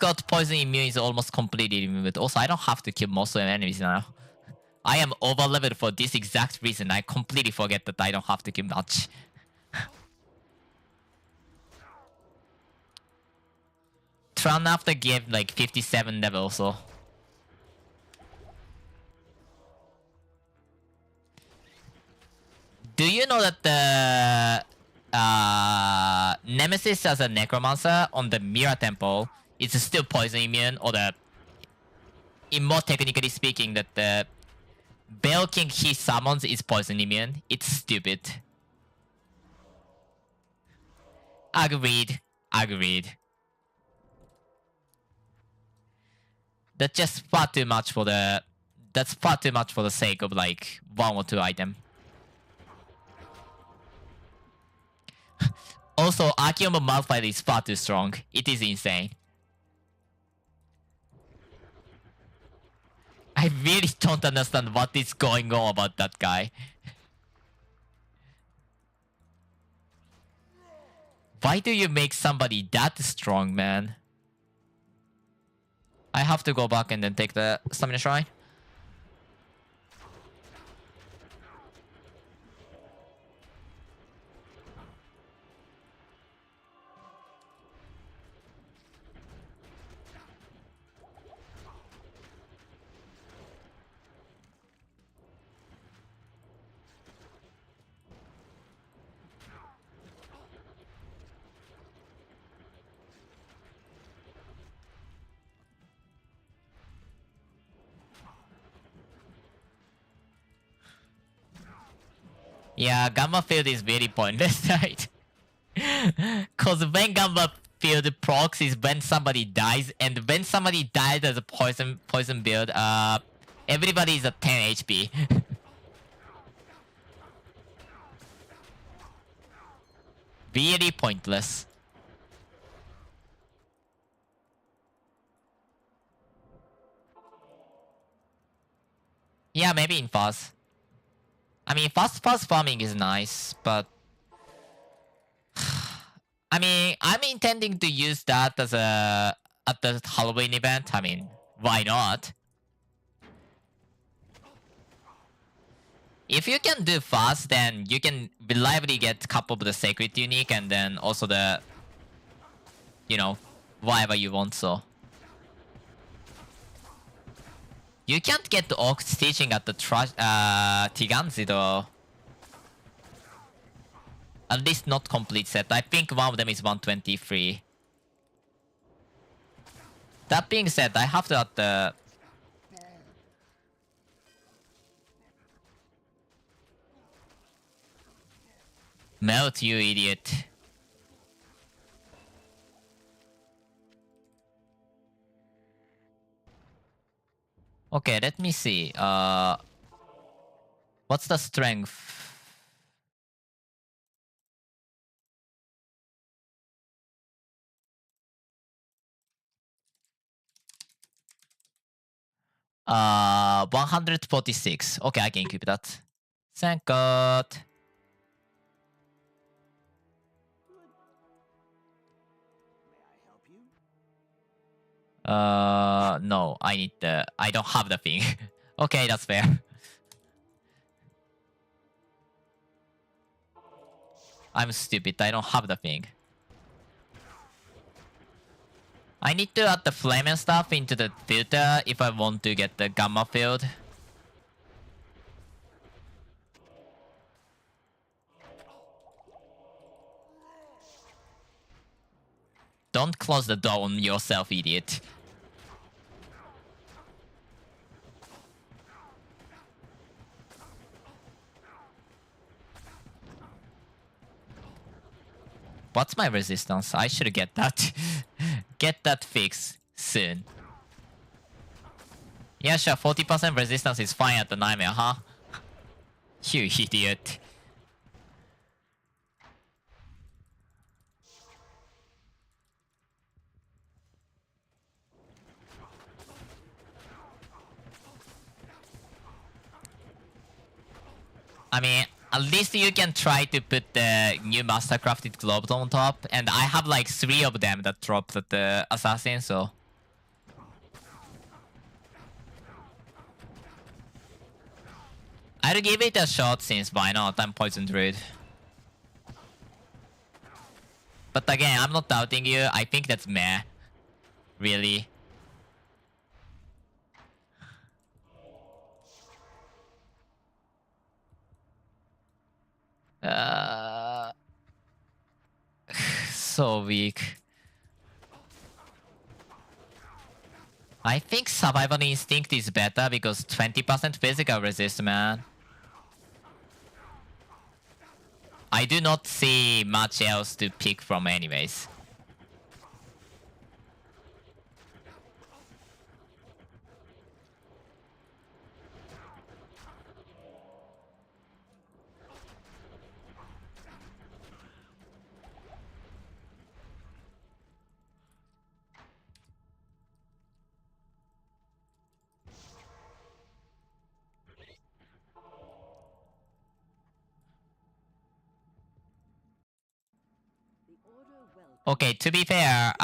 got poison immune is almost completely removed. Also, I don't have to kill most of the enemies now. I am over leveled for this exact reason. I completely forget that I don't have to kill much. Tron after gave like 57 level, so. Do you know that the Nemesis as a necromancer on the Mirror Temple is still poison immune, or the, in more technically speaking, that the Bell King he summons is poison immune? It's stupid. Agreed. Agreed. That's just far too much for the... That's far too much for the sake of like 1 or 2 item. Also, Akiyama Malphite is far too strong. It is insane. I really don't understand what is going on about that guy. Why do you make somebody that strong, man? I have to go back and then take the stamina shrine. Yeah, Gamma Field is very pointless, right? Cause when Gamma Field procs is when somebody dies, and when somebody dies as a poison build, everybody is at 10 HP. Really pointless. Yeah, maybe in fast. I mean, fast farming is nice, but I mean, I'm intending to use that as a at the Halloween event. I mean, why not? If you can do fast, then you can reliably get a couple of the sacred unique, and then also the, you know, whatever you want. So you can't get the Orcs teaching at the Tiganzi though. At least not complete set. I think one of them is 123. That being said, I have to add the... Melt, you idiot. Okay, let me see. What's the strength? 146. Okay, I can keep that. Thank God. No, I need the... I don't have the thing. Okay, that's fair. I'm stupid, I don't have the thing. I need to add the flame and stuff into the filter if I want to get the gamma field. Don't close the door on yourself, idiot. What's my resistance? I should get that. Get that fixed soon. Yeah, sure, 40% resistance is fine at the nightmare, huh? You idiot. I mean, at least you can try to put the new mastercrafted globes on top, and I have like 3 of them that drop the assassin, so I'll give it a shot since why not? I'm poison druid. But again, I'm not doubting you. I think that's meh. Really. So weak. I think survival instinct is better because 20% physical resist, man. I do not see much else to pick from anyways. Okay, to be fair,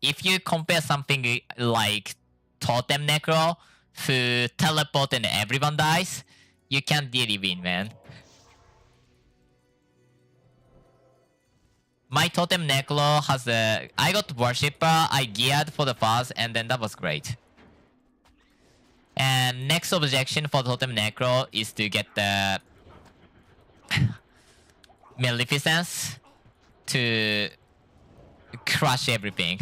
if you compare something like Totem Necro, who teleport and everyone dies, you can't really win, man. My Totem Necro has a... I got Worshipper, I geared for the fuzz, and then that was great. And next objection for Totem Necro is to get the... Maleficence to crush everything.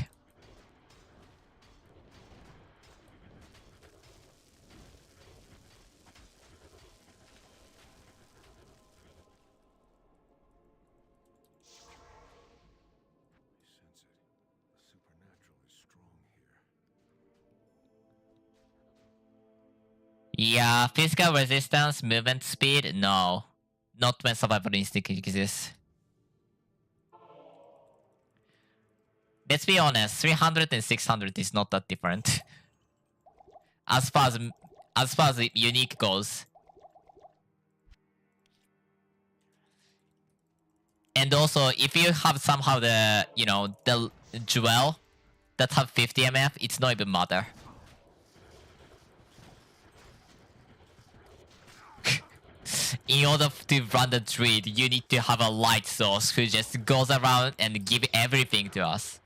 Yeah, physical resistance, movement speed, no. Not when survival instinct exists. Let's be honest, 300 and 600 is not that different. As far as the unique goes. And also, if you have somehow the, you know, the jewel that have 50 MF, it's not even matter. In order to run the druid, you need to have a light source who just goes around and give everything to us.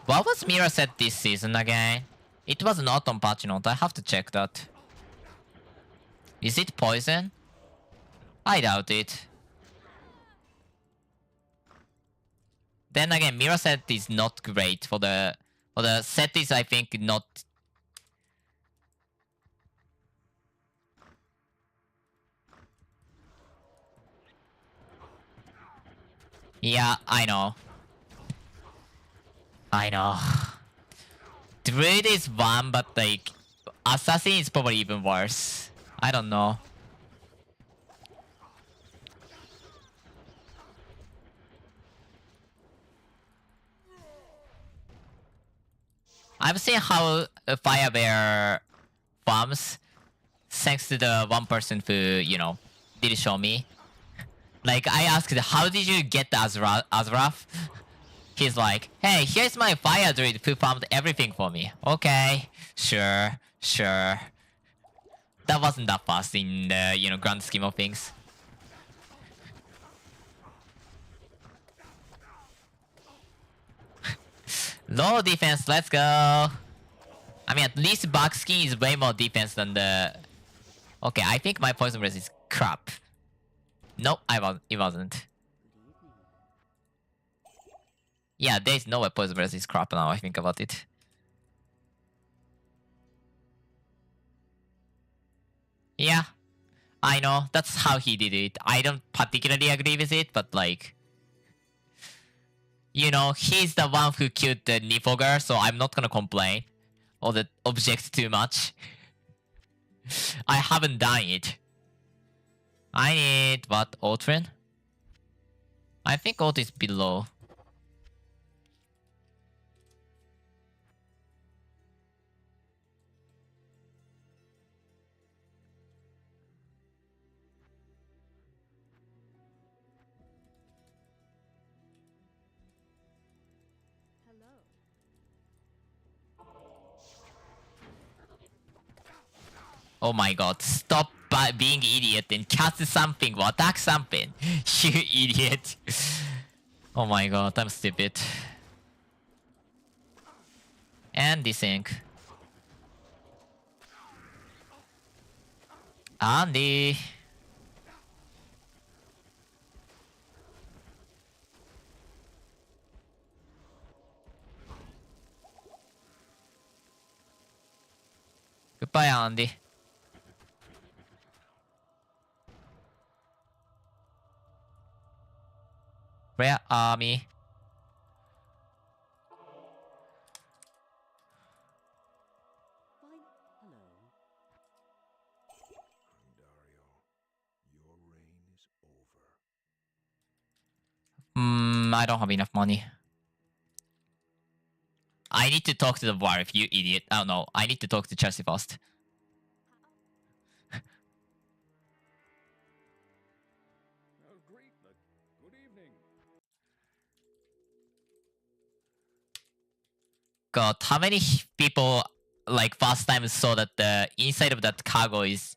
What was Mira set this season again? It was not on patch note. I have to check that. Is it poison? I doubt it. Then again, Mira set is not great for the set is I think not. Yeah, I know. I know. Druid is one, but like Assassin is probably even worse. I don't know. I've seen how Fire Bear farms thanks to the one person who, you know, did show me. Like, I asked, how did you get the Azrath? He's like, hey, here's my fire druid who farmed everything for me. Okay, sure. That wasn't that fast in the, you know, grand scheme of things. Low defense, let's go. I mean, at least Buckskin is way more defense than the... Okay, I think my poison breath is crap. Nope, it wasn't. Yeah, there's no way poison breath is crap now I think about it. Yeah, I know, that's how he did it. I don't particularly agree with it, but like... You know, he's the one who killed the Nifogger, so I'm not gonna complain. Or the object too much. I haven't done it. I need what? Ultrin? I think Ult is below. Hello. Oh my god, stop being idiot and cast something or attack something. You idiot. Oh my god, I'm stupid. And desync. Andy. Goodbye, Andy. Where are me? Fine. Hello. Dario, your reign is over. I don't have enough money. I need to talk to the Warif, you idiot. Oh no, I need to talk to Chelsea first. That was great, but good evening. God, how many people like first time saw that the inside of that cargo is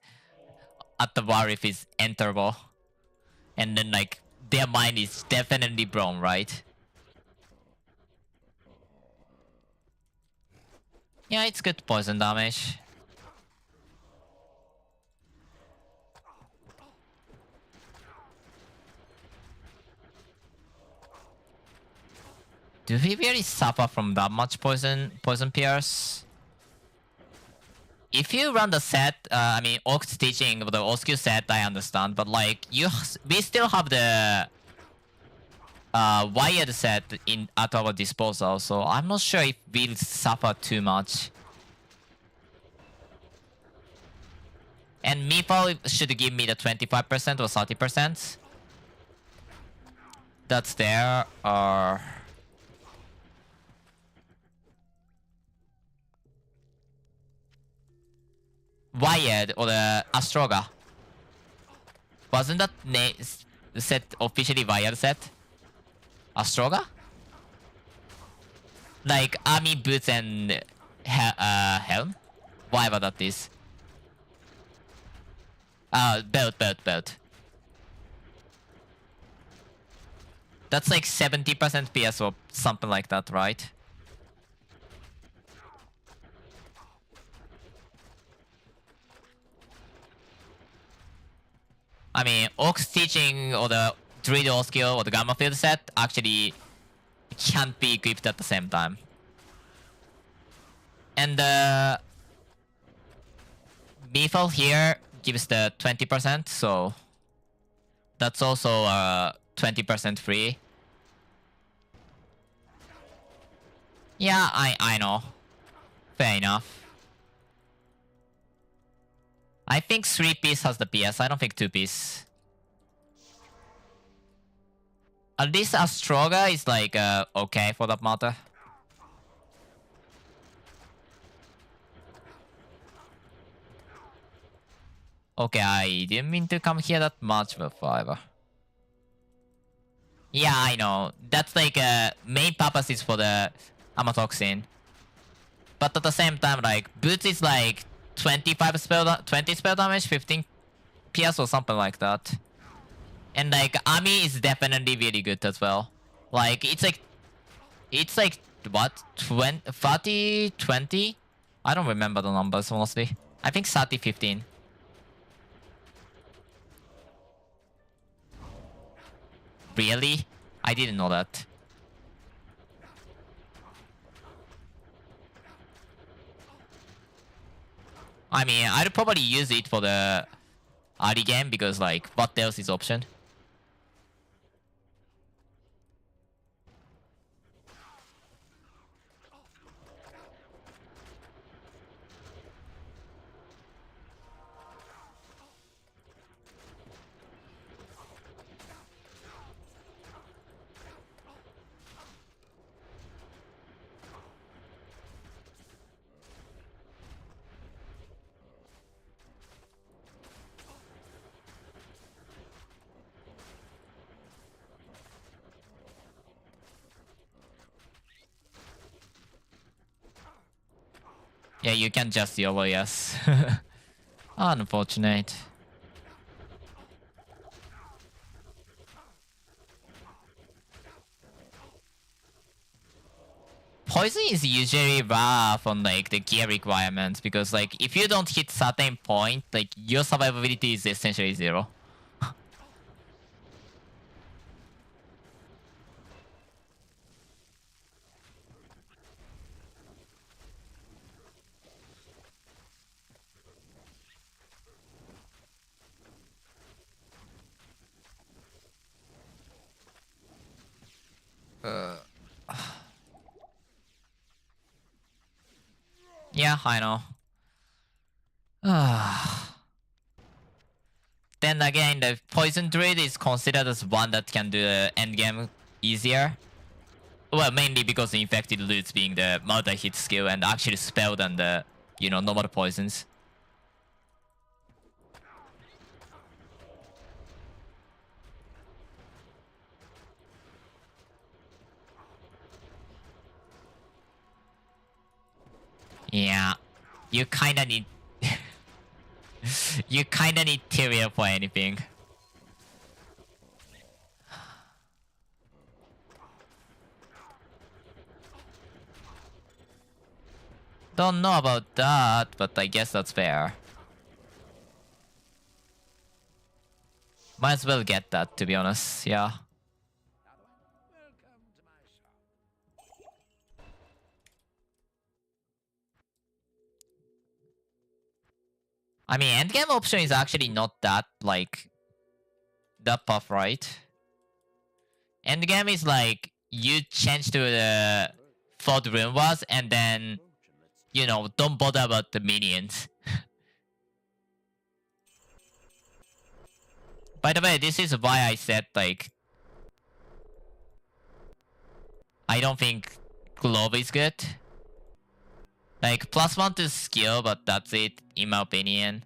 at the Warif is enterable, and then like their mind is definitely blown, right? Yeah, it's good poison damage. Do we really suffer from that much poison pierce? If you run the set, I mean, Ox teaching the old skill set, I understand, but like we still have the wired set at our disposal, so I'm not sure if we'll suffer too much. And Meeple should give me the 25% or 30%. That's there, or... Wired or the Astroga. Wasn't that set officially Wired set? Astroga? Like army boots and helm? Whatever that is. Belt. That's like 70% PS or something like that, right? I mean, Ox teaching or the Druid or skill or the Gamma Field set actually can't be equipped at the same time. And the Beefle here gives the 20%, so that's also 20% free. Yeah, I know. Fair enough. I think 3-piece has the PS. I don't think 2-piece. At least Astroga is like okay for that matter. Okay, I didn't mean to come here that much, but whatever. Yeah, I know. That's like main purpose is for the Amatoxin. But at the same time, like Boots is like 20 spell damage, 15 PS or something like that. And like Ami is definitely really good as well. Like it's like what 30 20? I don't remember the numbers honestly. I think 30 15. Really? I didn't know that. I mean, I'd probably use it for the early game because like what else is option? Yeah, you can just YOLO, yes. Unfortunate. Poison is usually rough on like the gear requirements because like if you don't hit certain point, like your survivability is essentially 0. Yeah, I know. Then again, the poison druid is considered as one that can do the endgame easier. Well, mainly because the infected loots being the multi-hit skill and actually spell than the, you know, normal poisons. Yeah, you kinda need... you kinda need Tyrael for anything. Don't know about that, but I guess that's fair. Might as well get that, to be honest, yeah. Welcome to my shop. I mean, endgame option is actually not that, like, that buff, right? Endgame is like, you change to the third room was, and then, you know, don't bother about the minions. By the way, this is why I said, like, I don't think Glove is good. Like, +1 to skill, but that's it, in my opinion.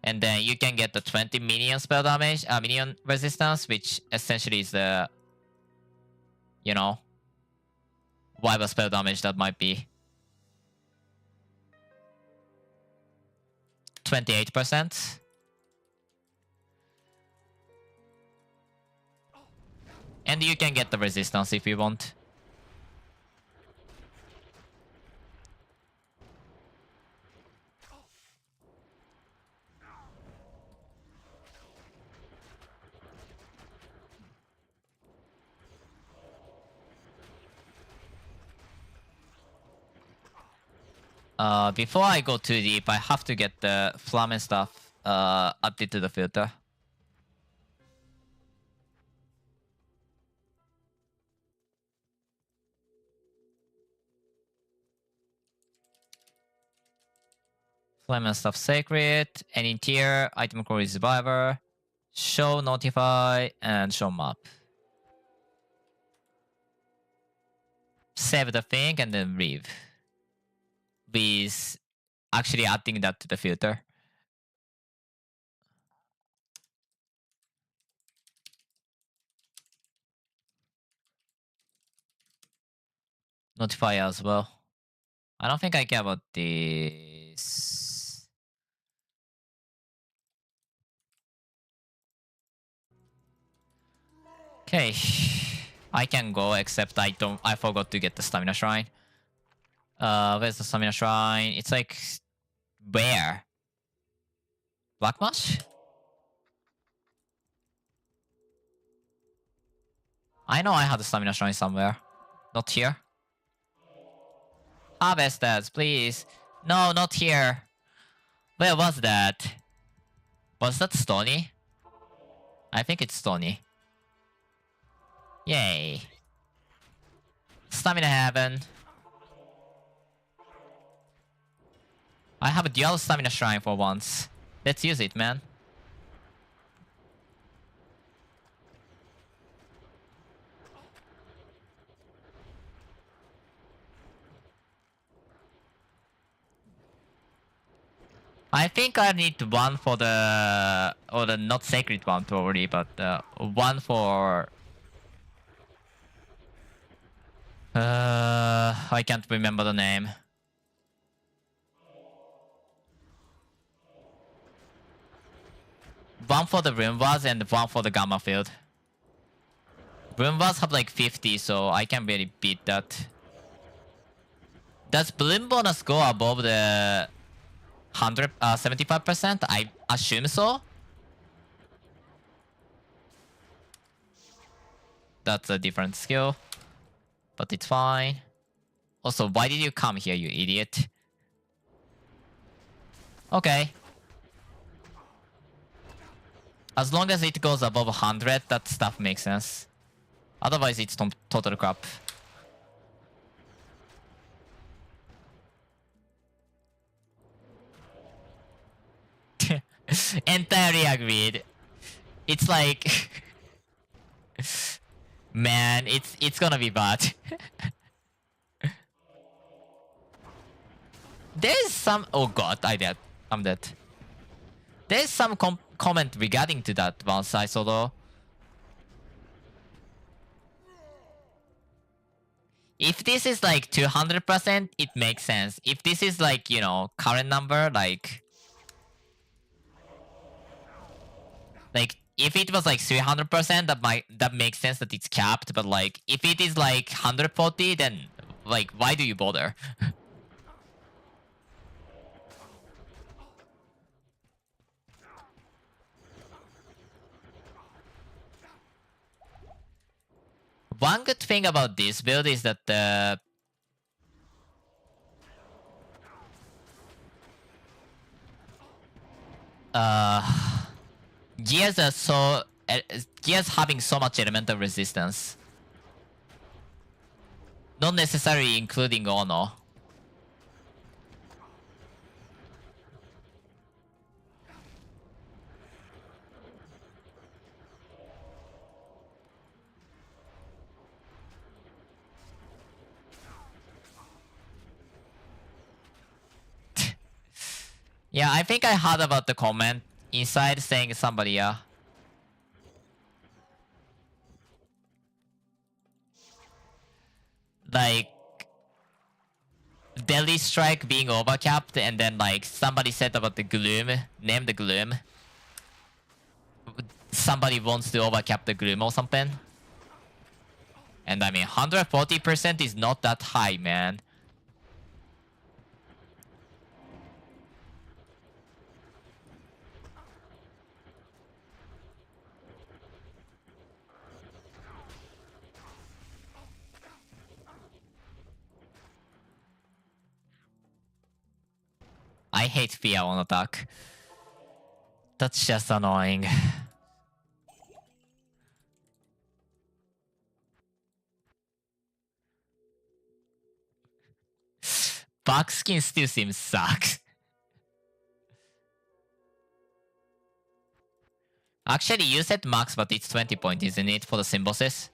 And then you can get the 20 minion spell damage, minion resistance, which essentially is the, you know, whatever spell damage that might be. 28%. And you can get the resistance if you want. Before I go too deep, I have to get the Flamen stuff added to the filter. Flamen stuff sacred, and in tier, item core is survivor, show, notify, and show map. Save the thing and then leave. With actually adding that to the filter. Notify as well. I don't think I care about this. Okay. I can go, except I forgot to get the stamina shrine. Where's the stamina shrine? It's like where? Black Marsh? I know I had the stamina shrine somewhere. Not here. Harvesters, please. No, not here. Where was that? Was that Stony? I think it's Stony. Yay. Stamina Heaven. I have a dual stamina shrine for once. Let's use it, man. I think I need one for the... or the not sacred one probably, but one for... I can't remember the name. one for the Rune Bars and one for the Gamma Field. Rune Bars have like 50, so I can really beat that. Does Bloom bonus go above the 75%? I assume so. That's a different skill, but it's fine. Also, why did you come here, you idiot? Okay. As long as it goes above 100, that stuff makes sense. Otherwise, it's total crap. Entirely agreed. It's like... Man, it's gonna be bad. There's some... Oh god, I'm dead. There's some comment regarding to that once I saw though. If this is like 200%, it makes sense. If this is like, you know, current number, like... if it was like 300%, that makes sense that it's capped. But like, if it is like 140, then like, why do you bother? One good thing about this build is that the gears are so gears having so much elemental resistance. Not necessarily including Ono. Yeah, I think I heard about the comment inside saying somebody, like Deadly Strike being overcapped, and then like somebody said about the Gloom, name the Gloom. Somebody wants to overcap the Gloom or something. And I mean, 140% is not that high, man. I hate fear on attack. That's just annoying. Buckskin still seems sucks. Actually, you said max, but it's 20 points, isn't it, for the symbiosis?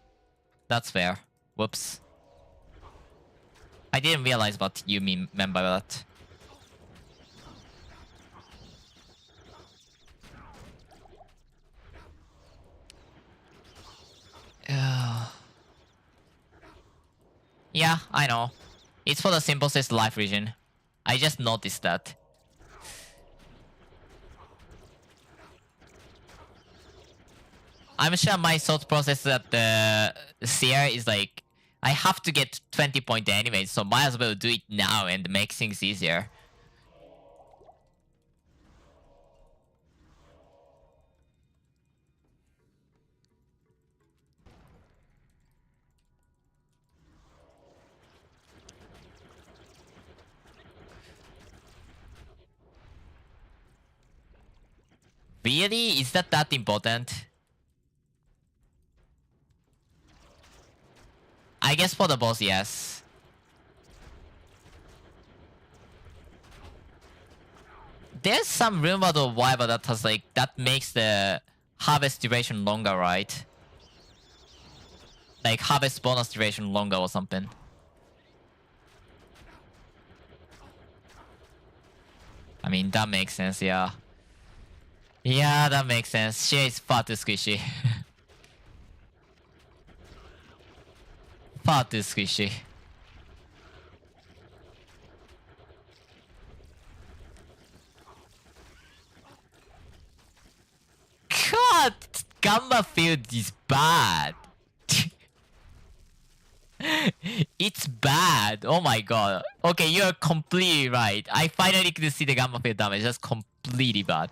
That's fair. Whoops. I didn't realize what you mean by that. Yeah, I know. It's for the symbiosis life region. I just noticed that. I'm sure my thought process that the Seer is like, I have to get 20 points anyway, so might as well do it now and make things easier. Really? Is that important? I guess for the boss, yes. There's some rumor though why, but that has like that makes the harvest duration longer, right? Like harvest bonus duration longer or something. I mean, that makes sense, yeah. Yeah, that makes sense. She is far too squishy. Far too squishy. Gamma field is bad. It's bad. Oh my god. Okay, you're completely right. I finally could see the gamma field damage. That's completely bad.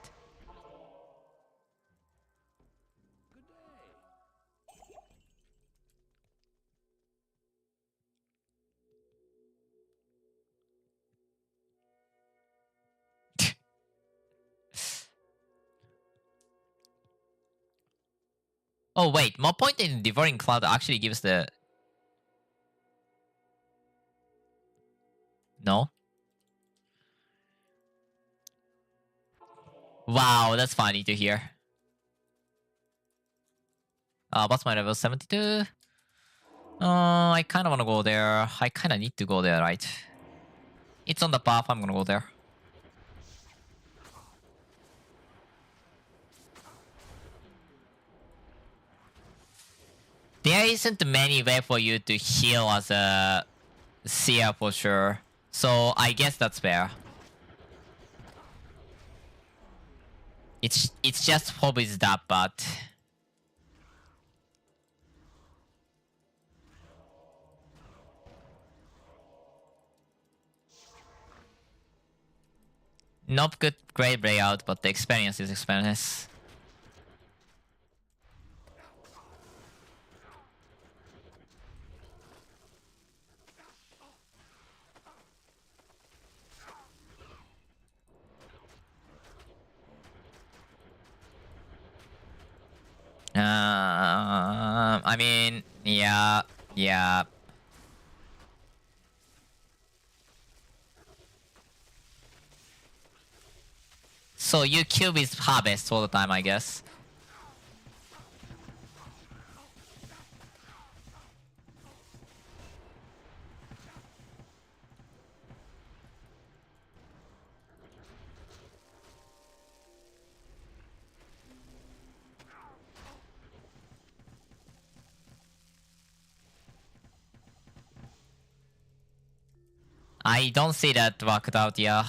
Oh wait, more point in Devouring Cloud actually gives the... No? Wow, that's funny to hear. What's my level? 72? I kind of want to go there. I kind of need to go there, right? It's on the path, I'm gonna go there. There isn't many way for you to heal as a seer for sure. So I guess that's fair. It's just hobbies that bad. Not good, great layout, but the experience is experience. I mean, yeah. So you kill with harvest all the time, I guess. I don't see that worked out, yeah.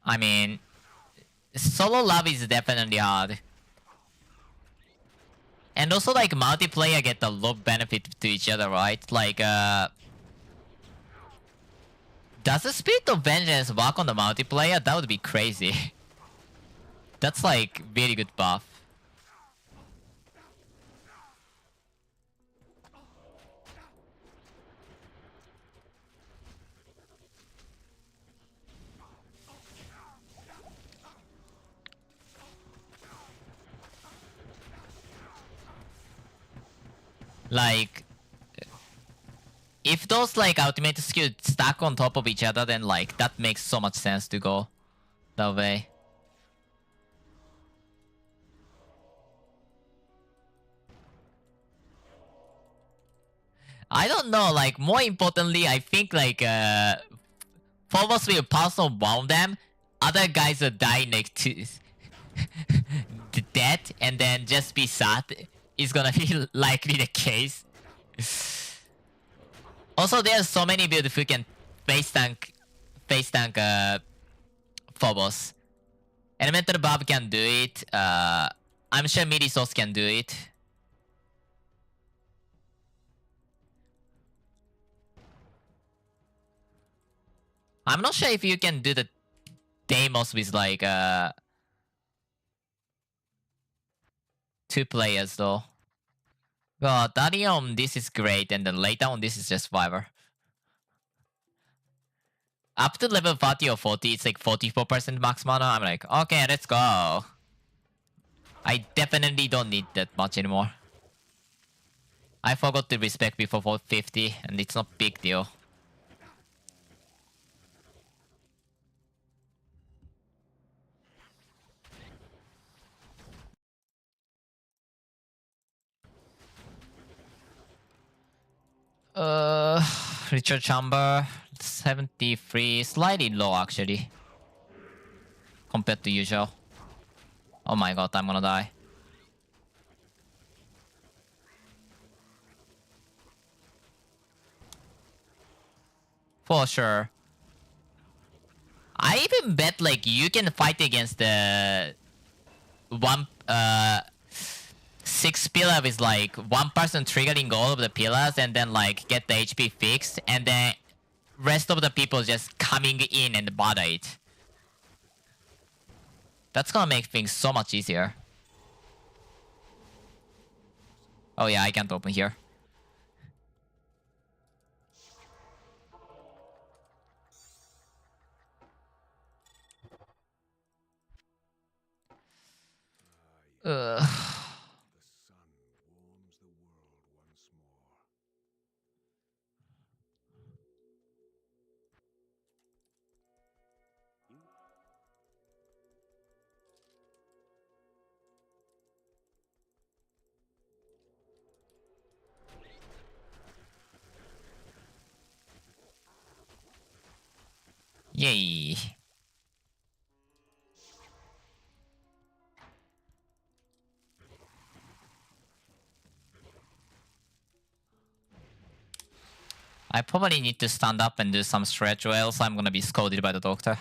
I mean, solo love is definitely hard. And also, like, multiplayer get a lot of benefit to each other, right? Like, does the Spirit of Vengeance work on the multiplayer? That would be crazy. That's, like, really good buff. Like, if those like ultimate skills stack on top of each other, then like that makes so much sense to go that way. I don't know, like more importantly, I think like Phobos will pass on one of them, other guys will die next to dead and then just be sad is gonna be likely the case. Also, there's so many builds who can face tank Phobos. Elemental Bob can do it. I'm sure Midi Sauce can do it. I'm not sure if you can do the Deimos with like 2 players though. God, early on this is great, and then later on this is just Fiverr. Up to level 30 or 40, it's like 44% max mana. I'm like, okay, let's go. I definitely don't need that much anymore. I forgot to respect before 450, and it's not big deal. Richard Chamber, 73, slightly low actually. Compared to usual. Oh my god, I'm gonna die. For sure. I even bet like you can fight against the one 6 pillar with like one person triggering all of the pillars and then like get the HP fixed and then rest of the people just coming in and bother it. That's gonna make things so much easier. Oh yeah, I can't open here. Ugh. The sun warms the world once more. Yay. I probably need to stand up and do some stretch or else I'm gonna be scolded by the doctor.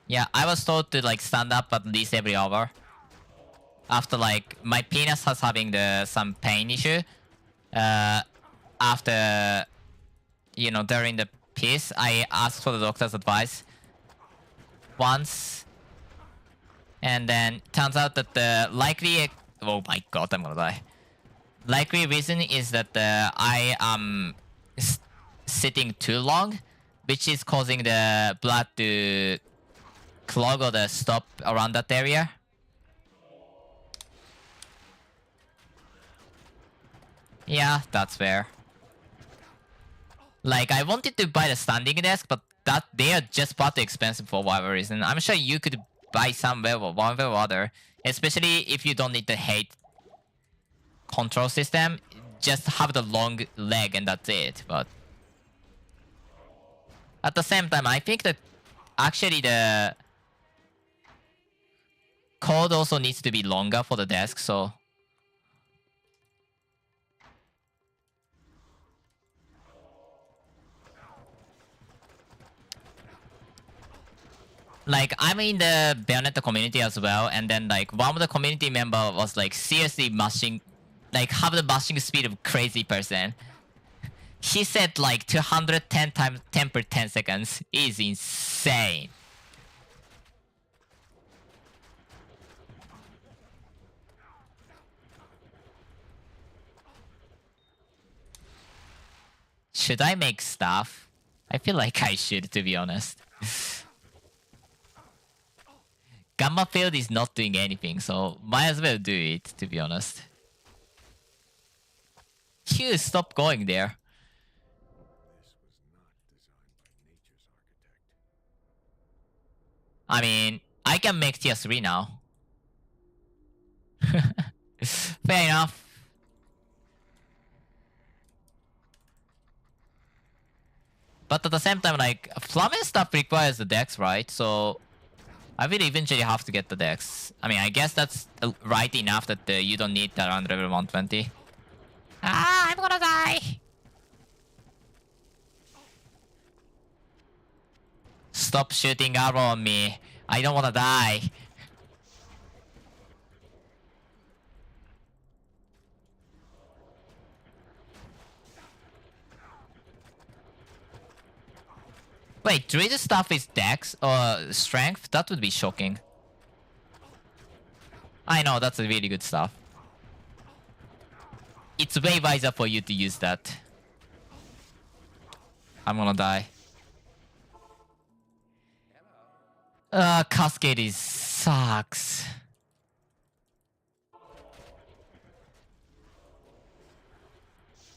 Yeah, I was told to like stand up at least every hour. After like my penis was having some pain issue. After during the piss, I asked for the doctor's advice once, and then turns out that the likely oh my god, I'm gonna die. Likely reason is that I am sitting too long, which is causing the blood to clog or the stop around that area. Yeah, that's fair. Like, I wanted to buy the standing desk, but they are just far too expensive for whatever reason. I'm sure you could buy somewhere or one way or other, especially if you don't need the hate control system. Just have the long leg and that's it. But at the same time, I think that actually the code also needs to be longer for the desk, so like I'm in the Bayonetta community as well, and then like one of the community member was like seriously mashing, like have the mashing speed of crazy person. He said like 210 times 10 per 10 seconds is insane. Should I make stuff? I feel like I should, to be honest. Gamma field is not doing anything, so might as well do it, to be honest. Hugh, stop going there. I mean, I can make tier 3 now. Fair enough. But at the same time, like, Flamen stuff requires the dex, right? So I will eventually have to get the dex. I mean, I guess that's right enough that you don't need that around level 120. Ah, I'm gonna die! Stop shooting arrow on me. I don't wanna die. Wait, druid stuff is dex or strength? That would be shocking. I know, that's a really good stuff. It's way wiser for you to use that. I'm gonna die. Cascade is sucks.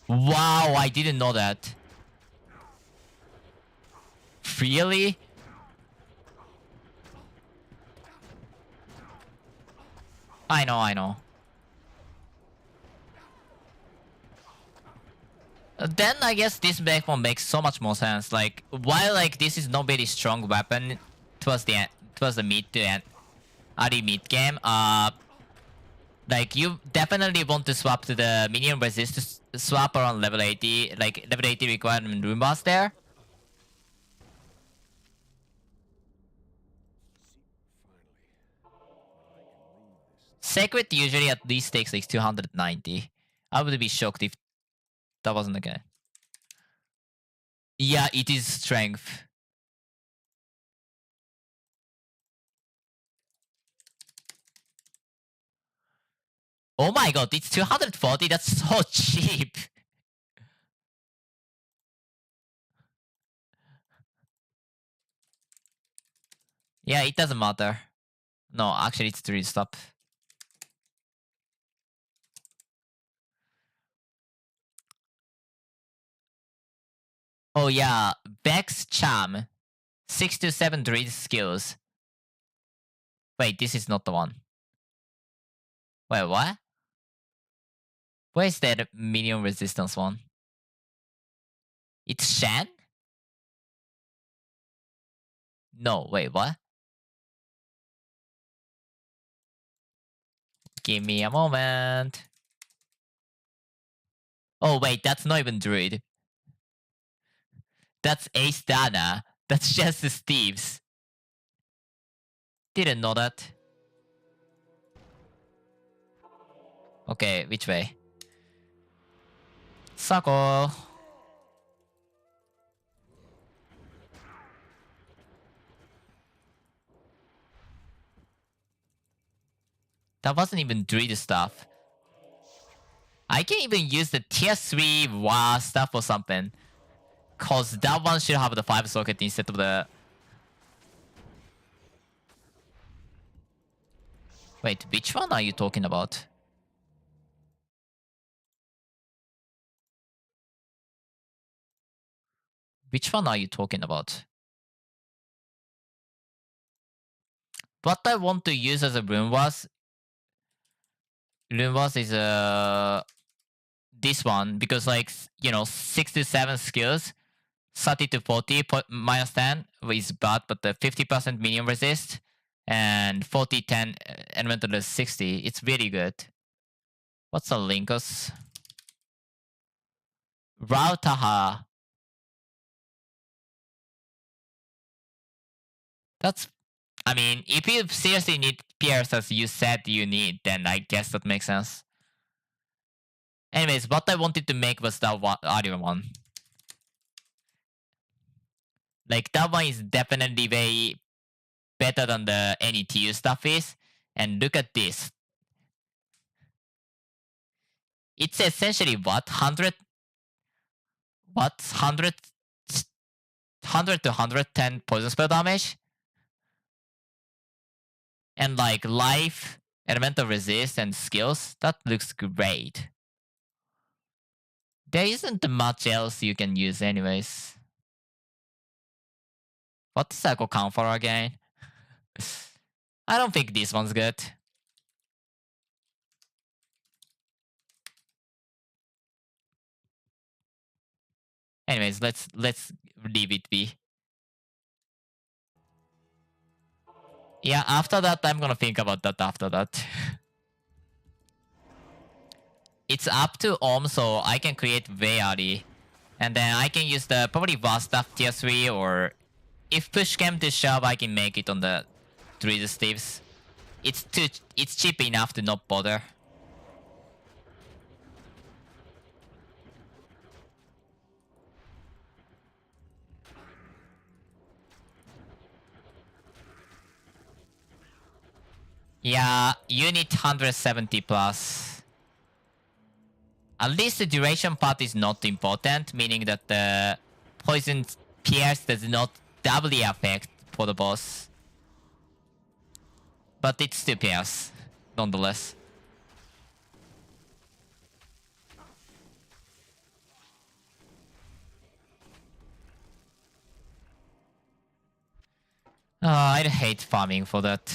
Wow, I didn't know that. Really? I know. Then I guess this backbone makes so much more sense. Like, while like this is not very strong weapon towards the mid to end, early mid game, Like, you definitely want to swap to the minion resist to swap around level 80. Like, level 80 requirement rune boss there. Sacred usually at least takes like 290. I would be shocked if that wasn't the case. Yeah, it is strength. Oh my god, it's 240? That's so cheap. Yeah, it doesn't matter. No, actually it's 3 stop. Oh yeah, Vex Charm. 6 to 7 druid skills. Wait, this is not the one. Wait, what? Where's that minion resistance one? It's Shan? No, wait, what? Give me a moment. Oh wait, that's not even druid. That's Ace Dana. That's just Steve's. Didn't know that. Okay, which way? Circle. That wasn't even druid stuff. I can even use the tier 3 WA stuff or something. Cause that one should have the 5 socket instead of the... Wait, which one are you talking about? Which one are you talking about? What I want to use as a rune was is this one, because like, you know, 6 to 7 skills, 30 to 40 minus 10 is bad, but the 50% minion resist and 40 10 elemental is 60. It's really good. What's the Linkus? Rautaha. That's, I mean, if you seriously need Pierce as you said you need, then I guess that makes sense. Anyways, what I wanted to make was that other one. Like, that one is definitely way better than the any TU stuff is. And look at this. It's essentially what? 100? What? 100 to 110 poison spell damage? And like life, elemental resist, and skills? That looks great. There isn't much else you can use anyways. What's cycle count for again? I don't think this one's good. Anyways, let's leave it be. Yeah, after that, I'm gonna think about that after that. It's up to Om, so I can create way early. And then I can use the probably vast stuff tier 3, or if push came to shove, I can make it on the Druid Steves. It's cheap enough to not bother. Yeah, you need 170 plus. At least the duration part is not important, meaning that the poison pierce does not doubly affect for the boss. But it's still pierce, nonetheless. I'd hate farming for that.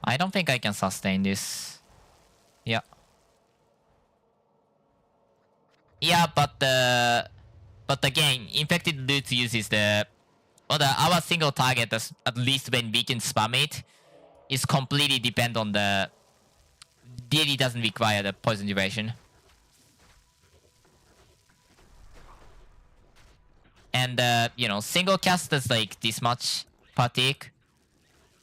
I don't think I can sustain this. Yeah. Yeah, but again, infected loot uses the our single target as at least when we can spam it. is completely depend on the deity doesn't require the poison duration. And you know, single cast is like this much per tick.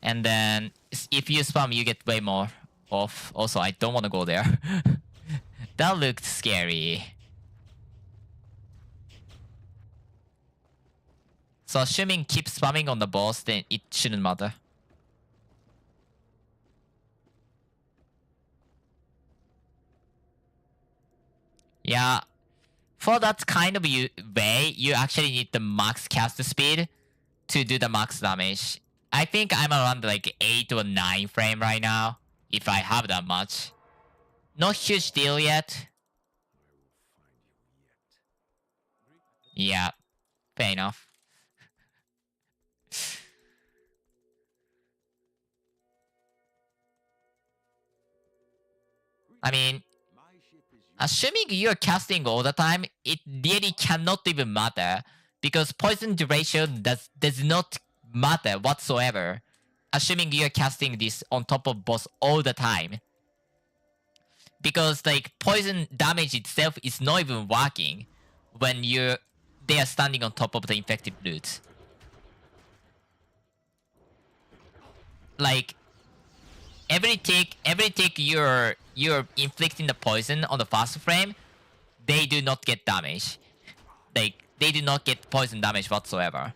And then if you spam, you get way more off. Also, I don't want to go there. That looked scary. So assuming keep spamming on the boss, then it shouldn't matter. Yeah. For that kind of way, you actually need the max cast speed to do the max damage. I think I'm around like 8 or 9 frame right now, if I have that much. Not huge deal yet. Yeah, fair enough. I mean, assuming you're casting all the time, it really cannot even matter because poison duration does not matter whatsoever. Assuming you're casting this on top of boss all the time. Because like poison damage itself is not even working when they are standing on top of the infected roots. Like every tick you're inflicting the poison on the first frame, they do not get damage. Like they do not get poison damage whatsoever.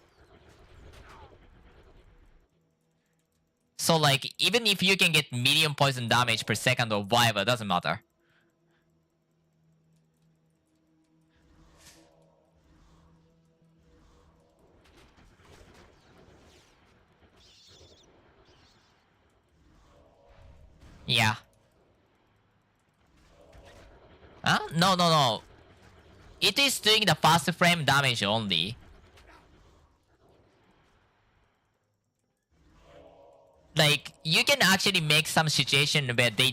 So like even if you can get medium poison damage per second or whatever, doesn't matter. Yeah. Huh? No. It is doing the fast frame damage only. Like you can actually make some situation where they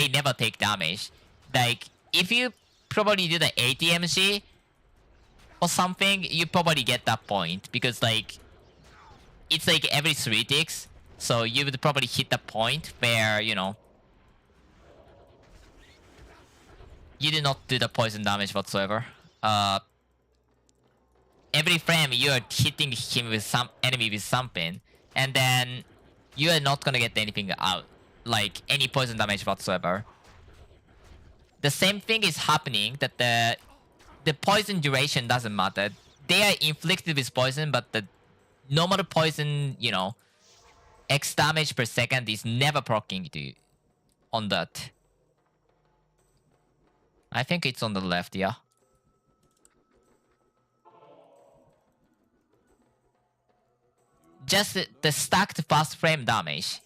never take damage. Like if you probably do the ATMC or something, you probably get that point because like it's like every 3 ticks, so you would probably hit the point where you know you do not do the poison damage whatsoever. Every frame you are hitting him with some enemy with something, and then you are not gonna get anything out, like any poison damage whatsoever. The same thing is happening that the poison duration doesn't matter. They are inflicted with poison, but the normal poison, you know, X damage per second is never proccing to on that. I think it's on the left, yeah. Just the stacked fast frame damage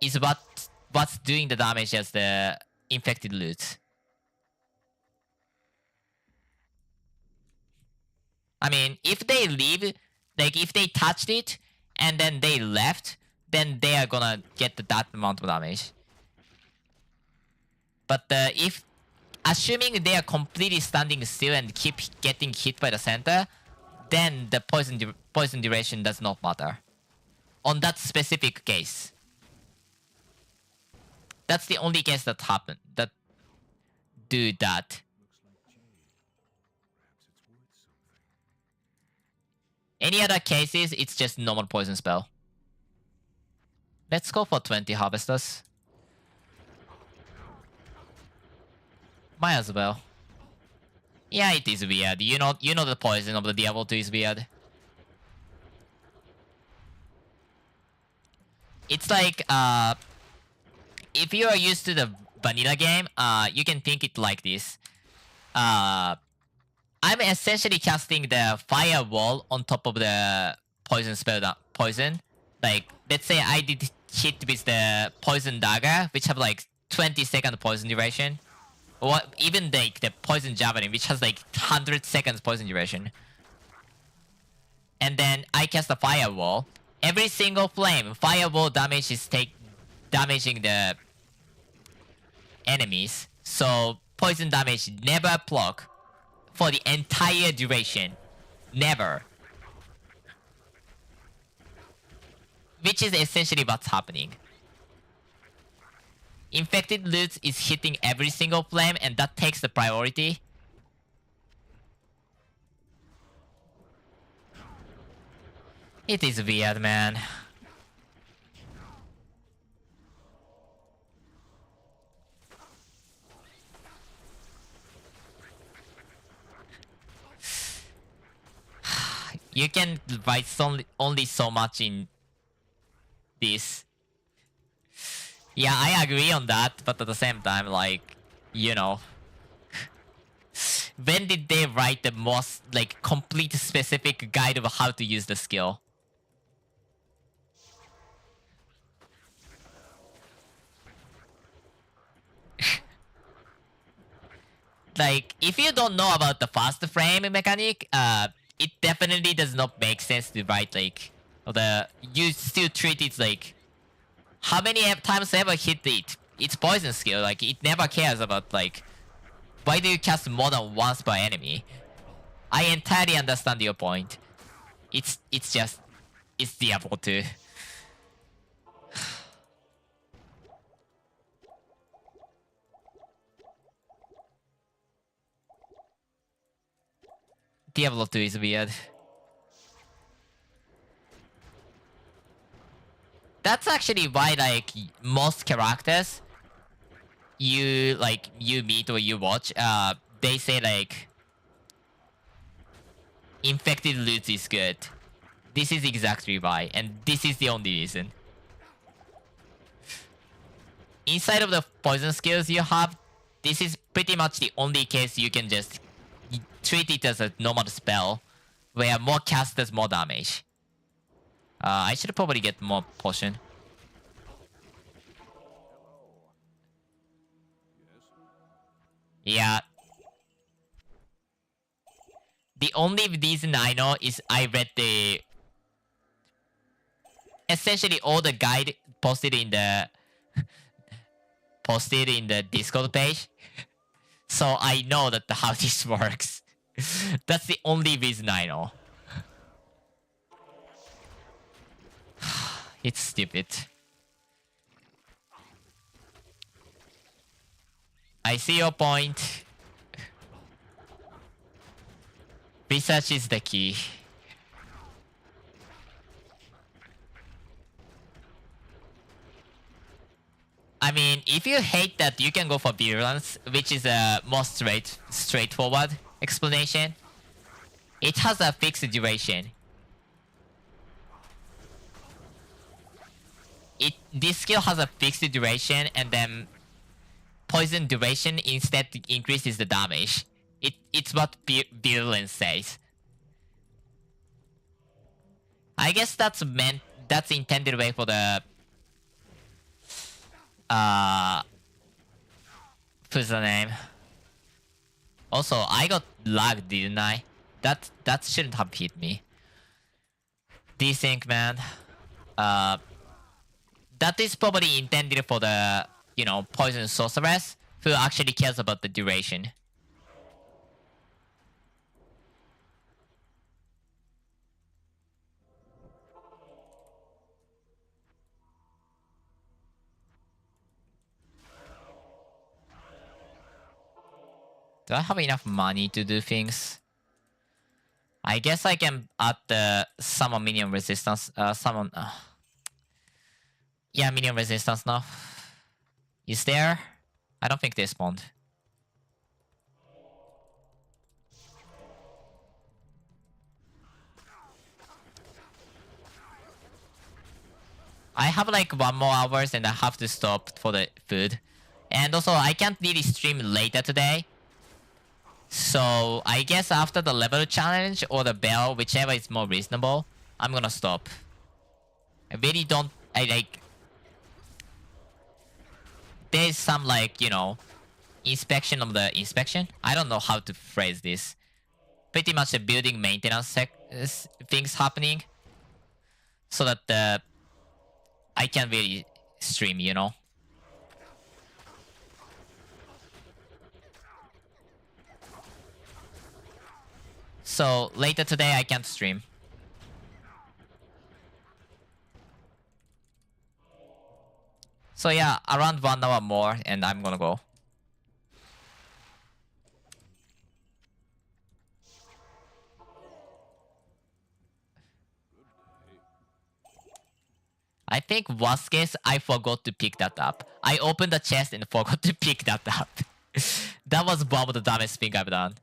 is what's doing the damage as the infected loot. I mean, if they leave, like if they touched it and then they left, then they are gonna get that amount of damage. But if assuming they are completely standing still and keep getting hit by the center, then the poison duration does not matter. On that specific case. That's the only case that happened. That do that. Any other cases, it's just normal poison spell. Let's go for 20 harvesters. Might as well. Yeah, it is weird. You know the poison of the Diablo 2 is weird. It's like if you are used to the vanilla game, you can think it like this. I'm essentially casting the firewall on top of the poison spell poison. Like let's say I did hit with the poison dagger, which have like 20-second poison duration. Or even like the poison javelin, which has like 100 seconds poison duration. And then I cast the firewall. Every single flame, firewall damage is damaging the enemies. So poison damage never proc for the entire duration. Never. which is essentially what's happening. Infected loot is hitting every single flame, and that takes the priority. It is weird, man. You can write only so much in this. Yeah, I agree on that, but at the same time, like, you know. When did they write the most, like, complete specific guide of how to use the skill? Like, if you don't know about the fast frame mechanic, it definitely does not make sense to write, like, you still treat it like, how many times ever hit it? It's poison skill, like, it never cares about, like, why do you cast more than once per enemy? I entirely understand your point. It's just, it's Diablo 2. Diablo 2 is weird. That's actually why, like, most characters you meet or you watch, they say, like, infected loot is good. This is exactly why, and this is the only reason. Inside of the poison skills you have, this is pretty much the only case you can just treat it as a normal spell, where more cast does more damage. I should probably get more potion. Yeah. The only reason I know is I read the... essentially all the guide posted in the... posted in the Discord page. So I know that how this works. That's the only reason I know. It's stupid. I see your point. Research is the key. I mean, if you hate that, you can go for virulence, which is a more straightforward explanation. It has a fixed duration. This skill has a fixed duration, and then poison duration instead increases the damage. It's what virulence says. I guess that's intended way for the what's the name? Also, I got lagged, didn't I? That shouldn't have hit me. Desync, man. That is probably intended for the, you know, poison sorceress who actually cares about the duration. Do I have enough money to do things? I guess I can add the summon minion resistance. Summon. Yeah, minion resistance now. Is there? I don't think they spawned. I have like 1 more hours and I have to stop for the food. And also, I can't really stream later today. So, I guess after the level challenge or the bell, whichever is more reasonable, I'm gonna stop. I really don't... There's some, like, you know, inspection of the inspection? I don't know how to phrase this. Pretty much the building maintenance things happening. So that I can really stream, you know? So later today I can't stream. So yeah, around 1 hour more, and I'm gonna go. I think worst case, I forgot to pick that up. I opened the chest and forgot to pick that up. That was one of the dumbest thing I've done.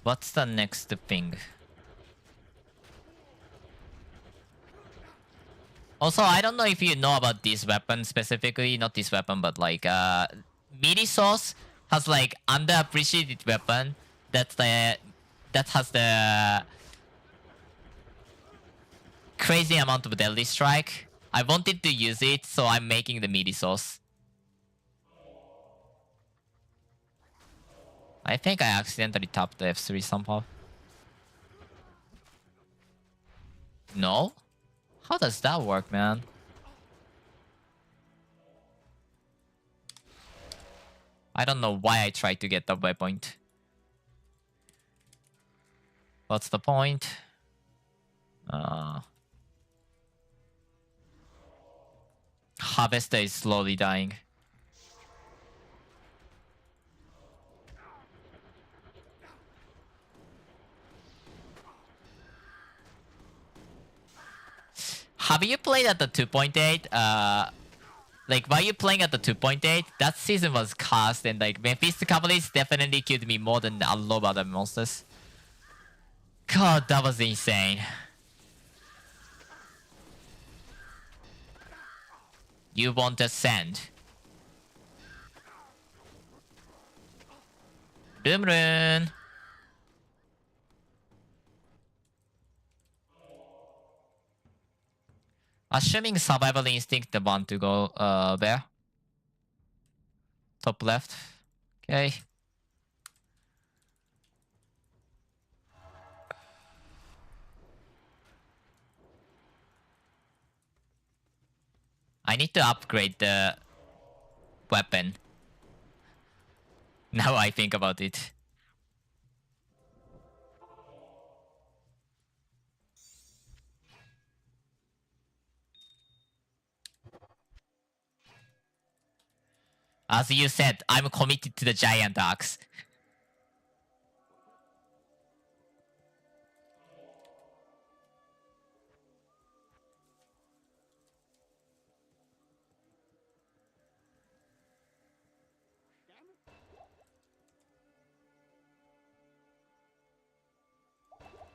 What's the next thing? Also, I don't know if you know about this weapon specifically. Not this weapon, but like medianxl has like underappreciated weapon that has the crazy amount of deadly strike. I wanted to use it, so I'm making the medianxl. I think I accidentally tapped the F3 somehow. No? How does that work, man? I don't know why I tried to get the waypoint. What's the point? Harvester is slowly dying. Have you played at the 2.8? Like, while you playing at the 2.8, that season was cast, and like, Memphis Cavaliers definitely killed me more than a lot of other monsters. God, that was insane. You want to send. Boom rune. Assuming survival instinct want to go where? Top left. Okay. I need to upgrade the weapon. Now I think about it. As you said, I'm committed to the giant axe.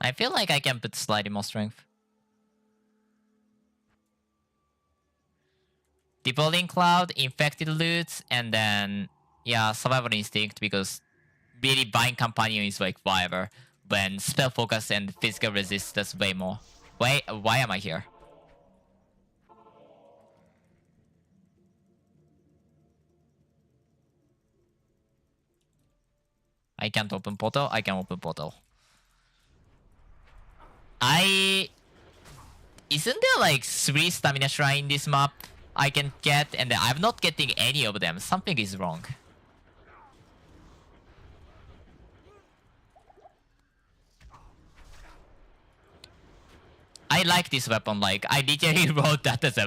I feel like I can put slightly more strength. Devouring Cloud, Infected Loots, and then, yeah, Survival Instinct, because really buying Companion is like whatever, when Spell Focus and Physical Resist does way more. Wait, why am I here? I can't open portal, I can open portal. Isn't there like 3 stamina shrine in this map I can get, and I'm not getting any of them? Something is wrong. I like this weapon, like, I literally wrote that as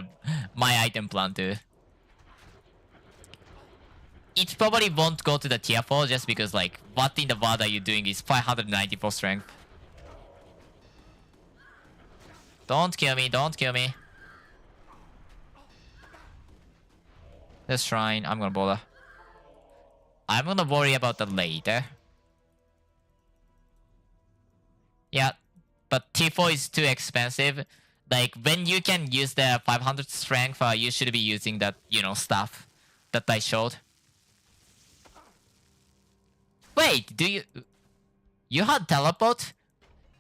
my item plan too. It probably won't go to the tier 4 just because, like, what in the world are you doing is 594 strength. Don't kill me, don't kill me. The shrine, I'm gonna bother. I'm gonna worry about that later. Yeah, but T4 is too expensive. Like, when you can use the 500 strength, you should be using that, you know, stuff that I showed. Wait, do you... You had teleport?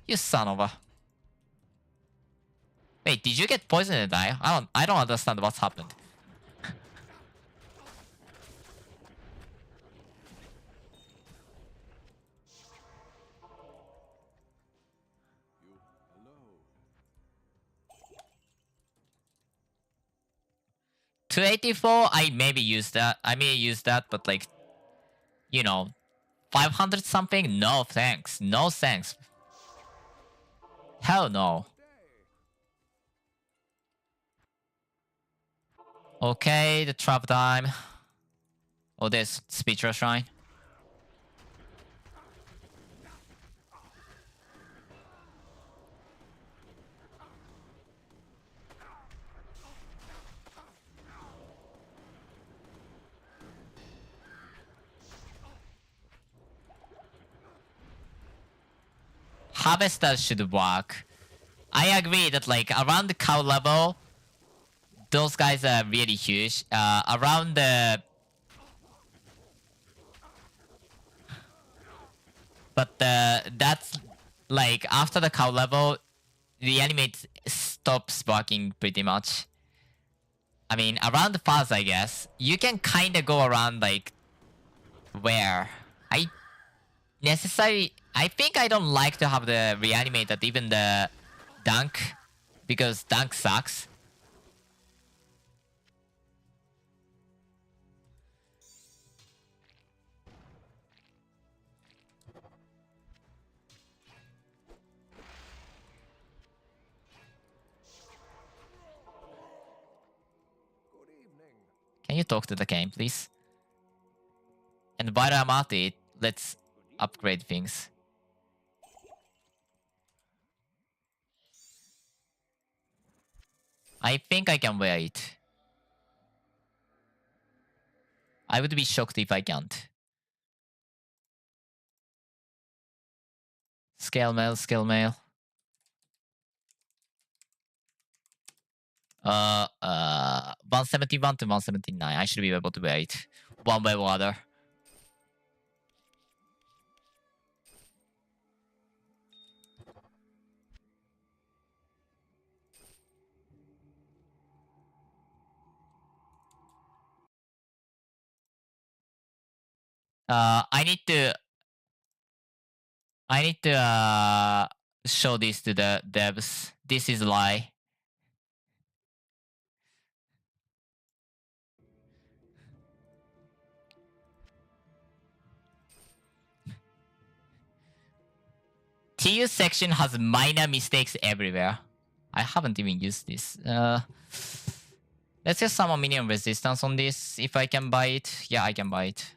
You son of a... Wait, did you get poisoned and die? I don't understand what's happened. 284, I maybe use that. I may use that, but like, you know, 500 something? No thanks. No thanks. Hell no. Okay, the trap time. Oh, there's Speechless Shrine. Harvester should work. I agree that like around the cow level, those guys are really huge. Around the... But that's like after the cow level, the animate stops working pretty much. I mean, around the fuzz, I guess. You can kind of go around like... Where? I think I don't like to have the reanimated, even the dunk, because dunk sucks. Can you talk to the game, please? And while I'm at it, let's upgrade things. I think I can wear it. I would be shocked if I can't. Scale mail, scale mail. 171 to 179. I should be able to wear it. One way or other. I need to show this to the devs. This is a lie. TU section has minor mistakes everywhere. I haven't even used this. Let's get some minion resistance on this. If I can buy it. Yeah, I can buy it.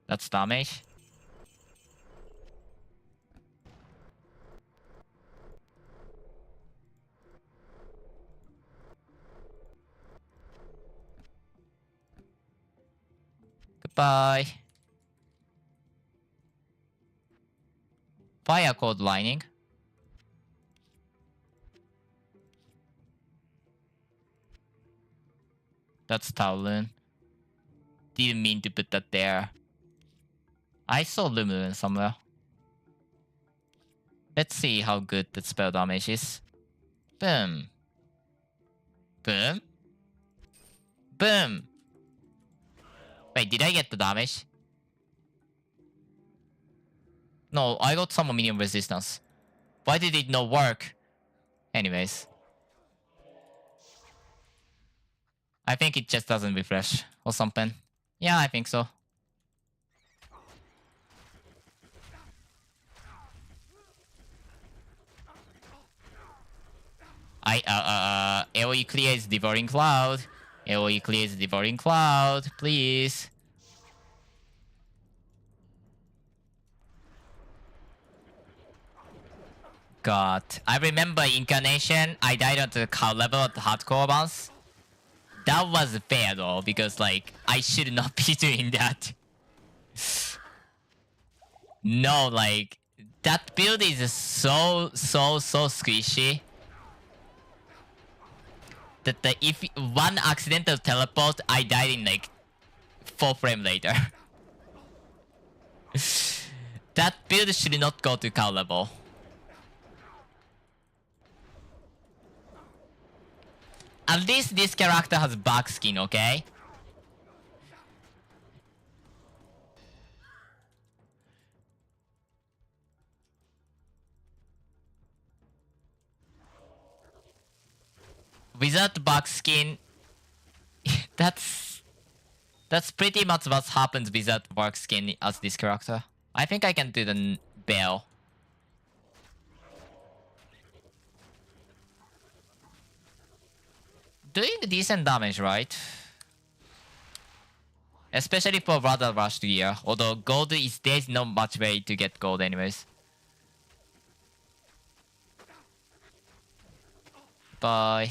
That's damage. Goodbye. Fire code lining. That's Taolun. Didn't mean to put that there. I saw Lumilin somewhere. Let's see how good that spell damage is. Boom. Boom. Boom. Wait, did I get the damage? No, I got some minion resistance. Why did it not work? Anyways. I think it just doesn't refresh or something. Yeah, I think so. AoE clears Devouring Cloud. AoE clears Devouring Cloud, please. God. I remember Incarnation, I died at the cow level at the hardcore boss. That was fair though, because like, I should not be doing that. No, like, that build is so squishy. That if one accidental teleport, I died in like 4 frames later. That build should not go to cow level. At least this character has back skin, okay? Without back skin, that's pretty much what happens without back skin as this character. I think I can do the bell. Doing decent damage, right? Especially for Brother Rush gear. Although gold is there's not much way to get gold anyways. Bye.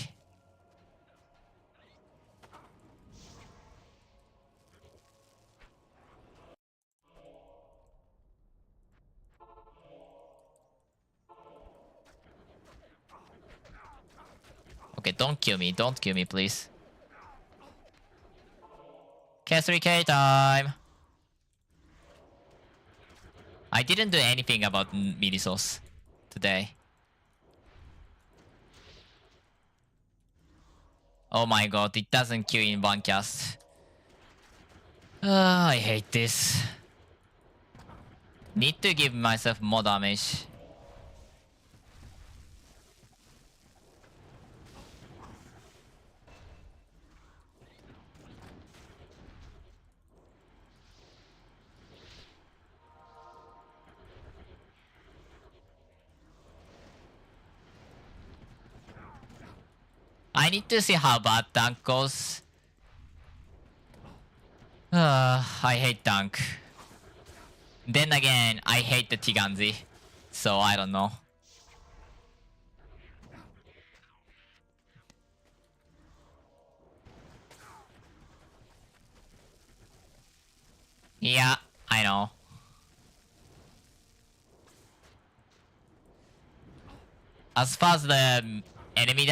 Okay, don't kill me. Don't kill me, please. K3K time. I didn't do anything about Minisos today. Oh my god, it doesn't kill in one cast. I hate this. Need to give myself more damage. I need to see how bad tank goes. I hate tank. Then again, I hate the Tiganzi. So I don't know. Yeah, I know. As far as the enemy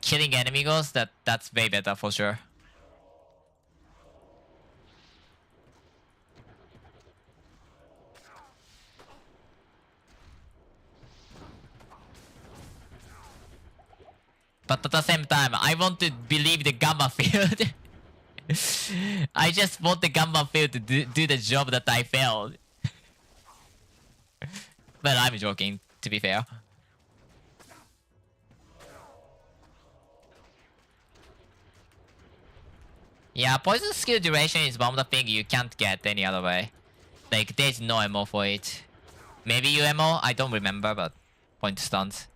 killing enemy goes, that's way better for sure. But at the same time, I want to believe the gamma field. I just want the gamma field to do the job that I failed. But I'm joking, to be fair. Yeah, poison skill duration is one of the things you can't get any other way. Like, there's no MO for it. Maybe you MO? I don't remember, but point stands.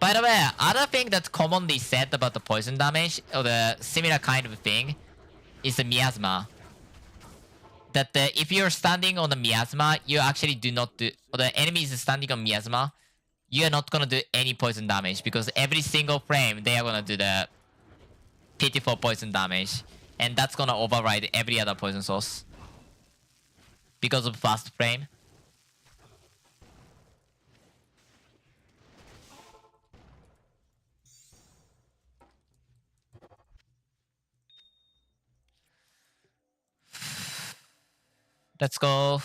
By the way, other thing that's commonly said about the poison damage, or the similar kind of thing, is the miasma. That if you're standing on the miasma, you actually do not do, or the enemy is standing on miasma, you are not gonna do any poison damage because every single frame they are gonna do the pitiful poison damage, and that's gonna override every other poison source because of fast frame. Let's go.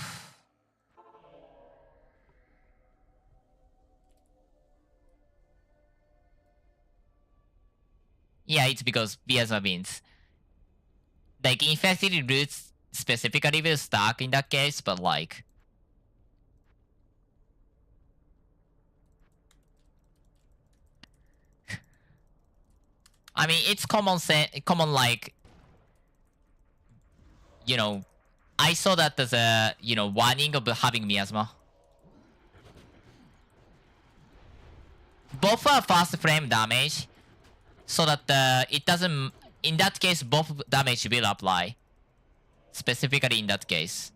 Yeah, it's because miasma wins. Like, infected roots specifically will stack in that case, but like... I mean, it's common like... You know, I saw that as a, you know, warning of having miasma. Both are fast frame damage, so that it doesn't... In that case, both damage will apply. Specifically in that case.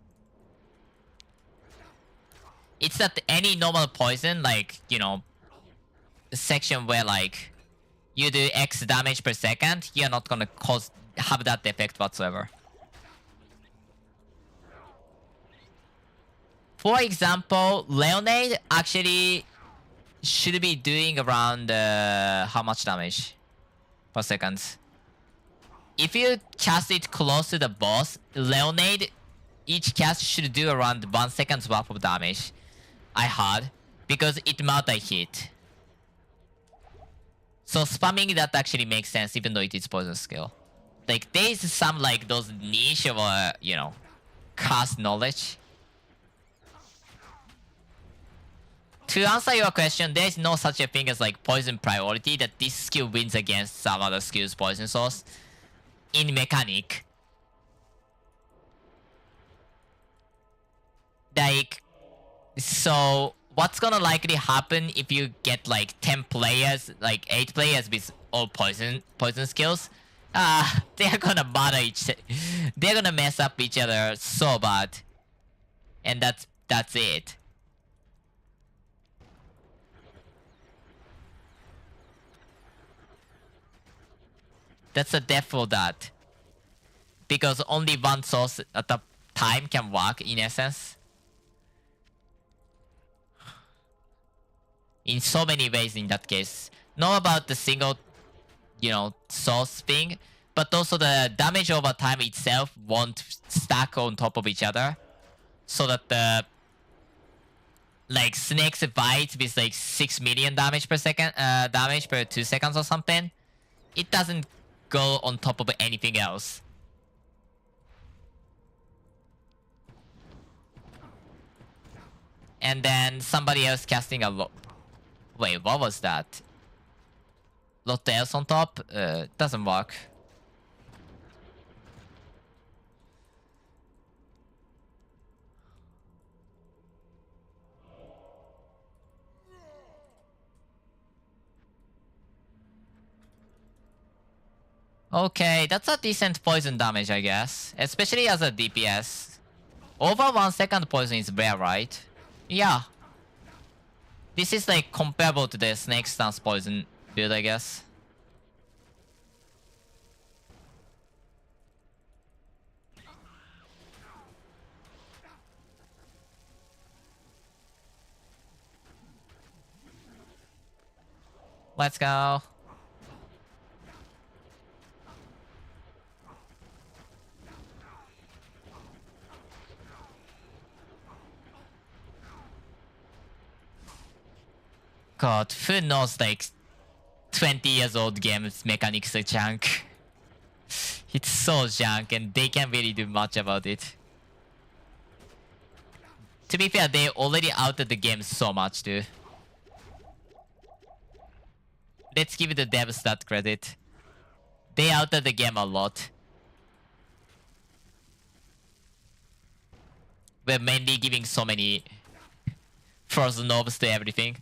It's that any normal poison, like, you know, section where like you do X damage per second, you're not gonna have that effect whatsoever. For example, Leonade actually should be doing around how much damage per second? If you cast it close to the boss, Leonade, each cast should do around 1 second's worth of damage. I heard, because it multi-hit. So spamming that actually makes sense even though it is poison skill. like there is some like those niche of you know, cast knowledge. To answer your question, there is no such a thing as like poison priority that this skill wins against some other skill's poison source in mechanic. Like, so what's gonna likely happen if you get like 10 players, like 8 players with all poison skills? They're gonna bother they're gonna mess up each other so bad. And that's it. That's the death for that. Because only one source at a time can work in essence. In so many ways in that case. Not about the single, you know, source thing, but also the damage over time itself won't stack on top of each other. So that the like snakes bites with like 6 million damage per second, damage per 2 seconds or something. It doesn't go on top of anything else. And then somebody else casting a lot. Wait, what was that? Lot else on top? Doesn't work. Okay, that's a decent poison damage, I guess. Especially as a DPS. Over 1 second poison is rare, right? Yeah. This is like comparable to the snake stance poison build, I guess. Let's go. God, who knows like 20 years old games mechanics are junk. It's so junk and they can't really do much about it. To be fair, they already outed the game so much too. Let's give the devs that credit. They outed the game a lot. We're mainly giving so many frozen orbs to everything.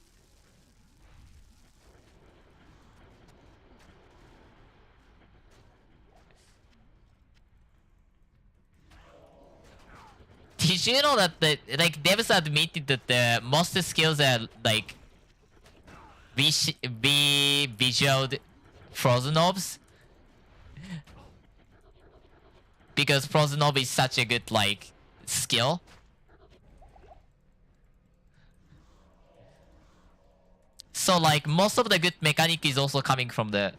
Did you know that the like devs admitted that the most skills are like visualed frozen orbs? Because frozen orb is such a good like skill. So like most of the good mechanic is also coming from the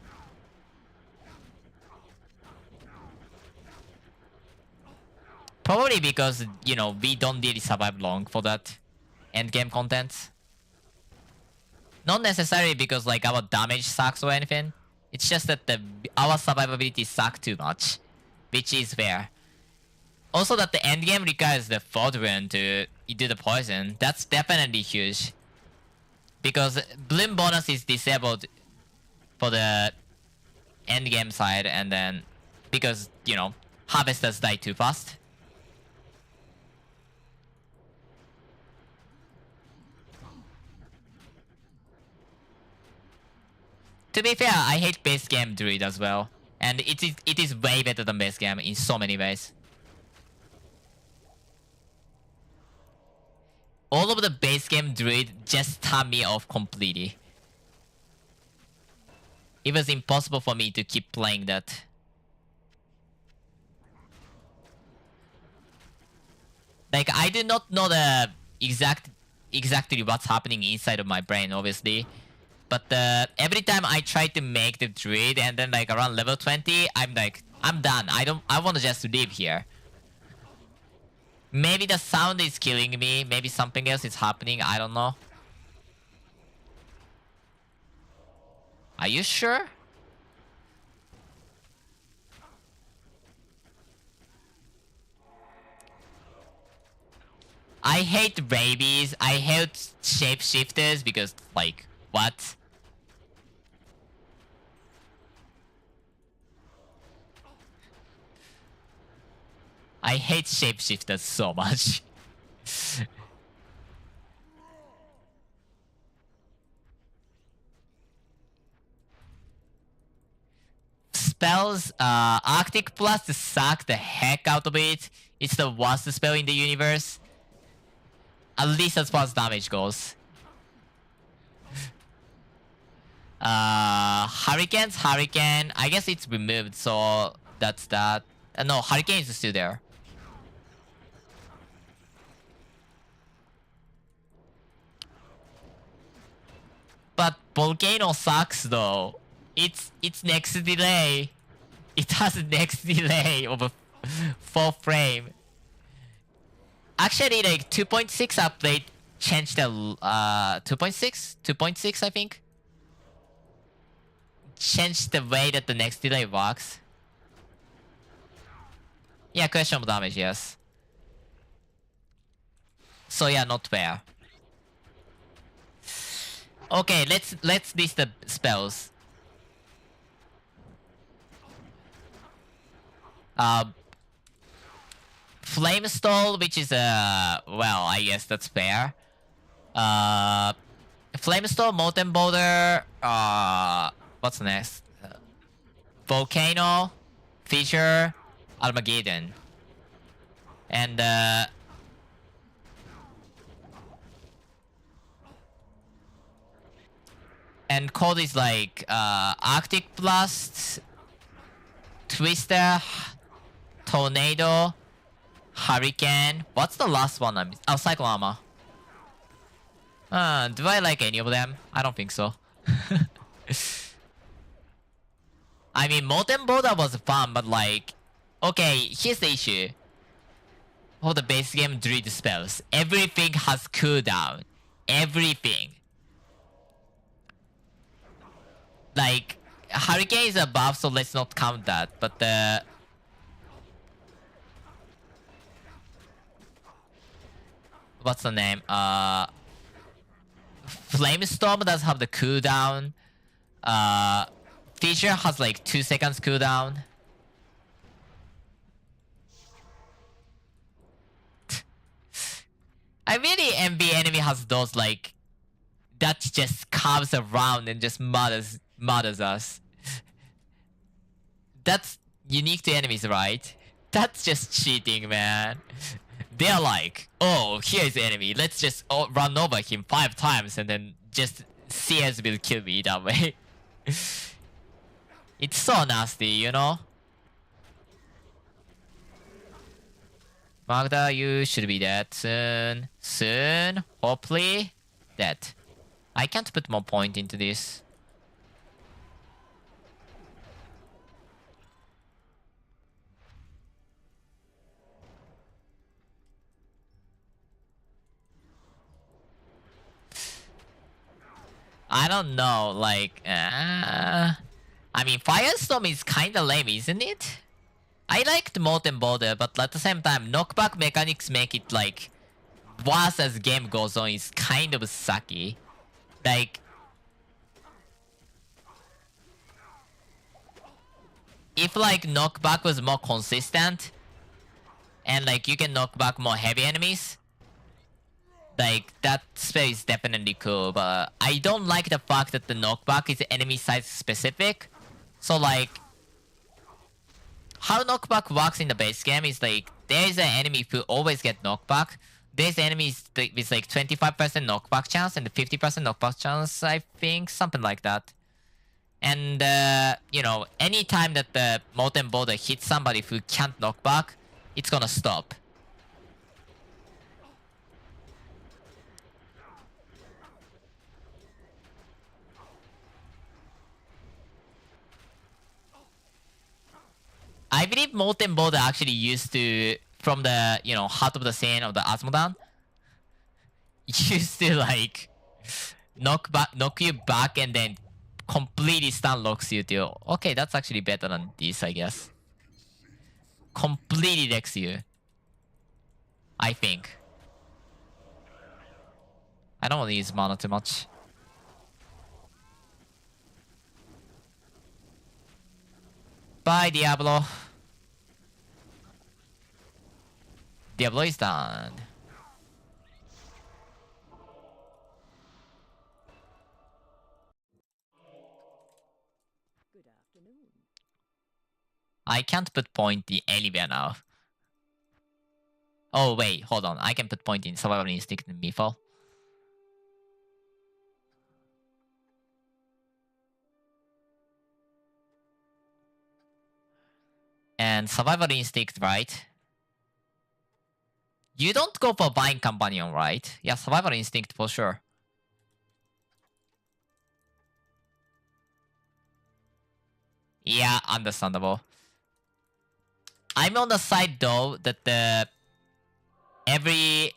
probably because, you know, we don't really survive long for that endgame content. Not necessarily because like our damage sucks or anything. It's just that our survivability sucks too much, which is fair. Also that the endgame requires the 4th rune to do the poison. That's definitely huge. Because bloom bonus is disabled for the endgame side, and then because, you know, harvesters die too fast. To be fair, I hate base game druid as well. And it is way better than base game in so many ways. All of the base game druid just turned me off completely. It was impossible for me to keep playing that. Like, I do not know the exactly what's happening inside of my brain, obviously. But every time I try to make the druid and then like around level 20, I'm like, I'm done. I want to just live here. Maybe the sound is killing me. Maybe something else is happening. I don't know. Are you sure? I hate babies. I hate shapeshifters because, like, what? I hate shapeshifters so much. Spells, Arctic Blast suck the heck out of it. It's the worst spell in the universe. At least as far as damage goes. Hurricane. I guess it's removed, so that's that. No, Hurricane is still there. But Volcano sucks though. It's next delay. It has a next delay of a 4 frame. Actually, like 2.6 update changed the 2.6 I think. Changed the way that the next delay works. Yeah, questionable damage, yes. So yeah, not fair. Okay, let's list the spells. Flame Stall, which is well, I guess that's fair. Flame Stall, Molten Boulder, what's next? Volcano, Fissure, Armageddon. And code is like Arctic Blast, Twister, Tornado, Hurricane. What's the last one? Oh, Cyclone Armor. Do I like any of them? I don't think so. I mean, Molten Boulder was fun, but like... Okay, here's the issue. For the base game druid spells, everything has cooldown. Everything. Like, Hurricane is a buff, so let's not count that. But the... What's the name? Flamestorm does have the cooldown. Fissure has like 2 seconds cooldown. I really envy enemy has those like that just comes around and just murders us. That's unique to enemies, right? That's just cheating, man. They're like, oh, here's the enemy. Let's just run over him 5 times and then just CS will kill me that way. It's so nasty, you know? Magda, you should be dead soon. Soon. Hopefully. Dead. I can't put more point into this. I don't know, like... I mean, Firestorm is kinda lame, isn't it? I liked Molten Boulder, but at the same time, knockback mechanics make it like worse as game goes on. Is kind of sucky. Like, if like knockback was more consistent, and like you can knock back more heavy enemies, like that spell is definitely cool. But I don't like the fact that the knockback is enemy size specific. So like, how knockback works in the base game is like, there is an enemy who always get knockback. There's enemies with like 25% knockback chance and 50% knockback chance, I think. Something like that. And, you know, anytime that the Molten Boulder hits somebody who can't knock back, it's gonna stop. I believe Molten Boulder actually used to, from the, you know, heart of the scene of the Asmodan, used to like knock you back and then completely stun locks you too. Okay, that's actually better than this, I guess. Completely decks you, I think. I don't want to use mana too much. Bye, Diablo. Diablo is done. Good afternoon. I can't put point anywhere now. Oh, wait, hold on. I can put point in Survival Instinct and Mifal. And Survival Instinct, right? You don't go for Vine Companion, right? Yeah, Survival Instinct for sure. Yeah, understandable. I'm on the side though that the every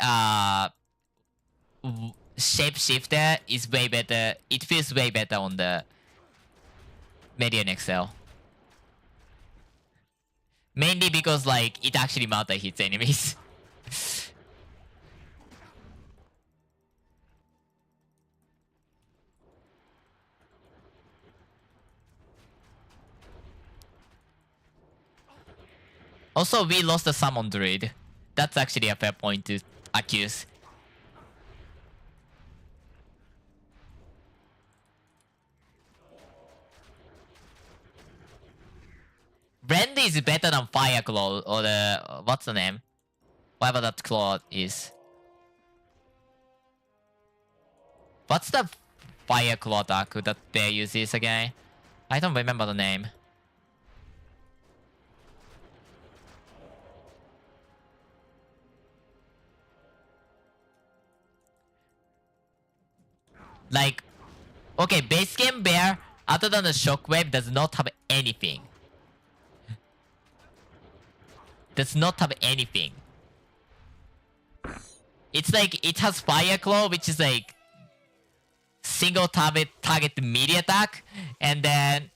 shapeshifter is way better. It feels way better on the medianxl. Mainly because like it actually matter hits enemies. Also, we lost the summon druid. That's actually a fair point to accuse. Rend is better than Fireclaw or the what's the name? Whatever that claw is. What's the Fireclaw attack that Bear uses again? I don't remember the name. Like, okay, base game Bear, other than the shockwave, does not have anything. Does not have anything. It's like, it has Fireclaw, which is like single target melee attack, and then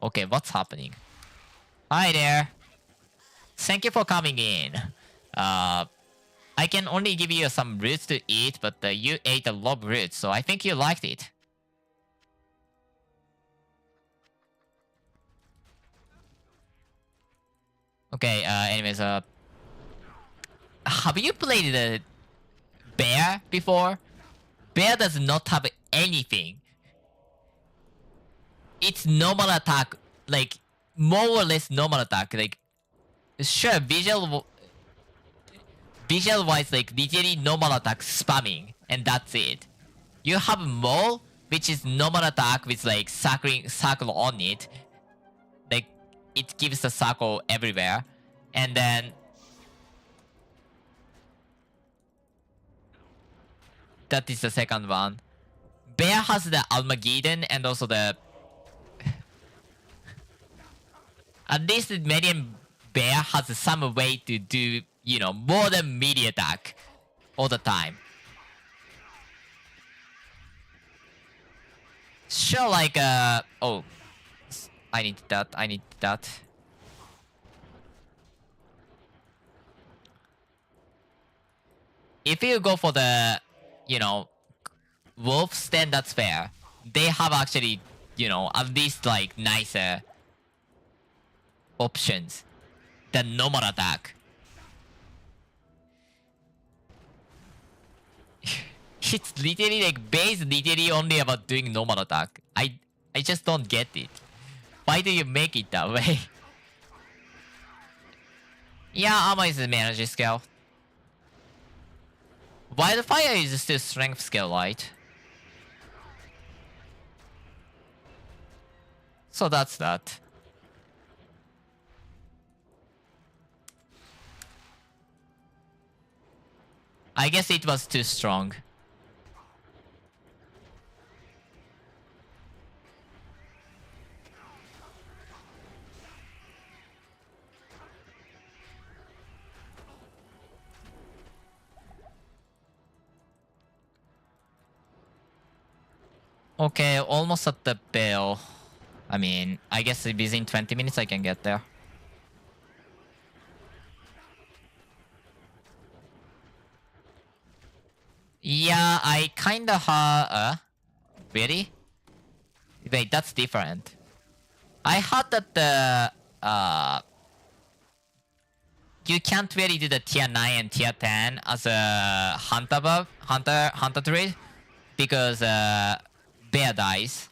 okay, what's happening? Hi there. Thank you for coming in. I can only give you some roots to eat, but you ate a lot of roots, so I think you liked it. Okay, anyways, have you played the Bear before? Bear does not have anything. It's normal attack, like, more or less normal attack, like, sure, visual-wise, like, literally normal attack spamming, and that's it. You have Maul, which is normal attack with, like, circle on it. Like, it gives the circle everywhere. And then that is the second one. Bear has the Armageddon and also the... At least the medium Bear has some way to do, you know, more than melee attack all the time. Sure, like, oh. I need that, I need that. If you go for the, you know, wolves, then that's fair. They have actually, you know, at least like nicer options than normal attack. It's literally like base literally only about doing normal attack. I just don't get it. Why do you make it that way? Yeah, armor is a energy scale. Wildfire is still strength scale, right? So that's that. I guess it was too strong. Okay, almost at the bell. I mean, I guess within 20 minutes I can get there. Yeah, I kinda really? Wait, that's different. I heard that the you can't really do the tier 9 and tier 10 as a hunter druid because bear dies.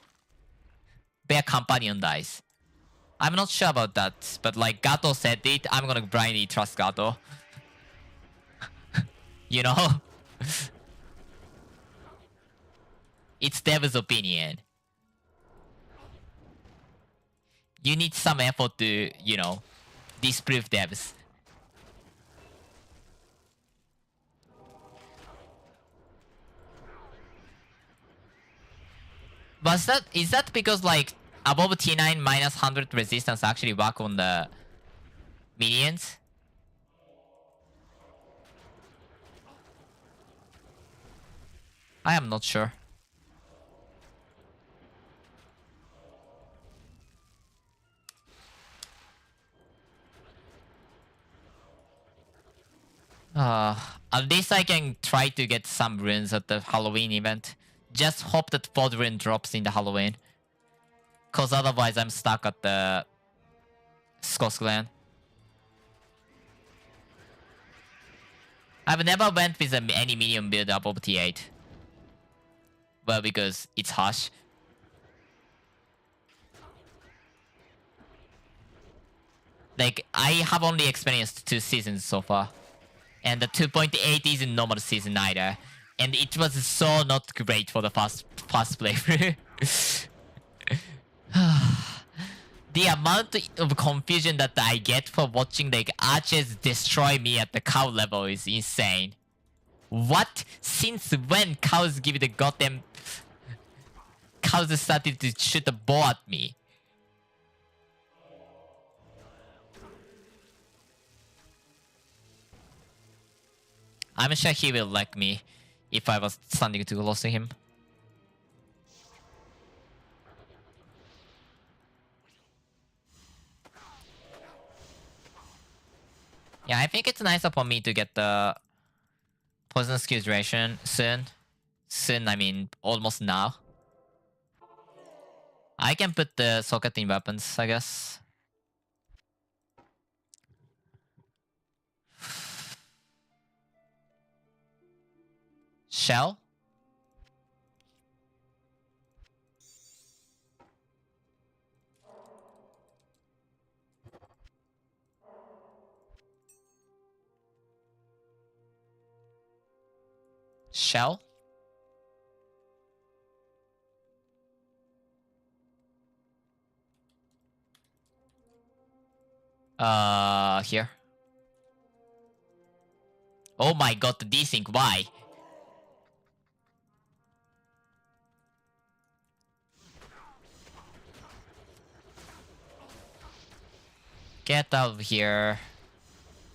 Bear companion dies. I'm not sure about that, but like Gato said it, I'm gonna blindly trust Gato. You know? It's Dev's opinion. You need some effort to, you know, disprove Devs. Is that because like above T9 minus 100 resistance actually work on the minions? I am not sure. At least I can try to get some runes at the Halloween event. Just hope that 4th rune drops in the Halloween. Cause otherwise I'm stuck at the Scots clan. I've never went with any minion build above T8. Well, because it's harsh. Like, I have only experienced 2 seasons so far. And the 2.8 isn't normal season either. And it was so not great for the first playthrough. The amount of confusion that I get for watching like archers destroy me at the cow level is insane. What? Since when cows give the goddamn... Cows started to shoot a bow at me? I'm sure he will like me if I was standing too close to him. Yeah, I think it's nicer for me to get the poison skill duration soon. Soon, I mean almost now. I can put the socket in weapons, I guess. Shell? Shell? Here. Oh my god, the desync, why? Get out of here.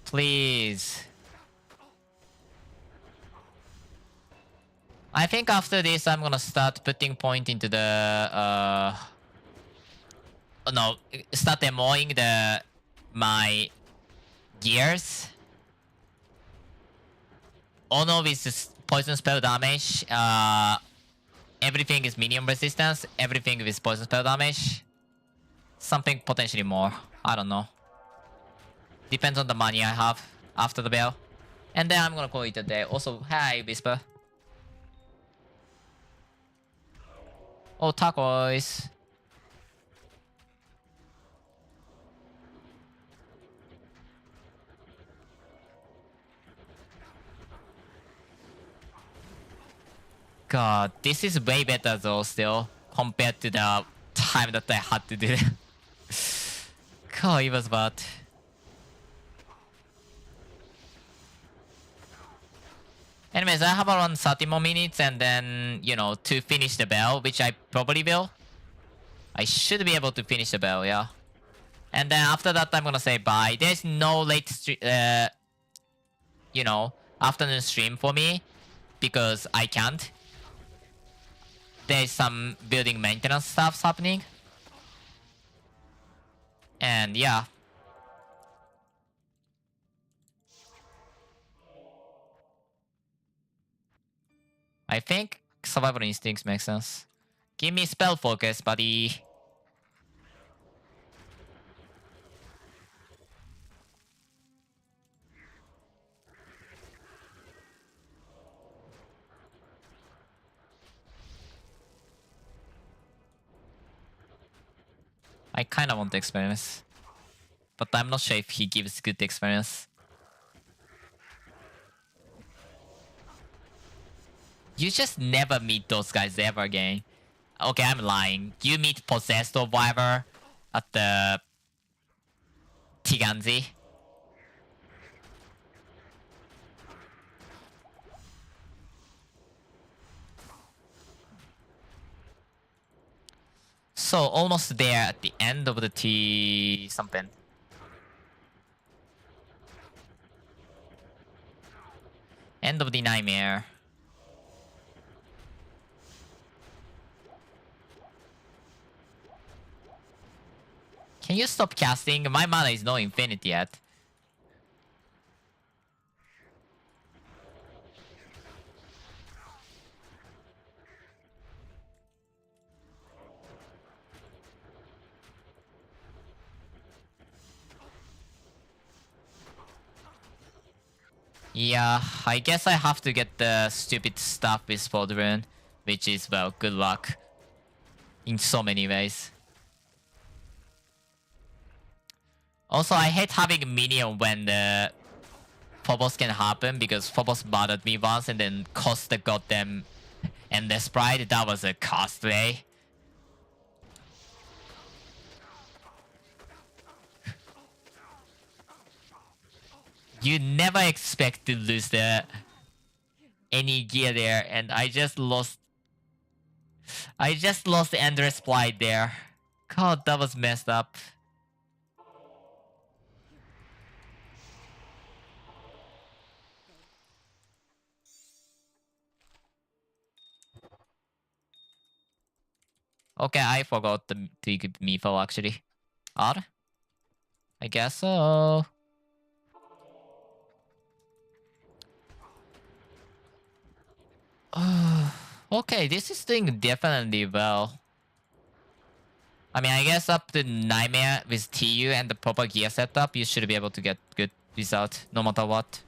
Please. I think after this, I'm gonna start putting point into the, no, start demoing my gears. Ono with this poison spell damage. Everything is minion resistance. Everything with poison spell damage. Something potentially more. I don't know. Depends on the money I have after the bell. And then I'm gonna call it a day. Also, hi, Whisper. Oh, turquoise. God, this is way better though still, compared to the time that I had to do it. God, it was bad. Anyways, I have around 30 more minutes and then, you know, to finish the bell, which I probably will. I should be able to finish the bell, yeah. And then after that, I'm gonna say bye. There's no late, you know, afternoon stream for me because I can't. There's some building maintenance stuff happening. And yeah. I think survival instincts make sense. Give me spell focus, buddy. I kind of want the experience. But I'm not sure if he gives good experience. You just never meet those guys ever again. Okay, I'm lying. You meet Possessed or whatever at the Tiganzi. So almost there at the end of the T something. End of the nightmare. Can you stop casting? My mana is not infinite yet. Yeah, I guess I have to get the stupid stuff with Sport Rune, which is, well, good luck. In so many ways. Also, I hate having minion when the Phobos can happen, because Phobos bothered me once and then cost the goddamn Endless Pride. That was a costly. You never expect to lose any gear there, and I just lost the Endless Pride there. God, that was messed up. Okay, I forgot to equip Mifo actually. R? I guess so. Okay, this is doing definitely well. I mean, I guess up to Nightmare with TU and the proper gear setup, you should be able to get good result no matter what.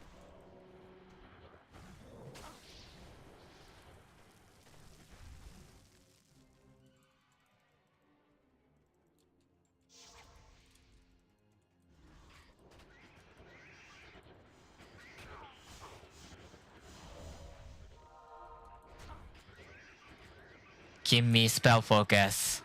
Give me spell focus.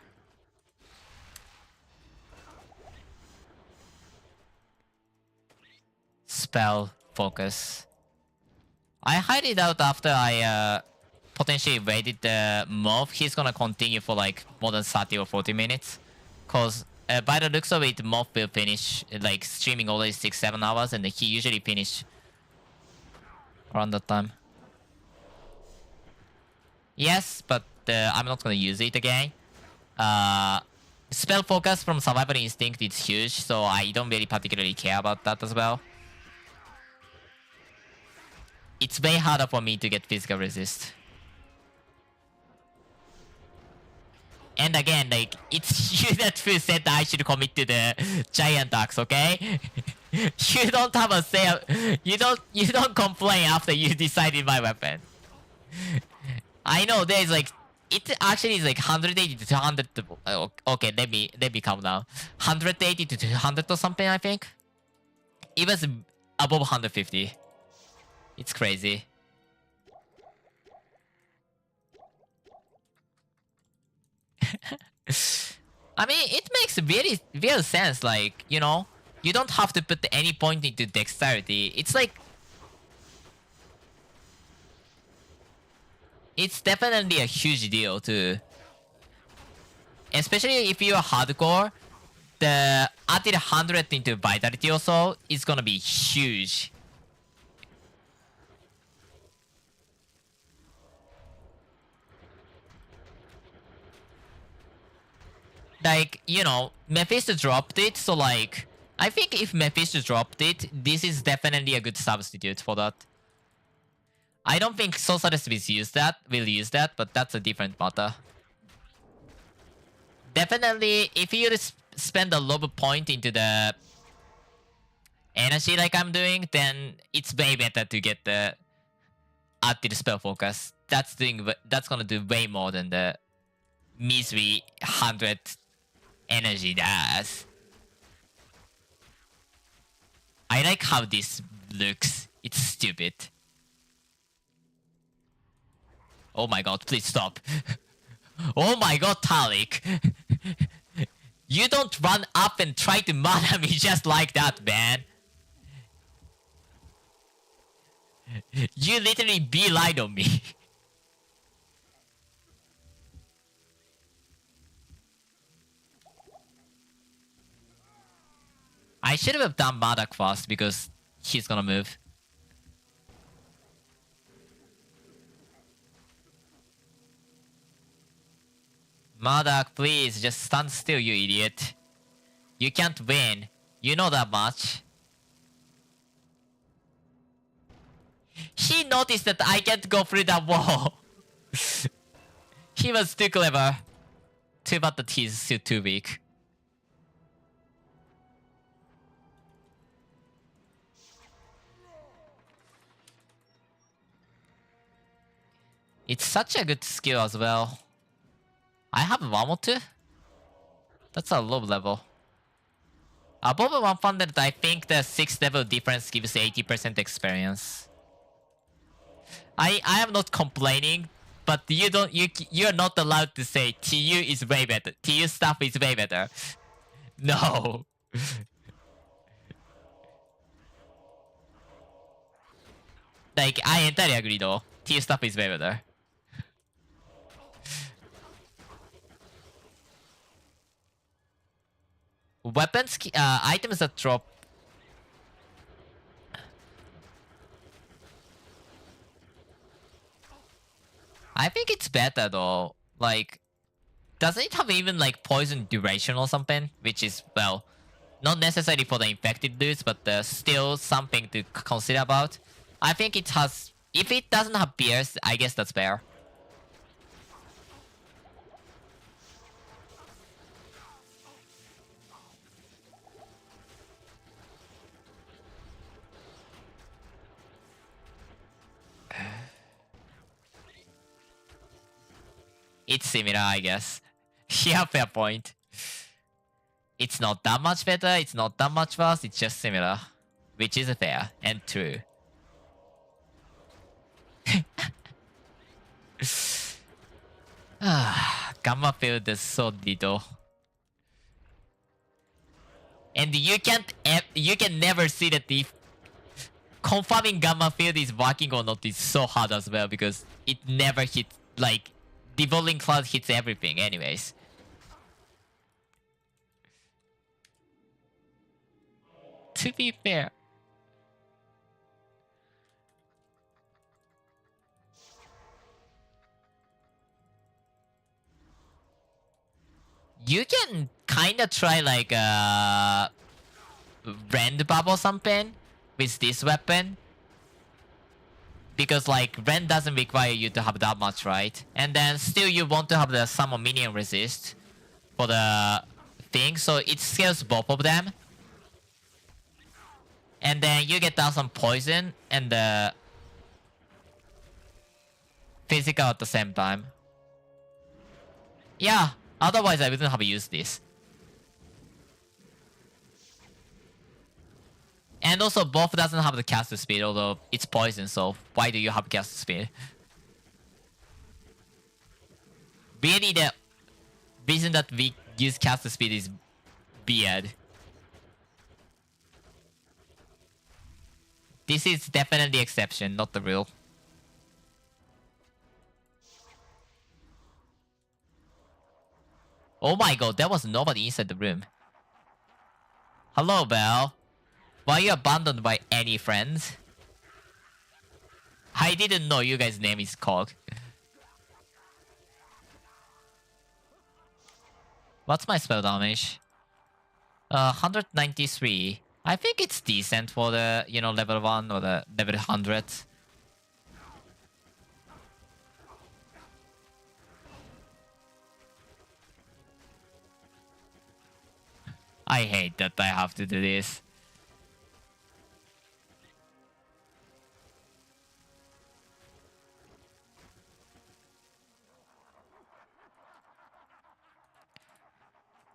Spell focus. I hide it out after I potentially waited the Morph. He's gonna continue for like more than 30 or 40 minutes. Cause by the looks of it, Morph will finish like streaming already 6-7 hours, and he usually finish around that time. Yes, but I'm not gonna use it again. Spell focus from Survival Instinct is huge, so I don't really particularly care about that as well. It's way harder for me to get physical resist. And again, like, it's you that who said that I should commit to the giant axe, okay? You don't have a say. You don't complain after you decided my weapon. I know there's like, it actually is like 180 to 200. Okay, let me calm down. 180 to 200 or something, I think. It was above 150. It's crazy. I mean, it makes very real sense. Like, you know, you don't have to put any point into dexterity. It's like, it's definitely a huge deal too. Especially if you're hardcore, the added 100 into vitality also is gonna be huge. Like, you know, Mephisto dropped it, so like, I think if Mephisto dropped it, this is definitely a good substitute for that. I don't think Sorceress will use that, but that's a different matter. Definitely, if you spend a low point into the energy like I'm doing, then it's way better to get the active spell focus. That's gonna do way more than the measly 100 energy does. I like how this looks. It's stupid. Oh my god, please stop. Oh my god, Talik. You don't run up and try to murder me just like that, man. You literally beeline on me. I should have done Mardak first because he's gonna move. Mardak, please, just stand still, you idiot. You can't win. You know that much. He noticed that I can't go through that wall. He was too clever. Too bad that he's still too weak. It's such a good skill as well. I have one or two? That's a low level. Above 100, I think the 6th level difference gives 80% experience. I am not complaining, but you're not allowed to say TU is way better. TU stuff is way better. No. Like, I entirely agree though. TU stuff is way better. Weapons, items that drop. I think it's better though. Like, doesn't it have even like poison duration or something? Which is, well, not necessarily for the infected dudes, but still something to consider about. I think it has. If it doesn't have pierce, I guess that's fair. It's similar, I guess. Yeah, fair point. It's not that much better, it's not that much worse, it's just similar. Which is fair and true. Gamma field is so little. And you can never see that if confirming gamma field is working or not is so hard as well because it never hits, like, Devolving Cloud hits everything anyways. To be fair. You can kinda try like a rend bubble something with this weapon. Because like rend doesn't require you to have that much, right? And then still you want to have the summon minion resist for the thing, so it scales both of them. And then you get down some poison and the physical at the same time. Yeah, otherwise I wouldn't have used this. And also both doesn't have the caster speed, although it's poison, so why do you have caster speed? Really the reason that we use caster speed is weird. This is definitely the exception, not the rule. Oh my god, there was nobody inside the room. Hello, Belle. Were you abandoned by any friends? I didn't know you guys' name is Cog. What's my spell damage? 193. I think it's decent for the, you know, level 1 or the level 100. I hate that I have to do this.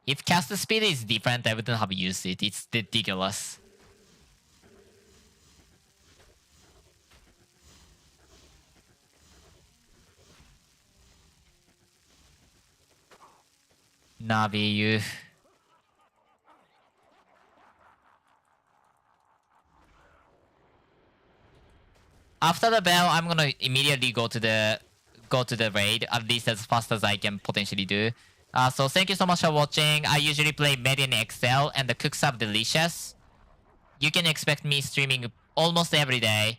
If cast speed is different, I wouldn't have used it. It's ridiculous. Navi, you. After the bell, I'm gonna immediately go to the raid, at least as fast as I can potentially do. So thank you so much for watching. I usually play medianxl and the cooks are delicious. You can expect me streaming almost every day,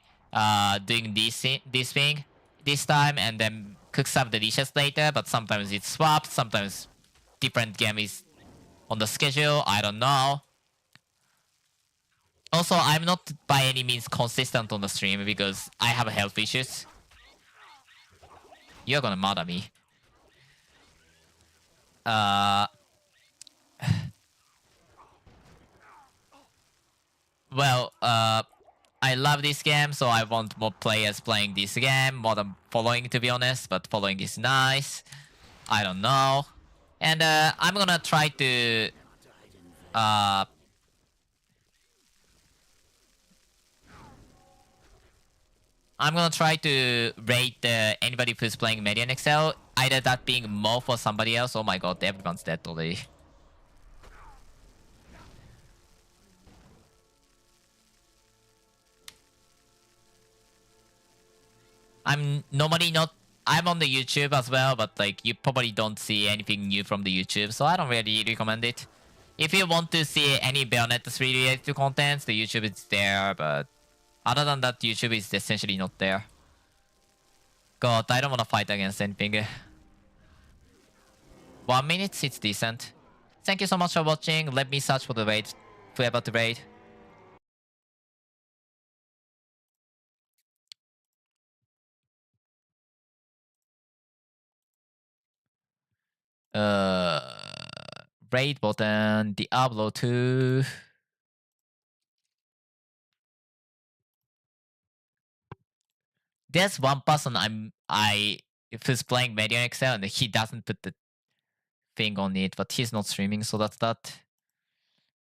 doing this thing this time, and then cooks up delicious later. But sometimes it's swapped, sometimes different game is on the schedule. I don't know. Also, I'm not by any means consistent on the stream because I have health issues. You're gonna murder me. Well, I love this game, so I want more players playing this game more than following, to be honest. But following is nice. I don't know. And I'm gonna try to rate anybody who's playing medianxl. Either that being Mof or somebody else. Oh my god, everyone's dead already. I'm normally not. I'm on the YouTube as well, but like you probably don't see anything new from the YouTube, so I don't really recommend it. If you want to see any Bayonetta 3 related contents, the YouTube is there, but other than that, YouTube is essentially not there. God, I don't want to fight against anything. 1 minute, it's decent. Thank you so much for watching. Let me search for the raid. Whoever to raid. Raid button, Diablo 2. There's one person who's playing medianxl and he doesn't put the thing on it, but he's not streaming, so that's that.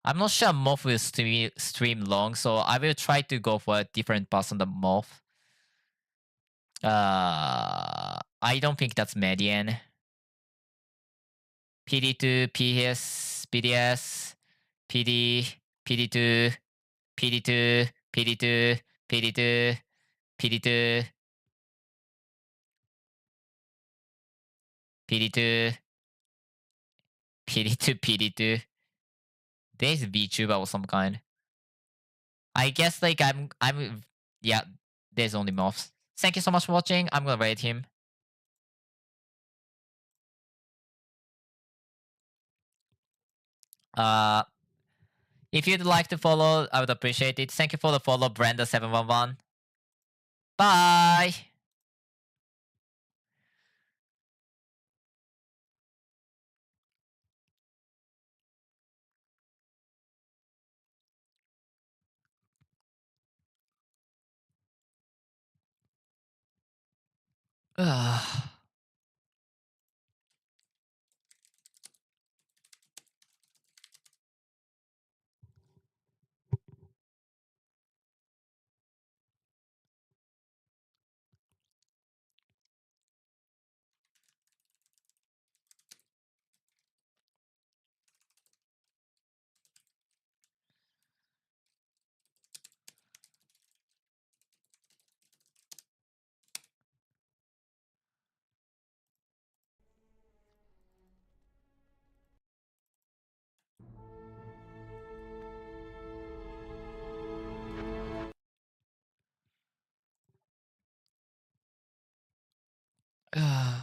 I'm not sure Moth will stream long, so I will try to go for a different person than Moth. I don't think that's median. PD2, PS, PDS, PD, PD2, PD2, PD2, PD2, PD2, PD2, PD2, PD2. There's VTuber or some kind. I guess like yeah, there's only Moths. Thank you so much for watching. I'm gonna rate him. If you'd like to follow, I would appreciate it. Thank you for the follow, Brenda711. Bye! Ugh. Ugh.